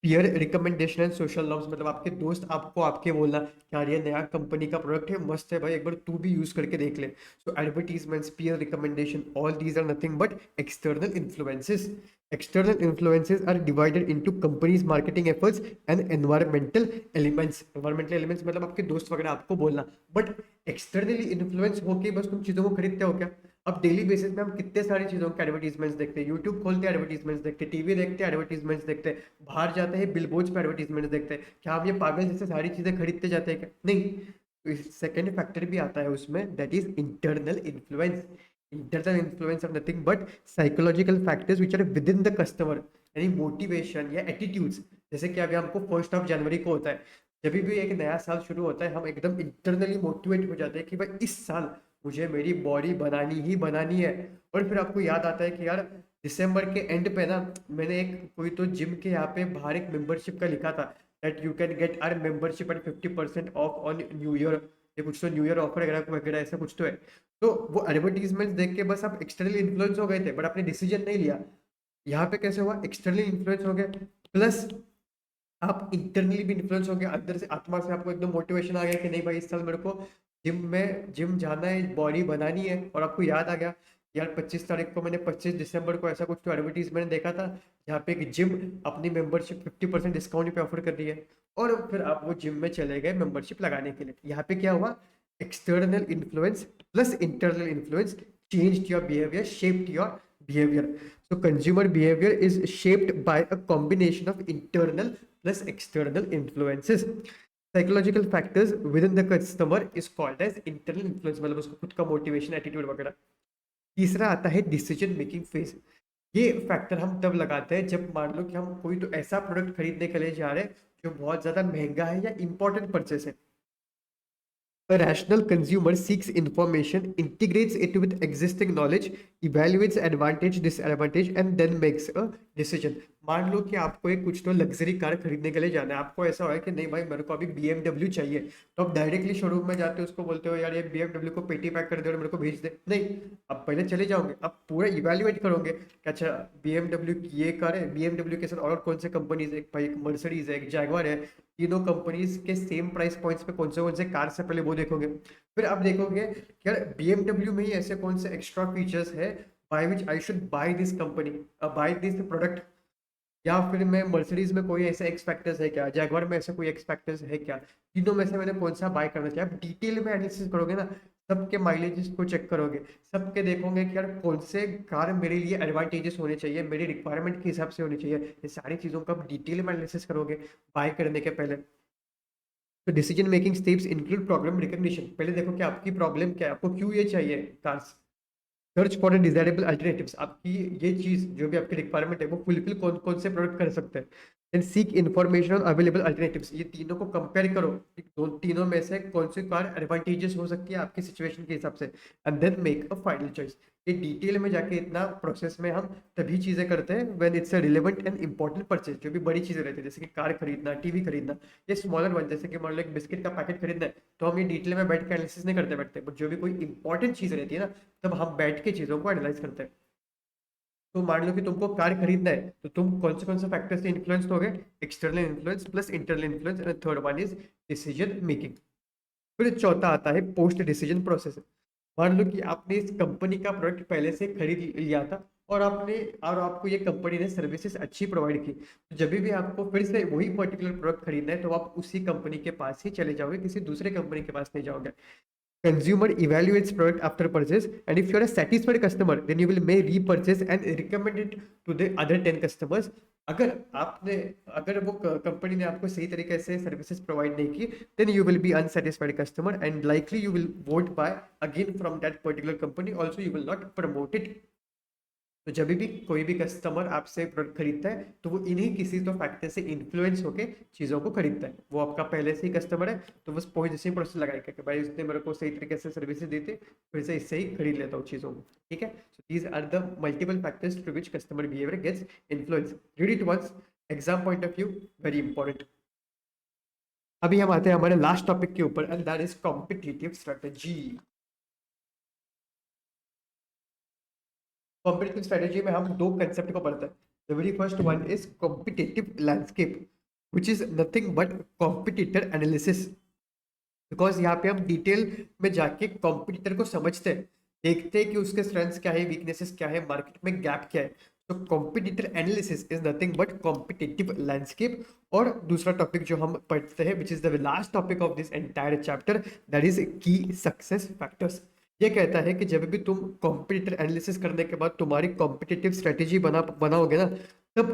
peer recommendation and social norms, मतलब आपके दोस्त आपको आपके बोलना कि यार ये नया कंपनी का प्रोडक्ट है, मस्त है भाई, एक बार तू भी यूज करके देख ले। So advertisements, peer recommendation, all these are nothing but external influences. External influences are divided into companies marketing efforts and environmental elements। environmental elements मतलब आपके दोस्त वगैरह आपको बोलना, बट एक्सटर्नली इन्फ्लुएंस होके बस तुम चीजों को खरीदते हो क्या। अब डेली बेसिस में हम कितने सारी चीजों के एडवर्टीजमेंट्स देखते हैं, यूट्यूब खोलते हैं एडवर्टीजमेंट्स देखते हैं, टीवी देखते हैं एडवर्टीजमेंट्स देखते हैं, बाहर जाते हैं बिलबोर्ड्स पे एडवर्टीजमेंट्स देखते हैं। क्या हम ये पागल जैसे सारी चीजें खरीदते जाते हैं क्या, नहीं। सेकेंड फैक्टर भी आता है उसमें, that is internal influence. Internal influence of nothing but psychological factors which are with in the customer, यानी मोटिवेशन या एटीट्यूड्स। जैसे कि अभी हमको 1 जनवरी को होता है, जब भी एक नया साल शुरू होता है हम एकदम इंटरनली मोटिवेट हो जाते हैं कि भाई इस साल मुझे मेरी बॉडी बनानी ही बनानी है। और फिर आपको याद आता है कि यार दिसंबर के एंड पे ना, मैंने एक कोई तो जिम के यहाँ पे बाहर एक मेंबरशिप का लिखा था, that you can get are membership at 50% off on new year. ये कुछ तो न्यू ईयर ऑफर वगैरह वगैरह ऐसा कुछ तो है। तो वो एडवर्टीजमेंट देख के बस आप एक्सटर्नली इन्फ्लुएंस हो गए थे बट आपने डिसीजन नहीं लिया। यहाँ पे कैसे हुआ, एक्सटर्नली इन्फ्लुएंस हो गए प्लस आप इंटरनली भी इन्फ्लुएंस हो गया, अंदर से आत्मा से आपको एकदम मोटिवेशन आ गया कि नहीं भाई इस साल मेरे को जिम जाना है, बॉडी बनानी है। और आपको याद आ गया यार 25 तारीख को मैंने 25 दिसंबर को ऐसा कुछ तो एडवर्टीजमेंट देखा था जहाँ पे एक जिम अपनी मेंबरशिप 50% डिस्काउंट पे ऑफर कर रही है। और फिर आप वो जिम में चले गए मेंबरशिप लगाने के लिए। यहाँ पे क्या हुआ, external influence plus internal influence changed your behavior, shaped your behavior। So consumer behavior is shaped by a combination of internal plus external influences। Psychological factors within the customer is called as internal influence, मतलब उसको खुद का motivation, attitude वगैरह। तीसरा आता है decision making phase. ये factor हम तब लगाते हैं जब मान लो कि हम कोई तो ऐसा प्रोडक्ट खरीदने के लिए जा रहे हैं जो बहुत ज्यादा महंगा है या इंपॉर्टेंट परचेस है। A rational consumer seeks information, integrates it with existing knowledge, evaluates advantage, disadvantage, and then makes a decision। मान लो कि आपको एक कुछ तो लग्जरी कार खरीदने के लिए जाना है, आपको ऐसा है कि नहीं भाई मेरे को अभी BMW चाहिए, तो आप डायरेक्टली शोरूम में जाते हो, उसको बोलते हो यार ये BMW को पेटी पैक कर दे और मेरे को भेज दे, नहीं। आप पहले चले जाओगे, आप पूरा इवेल्युएट करोगे कि अच्छा BMW की ये कार है, BMW के साथ और कौन से कंपनीज है, भाई एक मर्सिडीज है, एक जैगवार है, तीनों कंपनीज के सेम प्राइस पॉइंट्स पे कौन से कार से, पहले वो देखोगे। फिर आप देखोगे कि यार BMW में ही ऐसे कौन से एक्स्ट्रा फीचर्स है by which I should buy this company, buy this product. या फिर मैं मर्सिडीज में कोई ऐसे एक्स फैक्टर्स है क्या, जैगवार में ऐसे कोई एक्स फैक्टर्स है क्या, तीनों में से मैंने कौन सा बाय करना चाहिए। आप डिटेल में एनालिसिस करोगे ना, सबके माइलेजेस को चेक करोगे, सबके देखोगे कि यार कौन से कार मेरे लिए एडवांटेजेस होने चाहिए, मेरी रिक्वायरमेंट के हिसाब से होनी चाहिए। ये सारी चीज़ों का आप डिटेल में एनालिसिस करोगे बाय करने के पहले। तो decision making steps include problem recognition. पहले देखो कि आपकी प्रॉब्लम क्या है, आपको क्यों ये चाहिए cars. Search for desirable alternatives, आपकी ये चीज जो भी आपकी रिक्वायरमेंट है वो फुलफिल कौन कौन से प्रोडक्ट कर सकते हैं। Then seek information on available alternatives, ये तीनों को कंपेयर करो कि दो तीनों में से कौन सी कार एडवांटेजेस हो सकती है आपकी सिचुएशन के हिसाब से, and then make a final choice. ये डिटेल में जाके इतना प्रोसेस में हम तभी चीजें करते हैं when it's a relevant and important purchase. जो भी बड़ी चीजें रहती है जैसे कि कार खरीदना, टीवी खरीदना, ये स्मॉलर वन जैसे कि मान लो एक बिस्किट का पैकेट खरीदना है, तो हम ये डिटेल में बैठ के एनालिसिस नहीं करते बैठते, बट जो भी कोई इंपॉर्टेंट चीज रहती है ना, तब हम बैठ के चीजों को एनालाइज करते हैं। तो मान लो कि तुमको कार खरीदना है, तो तुम कौन से फैक्टर से इन्फ्लुएंस हो गए, external influence plus internal influence, and third one is decision making. फिर चौथा आता है पोस्ट डिसीजन प्रोसेस। मान लो कि आपने इस कंपनी का प्रोडक्ट पहले से खरीद लिया था, और आपको ये कंपनी ने सर्विसेज अच्छी प्रोवाइड की, तो जब भी आपको फिर से वही पर्टिकुलर प्रोडक्ट खरीदना है तो आप उसी कंपनी के पास ही चले जाओगे, किसी दूसरे कंपनी के पास नहीं जाओगे। Consumer evaluates product after purchase, and if you're a satisfied customer, then you will may repurchase and recommend it to the other 10 customers. अगर आपने अगर वो कंपनी ने आपको सही तरीके से सर्विसेज प्रोवाइड नहीं की, then you will be unsatisfied customer and likely you will vote buy again from that particular company. Also, you will not promote it. तो जब भी कोई भी कस्टमर आपसे प्रोडक्ट खरीदता है तो वो इन्हीं किसी तो फैक्टर से इन्फ्लुएंस होके चीज़ों को खरीदता है। वो आपका पहले से ही कस्टमर है तो बस पहुंच जैसे ही प्रोसेस लगाएगा कि भाई उसने मेरे को सही तरीके से सर्विसेज दी थी, फिर से इससे ही खरीद लेता हूँ चीज़ों को। ठीक है, so these are the multiple factors through which customer behaviour gets influence. Read it once, exam point of view, very important. अभी हम आते हैं हमारे लास्ट टॉपिक के ऊपर, and that is competitive strategy. Competitive strategy में हम दो कंसेप्ट को पढ़ते हैं। The very first one is competitive landscape, which is nothing but competitor analysis. Because यहाँ पे हम डिटेल में जाके कॉम्पिटिटर को समझते हैं, देखते हैं कि उसके स्ट्रेंथ्स क्या है, वीकनेसेस क्या है, मार्केट में गैप क्या है। तो competitor analysis is nothing but competitive landscape. और दूसरा टॉपिक जो हम पढ़ते हैं, which is the last topic of this entire chapter, that is की सक्सेस फैक्टर्स। ये कहता है कि जब भी तुम कॉम्पिटिटर एनालिसिस करने के बाद तुम्हारी कॉम्पिटिटिव स्ट्रेटेजी बनाओगे ना, तब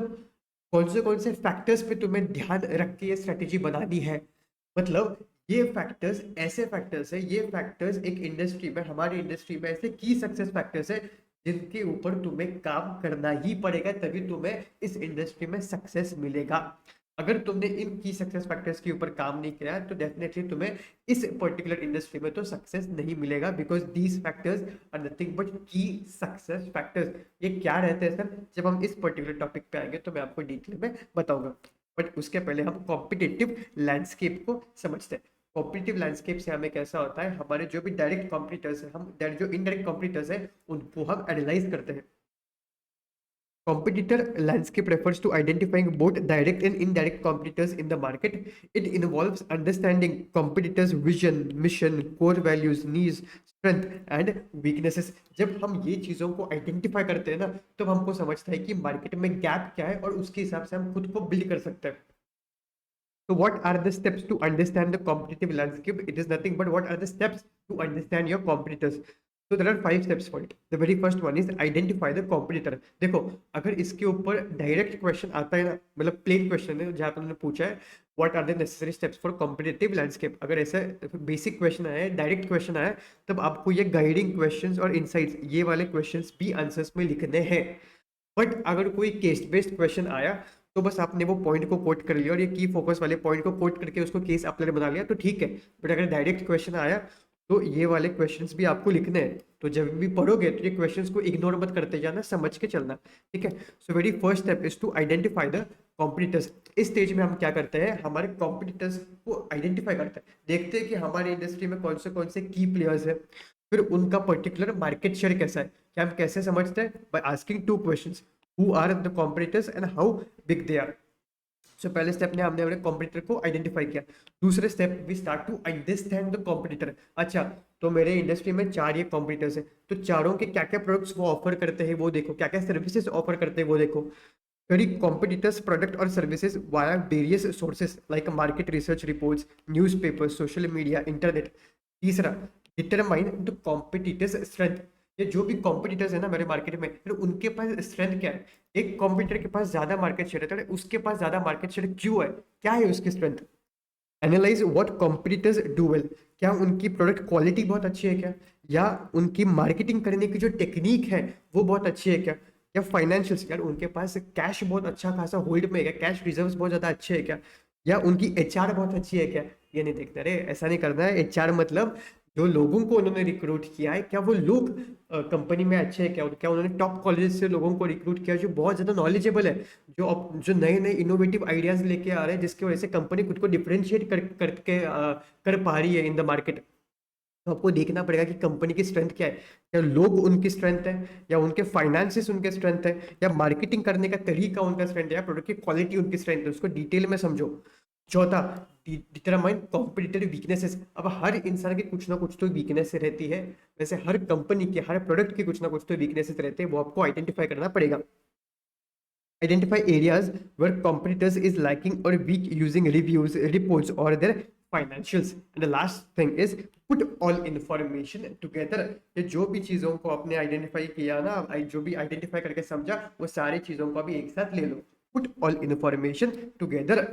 कौन से फैक्टर्स पे तुम्हें ध्यान रख के ये स्ट्रेटेजी बनानी है। मतलब ये फैक्टर्स ऐसे फैक्टर्स है, ये फैक्टर्स एक इंडस्ट्री में, हमारी इंडस्ट्री में ऐसे की सक्सेस फैक्टर्स है जिनके ऊपर तुम्हें काम करना ही पड़ेगा, तभी तुम्हें इस इंडस्ट्री में सक्सेस मिलेगा। अगर तुमने इन की सक्सेस फैक्टर्स के ऊपर काम नहीं किया तो डेफिनेटली तुम्हें इस पर्टिकुलर इंडस्ट्री में तो सक्सेस नहीं मिलेगा, because these factors are nothing but key success factors. ये क्या रहते हैं सर, जब हम इस पर्टिकुलर टॉपिक पे आएंगे तो मैं आपको डिटेल में बताऊंगा। बट उसके पहले हम कॉम्पिटिटिव लैंडस्केप को समझते हैं। कॉम्पिटिटिव लैंडस्केप से हमें कैसा होता है, हमारे जो भी डायरेक्ट कॉम्पिटिटर्स है, हम जो इनडायरेक्ट कॉम्पिटिटर्स है उनको हम एनालाइज करते हैं। Competitor landscape refers to identifying both direct and indirect competitors in the market. It involves understanding competitors' vision, mission, core values, needs, strength and weaknesses. जब हम ये चीज़ों को आइडेंटिफाई करते हैं ना, तब हमको समझता है कि मार्केट में गैप क्या है और उसके हिसाब से हम खुद को बिल्ड कर सकते हैं। So what are the steps to understand the competitive landscape? It is nothing but what are the steps to understand your competitors. So there are 5 steps for it. The very first one is identify the competitor. देखो अगर इसके ऊपर direct question आता है ना, मतलब plane question है जहाँ तुमने पूछा है what are the necessary steps for competitive landscape, अगर ऐसा बेसिक क्वेश्चन आया, डायरेक्ट क्वेश्चन आया, तब आपको ये गाइडिंग क्वेश्चंस और इनसाइट्स ये वाले क्वेश्चंस भी आंसर्स में लिखने हैं। बट अगर कोई केस बेस्ड क्वेश्चन आया तो बस आपने वो पॉइंट को कोट कर लिया और ये की फोकस वाले पॉइंट को कोट करके उसको केस अपने बना लिया तो ठीक है। बट अगर डायरेक्ट क्वेश्चन आया तो ये वाले क्वेश्चंस भी आपको लिखने हैं। तो जब भी पढ़ोगे तो ये क्वेश्चंस को इग्नोर मत करते जाना, समझ के चलना। ठीक है, so very first step is to identify the competitors. इस स्टेज में हम क्या करते हैं, हमारे कॉम्पिटिटर्स को आइडेंटिफाई करते हैं, देखते हैं कि हमारी इंडस्ट्री में कौन से की प्लेयर्स है, फिर उनका पर्टिकुलर मार्केट शेयर कैसा है। क्या हम कैसे समझते हैं, by asking 2 questions, who are the competitors and how big they are. सो पहले स्टेप ने हमने अपने कॉम्पिटिटर को आइडेंटिफाई किया। दूसरे step we start to understand the competitor. अच्छा, तो मेरे इंडस्ट्री में 4 ये कॉम्पिटिटर्स हैं, तो चारों के क्या क्या प्रोडक्ट्स वो ऑफर करते हैं वो देखो, क्या क्या सर्विसेज ऑफर करते हैं वो देखो। Study competitors product or services via various sources like market research reports, newspapers, social media, internet. तीसरा, determine the competitors strength। ये जो भी कॉम्पिटिटर्स है ना मेरे मार्केट में, फिर उनके पास स्ट्रेंथ क्या है। एक कॉम्पिटिटर के पास ज्यादा मार्केट शेयर है तो उसके पास ज्यादा मार्केट शेयर क्यों है, क्या है उसकी strength. Analyse what competitors do well, क्या उनकी प्रोडक्ट क्वालिटी बहुत अच्छी है क्या, या उनकी मार्केटिंग करने की जो टेक्निक है वो बहुत अच्छी है क्या, या फाइनेंशियल्स, यार उनके पास कैश बहुत अच्छा खासा होल्ड में है क्या, कैश रिजर्व्स बहुत ज़्यादा अच्छे है क्या, या उनकी एचआर बहुत अच्छी है क्या। ये नहीं देखना रे, ऐसा नहीं करना है। एचआर मतलब जो लोगों को उन्होंने रिक्रूट किया है, क्या वो लोग कंपनी में अच्छे हैं क्या, क्या उन्होंने टॉप कॉलेज से लोगों को रिक्रूट किया जो बहुत ज़्यादा नॉलेजेबल है, जो नए नए इनोवेटिव आइडियाज लेके आ रहे हैं, जिसकी वजह से कंपनी खुद को डिफरेंशिएट कर पा रही है इन द मार्केट। तो आपको देखना पड़ेगा कि कंपनी की स्ट्रेंथ क्या है, या लोग उनकी स्ट्रेंथ है, या उनके फाइनेंसेस उनके स्ट्रेंथ है, या मार्केटिंग करने का तरीका उनका स्ट्रेंथ है, या प्रोडक्ट की क्वालिटी उनकी स्ट्रेंथ है, उसको डिटेल में समझो। चौथा, डिटरमाइन कॉम्पिटिटर वीकनेसेस। अब हर इंसान की कुछ ना कुछ तो वीकनेस रहती है, वैसे हर कंपनी के हर प्रोडक्ट की कुछ ना कुछ तो वीकनेसेस रहते हैं, वो आपको आइडेंटिफाई करना पड़ेगा। Identify areas where competitors is lacking or weak using reviews, reports, or their financials. And the last thing is put all information together. ये जो भी चीज़ों को आपने आइडेंटिफाई किया ना, जो भी आइडेंटिफाई करके समझा, वो सारी चीज़ों को अभी एक साथ ले लो। Put all information together.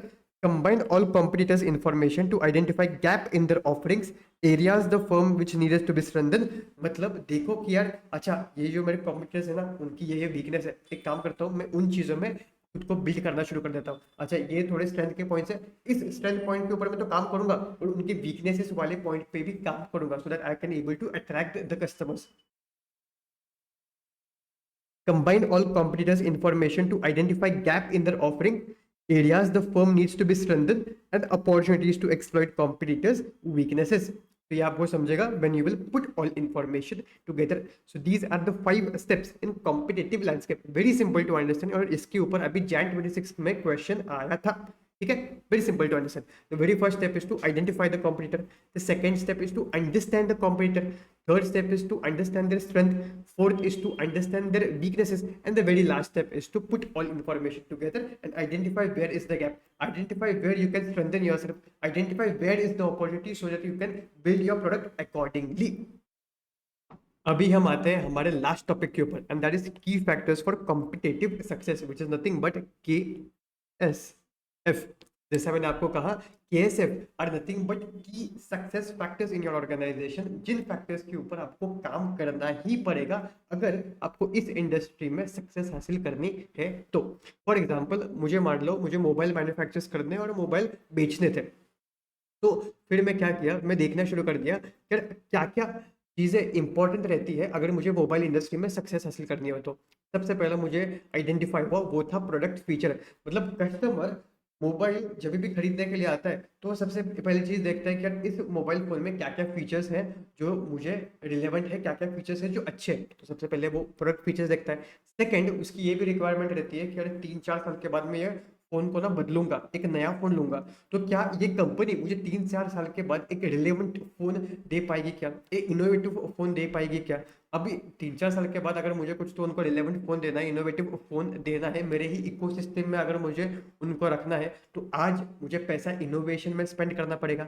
Combine all competitors' information to identify gap in their offerings, areas the firm which needs to be strengthened. मतलब देखो कि यार अच्छा ये जो मेरे कॉम्पिटिटर्स है ना, उनकी ये वीकनेस है, एक काम करता हूँ मैं उन चीज़ों में खुद को बिल्ड करना शुरू कर देता हूँ। अच्छा ये थोड़े स्ट्रेंथ के पॉइंट्स है, इस स्ट्रेंथ पॉइंट के ऊपर मैं तो काम करूंगा और उनके वीकनेसेस वाले पॉइंट पे भी काम करूंगा, so that I can able to attract the customers. Combine all competitors' information to identify gap in their offering, areas the firm needs to be strengthened, and opportunities to exploit competitors' weaknesses. तो ये आपको समझेगा when you will put all information together. So these are the 5 steps in competitive landscape. Very simple to understand और इसके ऊपर अभी Jan 26 में question आया था। ठीक है, very simple to understand. The very first step is to identify the competitor, the second step is to understand the competitor, third step is to understand their strength, fourth is to understand their weaknesses, and the very last step is to put all information together and identify where is the gap, identify where you can strengthen yourself, identify where is the opportunity so that you can build your product accordingly. अभी हम आते हैं हमारे last topic के ऊपर, and that is key factors for competitive success, which is nothing but KSF। जैसा मैंने आपको कहा, KSF are nothing but key success factors in your organization, जिन फैक्टर्स के ऊपर आपको काम करना ही पड़ेगा अगर आपको इस इंडस्ट्री में सक्सेस हासिल करनी है तो। फॉर एग्जाम्पल मुझे मान लो मुझे मोबाइल मैन्युफैक्चर्स करने और मोबाइल बेचने थे, तो फिर मैं क्या किया, मैं देखना शुरू कर दिया कि क्या क्या चीज़ें इंपॉर्टेंट रहती है अगर मुझे मोबाइल इंडस्ट्री में सक्सेस हासिल करनी हो तो। सबसे पहला मुझे आइडेंटिफाई हुआ वो था प्रोडक्ट फीचर। मतलब कस्टमर मोबाइल जब भी खरीदने के लिए आता है तो वो सबसे पहली चीज़ देखता है कि यार इस मोबाइल फ़ोन में क्या क्या फीचर्स हैं जो मुझे रिलेवेंट है, क्या क्या फीचर्स हैं जो अच्छे हैं, तो सबसे पहले वो प्रोडक्ट फीचर्स देखता है। सेकंड, उसकी ये भी रिक्वायरमेंट रहती है कि यार 3-4 साल के बाद में ये फ़ोन को ना बदलूंगा, एक नया फ़ोन लूंगा, तो क्या ये कंपनी मुझे 3-4 साल के बाद एक रिलेवेंट फ़ोन दे पाएगी क्या, एक इनोवेटिव फ़ोन दे पाएगी क्या। अभी 3-4 साल के बाद अगर मुझे कुछ तो उनको रिलेवेंट फ़ोन देना है, इनोवेटिव फ़ोन देना है, मेरे ही इकोसिस्टम में अगर मुझे उनको रखना है, तो आज मुझे पैसा इनोवेशन में स्पेंड करना पड़ेगा।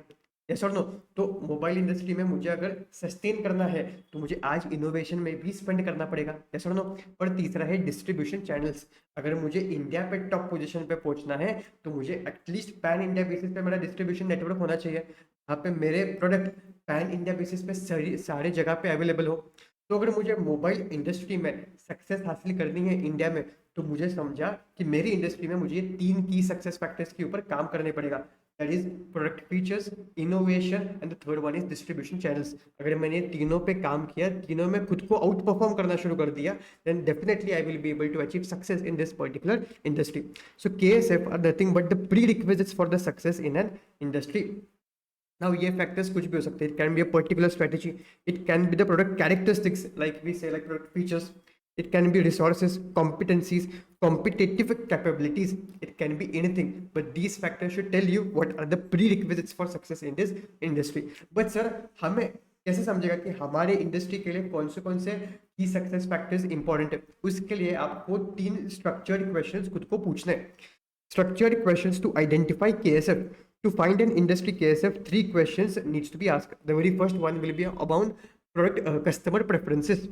यस और नो। तो मोबाइल इंडस्ट्री में मुझे अगर सस्टेन करना है तो मुझे आज इनोवेशन में भी स्पेंड करना पड़ेगा। यस और नो। और तीसरा है डिस्ट्रीब्यूशन चैनल्स। अगर मुझे इंडिया पे टॉप पोजीशन पे पहुंचना है तो मुझे एटलीस्ट पैन इंडिया बेसिस पे मेरा डिस्ट्रीब्यूशन नेटवर्क होना चाहिए, जहाँ पे मेरे प्रोडक्ट पैन इंडिया बेसिस पे सारे जगह पे अवेलेबल हो। तो अगर मुझे मोबाइल इंडस्ट्री में सक्सेस हासिल करनी है इंडिया में, तो मुझे समझा कि मेरी इंडस्ट्री में मुझे 3 की सक्सेस फैक्टर्स के ऊपर काम करने पड़ेगा। That is product features, innovation and the third one is distribution channels. अगर मैंने तीनों पे काम किया, तीनों में खुद को आउट परफॉर्म करना शुरू कर दिया, then definitely I will be able to achieve success in this particular industry. So KSF are nothing but the prerequisites for the success in an industry. Now ये factors कुछ भी हो सकते हैं. It can be a particular strategy. It can be the product characteristics, like we say, like product features. It can be resources, competencies, competitive capabilities. It can be anything. But these factors should tell you what are the prerequisites for success in this industry. But sir, हमें कैसे समझेगा कि हमारे industry के लिए कौन से की सक्सेस फैक्टर्स इंपॉर्टेंट है। उसके लिए आपको 3 स्ट्रक्चर्ड क्वेश्चंस खुद को पूछने हैं। Structured questions to identify KSF. To find an industry KSF, 3 questions needs to be asked. The very first one will be about product customer preferences.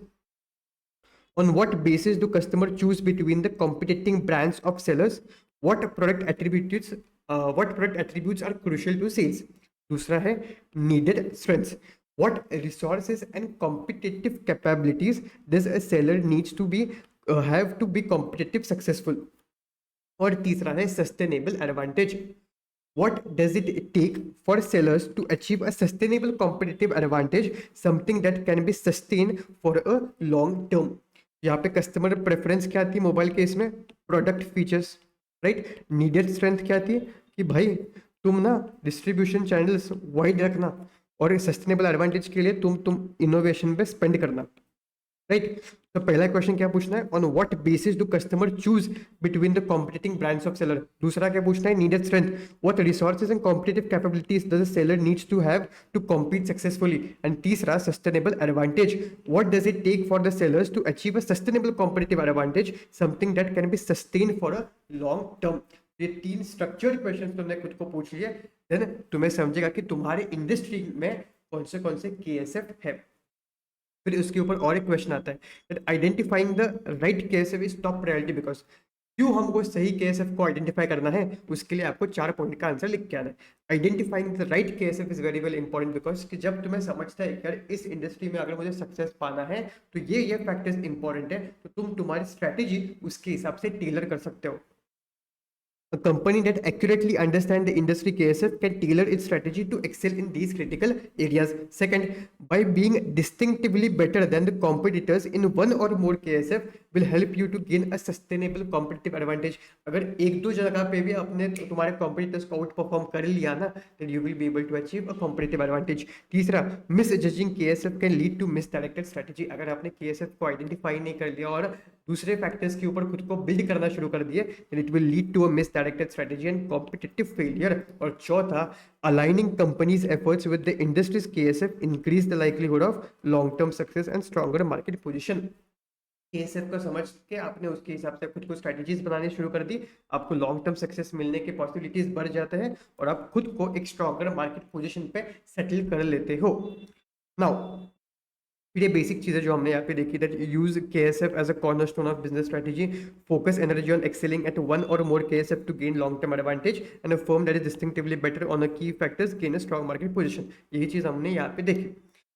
On what basis do customers choose between the competing brands of sellers? What product attributes what product attributes are crucial to sales. दूसरा है needed strengths, what resources and competitive capabilities this seller needs to be have to be competitive successful. और तीसरा है sustainable advantage, what does it take for sellers to achieve a sustainable competitive advantage, something that can be sustained for a long term। यहाँ पे customer preference क्या थी mobile case में, product features, right. Needed strength क्या थी कि भाई तुम ना डिस्ट्रीब्यूशन चैनल्स वाइड रखना, और सस्टेनेबल एडवांटेज के लिए तुम इनोवेशन पे स्पेंड करना, राइट। तो पहला क्वेश्चन क्या पूछना है, on what basis do customer choose between the competing brands of seller. दूसरा क्या पूछना है, needed strength, what resources and competitive capabilities does the seller needs to have to compete successfully. And तीसरा sustainable advantage, what does it take for the sellers to achieve a sustainable competitive advantage, something that can be sustain for a long term. ये तीन structured question तुमने खुद को पूछ लिए, then तुम्हें समझेगा कि तुम्हारे इंडस्ट्री में कौन से KSF है। फिर उसके ऊपर और एक क्वेश्चन आता है that identifying the right KSF is top priority, because क्यों हमको सही KSF को आइडेंटिफाई करना है, उसके लिए आपको 4 पॉइंट का आंसर लिख के आना है। Identifying the right KSF is very well important, because कि जब तुम्हें समझता है कि यार इस इंडस्ट्री में अगर मुझे सक्सेस पाना है तो ये फैक्टर्स इंपॉर्टेंट है, तो तुम तुम्हारी स्ट्रैटेजी उसके हिसाब से टेलर कर सकते हो। A company that accurately understands the industry KSF can tailor its strategy to excel in these critical areas. Second, by being distinctively better than the competitors in one or more KSF will help you to gain a sustainable competitive advantage. अगर एक दो जगह पे भी अपने तुम्हारे competitors को out perform कर लिया ना, then you will be able to achieve a competitive advantage. तीसरा, misjudging KSF can lead to misdirected strategy. अगर आपने KSF को आइडेंटिफाई नहीं कर लिया और दूसरे फैक्टर्स के ऊपर खुद को बिल्ड करना शुरू कर दिए, then it will lead to a misdirected strategy and competitive failure. और चौथा, aligning companies efforts with the industry's KSF increase the likelihood of long term success and stronger market position। KSF को समझ के आपने उसके हिसाब से खुद को स्ट्रेटजीज बनानी शुरू कर दी, आपको लॉन्ग टर्म सक्सेस मिलने के पॉसिबिलिटीज बढ़ जाते हैं और आप खुद को एक स्ट्रॉन्गर मार्केट पोजीशन पे सेटल कर लेते हो। नाउ फिर ये बेसिक चीज़ें जो हमने यहाँ पे देखी, that use KSF as a cornerstone of business strategy, focus energy on excelling at one or more KSF to gain long term advantage, and a firm that is distinctively better on a key factors gain a strong market position. यही चीज़ हमने यहाँ पे देखी।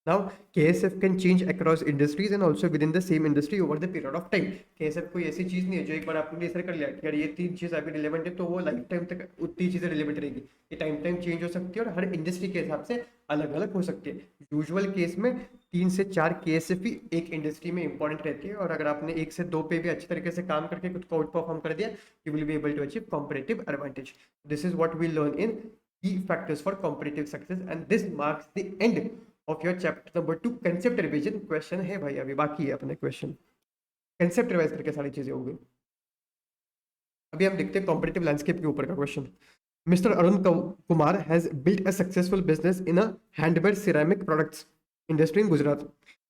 Now, KSF can change across industries and also within the same industry over the period of time. KSF कोई ऐसी चीज़ नहीं है जो एक बार आपने डिसाइड कर लिया कि यार ये तीन चीज़ अभी रिलेवेंट है तो वो लाइफ टाइम तक उतनी चीज़ें रिलेवेंट रहेगी। ये टाइम चेंज हो सकती है और हर इंडस्ट्री के हिसाब से अलग अलग हो सकती है। यूजुअल केस में 3 से 4 KSF ही एक इंडस्ट्री में इंपॉर्टेंट रहती है, और अगर आपने 1 से 2 पे भी अच्छी तरीके से काम करके खुद को आउट परफॉर्म कर दिया, you will be able to achieve competitive advantage. This is what we learn in key factors for competitive success, and this marks the end of your chapter number 2 concept revision। Question है भाई, अभी बाकी है अपने question, concept revise करके सारी चीजें हो गई। अभी हम देखते हैं कॉम्पिटिटिव लैंडस्केप के ऊपर का question. Mister Arun Kumar has built a successful business in a handmade ceramic products industry in Gujarat.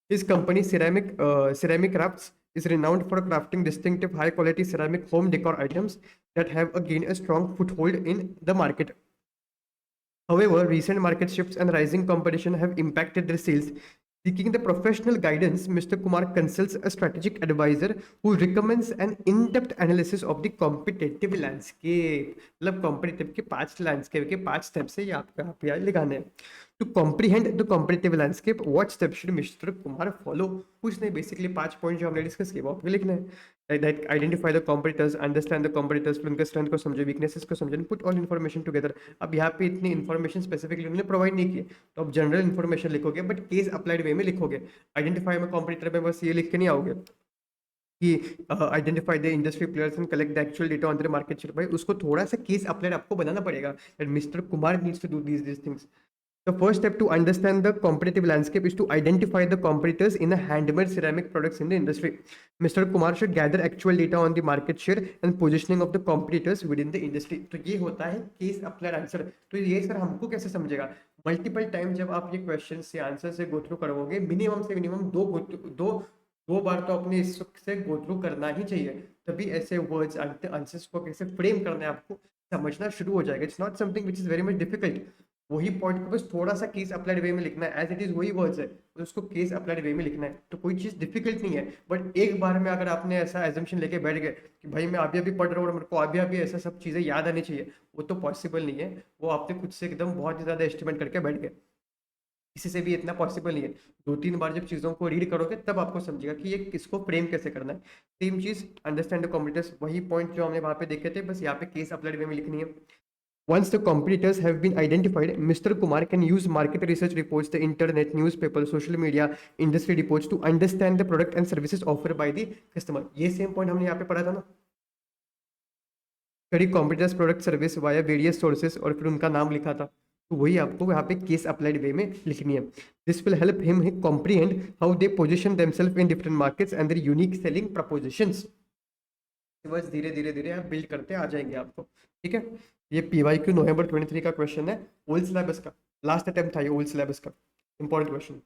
His company Ceramic Crafts is renowned for crafting distinctive high quality ceramic home decor items that have gained a strong foothold in the market. However, recent market shifts and rising competition have impacted their sales. Seeking the professional guidance, Mr. Kumar consults a strategic advisor who recommends an in-depth analysis of the competitive landscape। मतलब competitive के 5 landscape के 5 steps है, ये आपको यहाँ पे लिखाने हैं। To comprehend the competitive landscape, what steps should Mr. Kumar follow? कुछ नहीं, basically 5 पॉइंट जो हमने डिस्कस किए वो आपको लिखना है। That identify the competitors, understand the competitors, फिर उनके स्ट्रेंथ को समझे, वीकनेसेस को समझे, put all information together। अब यहाँ पे इतनी इन्फॉर्मेशन स्पेसिफिकली उन्होंने प्रोवाइड नहीं की, तो आप जनरल इन्फॉर्मेशन लिखोगे बट केस अप्लाइड वे में लिखोगे। आइडेंटिफाई में कॉम्पिटिटर में बस ये लिख के नहीं आओगे कि identify the industry players and collect the actual data on the market share. भाई उसको थोड़ा सा केस अप्लाइड आपको बनाना पड़ेगा, that mister Kumar needs to do these things. The first step to understand the competitive landscape is to identify the competitors in the handmade ceramic products in the industry. Mr. Kumar should gather actual data on the market share and positioning of the competitors within the industry। तो ये होता है case applied answer. तो ये sir हमको कैसे समझेगा, multiple time जब आप ये क्वेश्चन से आंसर से गो थ्रू करोगे, मिनिमम से मिनिमम दो बार तो अपने इससे गो थ्रू करना ही चाहिए, तभी ऐसे वर्ड्स आंसर्स को कैसे फ्रेम करना है आपको समझना शुरू हो जाएगा। It's not something which is very much difficult. वही पॉइंट को बस थोड़ा सा केस अप्लाइड वे में लिखना है, एज इट इज वही वर्ड्स है, तो उसको केस अप्लाइड वे में लिखना है, तो कोई चीज़ डिफिकल्ट नहीं है। बट एक बार में अगर आपने ऐसा एजम्पशन लेके बैठ गए कि भाई मैं अभी अभी पढ़ रहा हूँ और मेरे को अभी अभी ऐसा सब चीज़ें याद आनी चाहिए, वो तो पॉसिबल नहीं है। वो आपने खुद से एकदम बहुत ही ज़्यादा एस्टिमेट करके बैठ गए, किसी से भी इतना पॉसिबल नहीं है। 2-3 बार जब चीज़ों को रीड करोगे तब आपको समझेगा कि ये किसको फ्रेम कैसे करना है। Same cheese understand the competitors, वही पॉइंट जो हमने वहाँ पे देखे थे, बस यहाँ पे केस अप्लाइड वे में लिखनी है। Once the competitors have been identified, Mr. Kumar can use market research reports, the internet, newspaper, social media, industry reports to understand the product and services offered by the customer. ये same point हमने यहाँ पे पढ़ा था ना, करी competitors product service via various sources और फिर उनका नाम लिखा था, तो वही आपको यहाँ पे केस अप्लाइड वे में लिखनी है। This will help him comprehend how they position themselves in different markets and their unique selling propositions. बस धीरे धीरे धीरे आप बिल्ड करते आ जाएंगे आपको, ठीक है। ये PYQ नवंबर 23 का क्वेश्चन है, ओल्ड सिलेबस का, लास्ट अटेम्प्ट था ये ओल्ड सिलेबस का, इंपॉर्टेंट क्वेश्चन।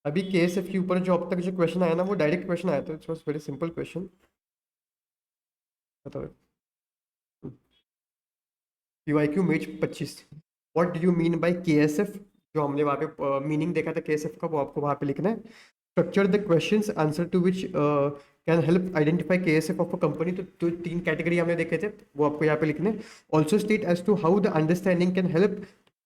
अभी KSF के ऊपर जो अब तक जो क्वेश्चन आया ना वो डायरेक्ट क्वेश्चन आया था, it's was very simple question. बताओ PYQ मेज 25, what do you mean bye KSF, जो हमने वहाँ पे मीनिंग देखा था KSF का, वो आपको वहाँ पे लिखना है। Structure the questions answer to which can help identify KSF of a company, तो 3 कैटेगरी हमने देखे थे, वो आपको यहाँ पे लिखने। Also state as to how the understanding can help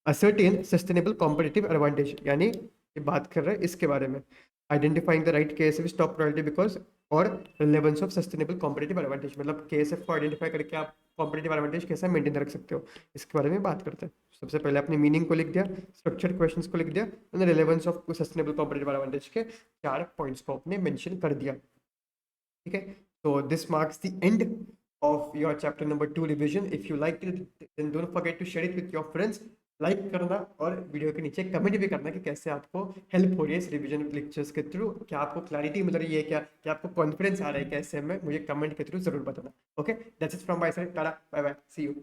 ascertain sustainable competitive advantage, यानी ये बात कर रहे हैं इसके बारे में, identifying the right KSF is top priority because, और relevance of sustainable competitive advantage, मतलब KSF को आइडेंटिफाई करके आप कॉम्पिटिटिव एडवांटेज कैसे मेंटेन रख सकते हो, इसके बारे में बात करते हैं। सबसे पहले अपनी मीनिंग को लिख दिया, स्ट्रक्चर क्वेश्चंस को लिख दिया, और relevance of sustainable competitive advantage के 4 पॉइंट्स को आपने मेंशन कर दिया, ठीक है। तो this marks the end of your chapter number 2 revision. If you like it then don't forget to share it with your friends, like करना और वीडियो के नीचे कमेंट भी करना कि कैसे आपको हेल्प हो रही है इस रिवीजन लेक्चर्स के थ्रू, क्या आपको क्लैरिटी मिल रही है, क्या आपको कॉन्फिडेंस आ रहा है कैसे में, मुझे कमेंट के थ्रू जरूर बताना। Okay, that's it from my side, tata bye bye, see you.